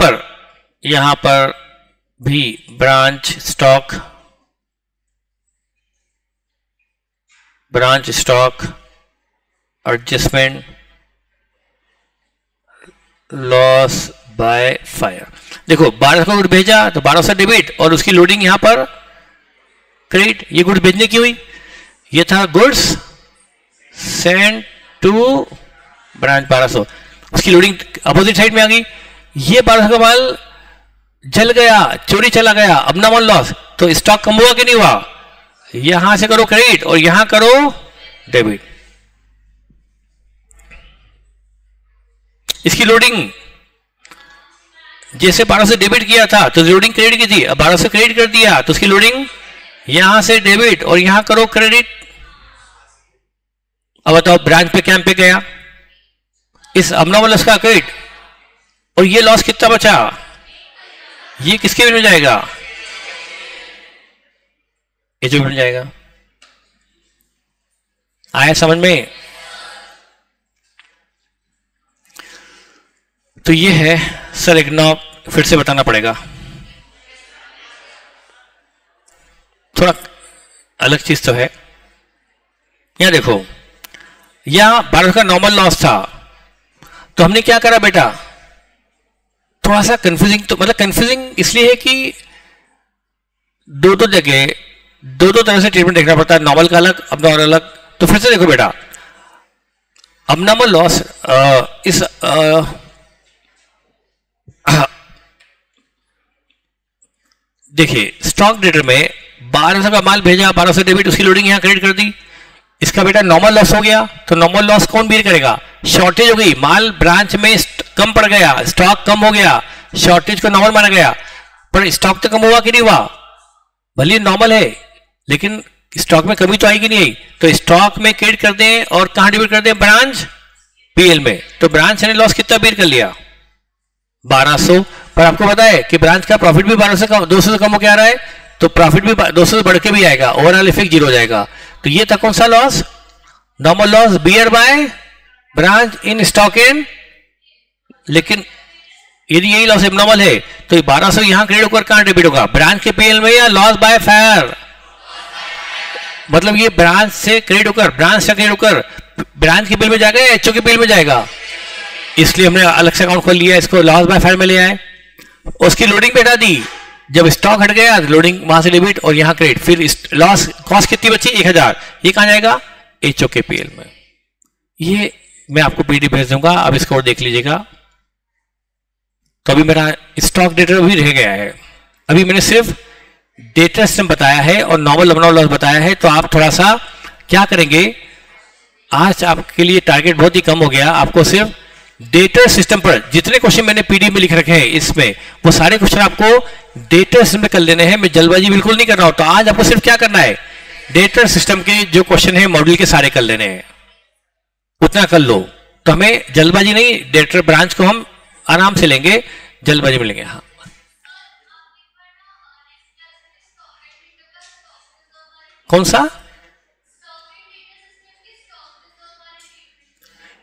पर भी branch stock adjustment loss by fire. देखो 1200 का गुड भेजा तो 1200 डेबिट और उसकी लोडिंग यहां पर क्रेडिट। ये गुड्स भेजने की हुई, ये था गुड्स सेंड टू ब्रांच 1200, उसकी लोडिंग अपोजिट साइड में आ गई। ये 1200 का माल जल गया, चोरी चला गया, अबनॉर्मल लॉस, तो स्टॉक कम हुआ कि नहीं हुआ, यहां से करो क्रेडिट और यहां करो डेबिट। इसकी लोडिंग जैसे 1200 से डेबिट किया था तो लोडिंग क्रेडिट की थी, अब 1200 से क्रेडिट कर दिया तो उसकी लोडिंग यहां से डेबिट और यहां करो क्रेडिट। अब बताओ ब्रांच पे कैंप पे गया, इस अबनॉर्मल लॉस का क्रेडिट, और ये लॉस कितना बचा, ये किसके बिल में जाएगा, ये जो मिल जाएगा। आया समझ में? तो ये है सर, एक नॉब फिर से बताना पड़ेगा, थोड़ा अलग चीज तो है। यहां देखो, यहां 1200 का नॉर्मल लॉस था, तो हमने क्या करा बेटा, थोड़ा सा कंफ्यूजिंग, तो मतलब कंफ्यूजिंग इसलिए है कि दो जगह दो तरह से ट्रीटमेंट देखना पड़ता है, नॉर्मल का अलग, अबनॉर्मल अलग। तो फिर से देखो बेटा, अबनॉर्मल लॉस इस देखिए स्टॉक डेटर में 1200 का माल भेजा, 1200 डेबिट, उसकी लोडिंग यहां क्रेडिट कर दी, इसका बेटा नॉर्मल लॉस हो गया, तो नॉर्मल लॉस कौन बेयर करेगा? शॉर्टेज हो गई, माल ब्रांच में कम पड़ गया, स्टॉक कम हो गया, शॉर्टेज को नॉर्मल माना गया, पर स्टॉक तो कम हुआ कि नहीं हुआ? भले नॉर्मल है लेकिन स्टॉक में कमी तो आएगी नहीं आई, तो स्टॉक में क्रेडिट कर दें और कहां डिबिट कर दें? ब्रांच पीएल में। तो ब्रांच ने लॉस कितना बेयर कर लिया? 1200। पर आपको पता है कि ब्रांच का प्रॉफिट भी 1200 कम, 200 से कम हो के आ रहा है, तो प्रॉफिट भी 200 से बढ़ के भी आएगा, ओवरऑल इफेक्ट जीरो हो जाएगा। तो ये था कौन सा loss? Normal loss bear by branch in stock and. लेकिन यदि यही लॉस एबनॉर्मल है तो 1200 यहां क्रेडिट होकर कहां डेबिट होगा? ब्रांच के पीएल में, या लॉस बाय फायर? मतलब ये ब्रांच से क्रेडिट होकर, ब्रांच से क्रेडिट होकर ब्रांच के बिल में जाएगा या एचओ के बिल में जाएगा? इसलिए हमने अलग से अकाउंट खोल लिया, इसको लॉस बाय फायर में ले आए, उसकी लोडिंग पे हटा दी। जब स्टॉक हट गया लोडिंग वहां से डेबिट और यहां क्रेडिट, फिर लॉस कॉस्ट कितनी बची? 1000। ये कहां जाएगा? एचओ के पीएल में। ये मैं आपको पीडी भेज दूंगा, अब इसको और देख लीजिएगा। तो अभी मेरा स्टॉक डेटा भी रह गया है, अभी मैंने सिर्फ डेटा सिस्टम बताया है और नॉर्मल एबनॉर्मल लॉस बताया है। तो आप थोड़ा सा क्या करेंगे, आज आपके लिए टारगेट बहुत ही कम हो गया, आपको सिर्फ डेटा सिस्टम पर जितने क्वेश्चन मैंने पीडीएफ में लिख रखे हैं इसमें, वो सारे क्वेश्चन आपको डेटा सिस्टम में कर लेने हैं। मैं जल्दबाजी बिल्कुल नहीं कर रहा हूं। तो आज आपको सिर्फ क्या करना है, डेटा सिस्टम के जो क्वेश्चन है मॉड्यूल के सारे कर लेने हैं, उतना कर लो। तो हमें जल्दबाजी नहीं, डेटा ब्रांच को हम आराम से लेंगे, जल्दबाजी में लेंगे। हाँ, कौन सा?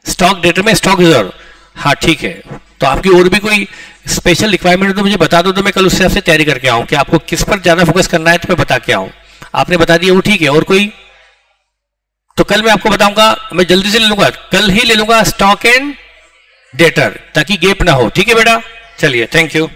स्टॉक डेटा में स्टॉक रिजर्व। हाँ ठीक है, तो आपकी और भी कोई स्पेशल रिक्वायरमेंट है तो मुझे बता दो, तो मैं कल उससे आपसे तैयारी करके आऊं कि आपको किस पर ज्यादा फोकस करना है, तो मैं बता के आऊं। आपने बता दिया वो ठीक है, और कोई? तो कल मैं आपको बताऊंगा, मैं जल्दी से ले लूंगा, कल ही ले लूंगा स्टॉक एंड डेटर, ताकि गैप ना हो। ठीक है बेटा, चलिए, थैंक यू।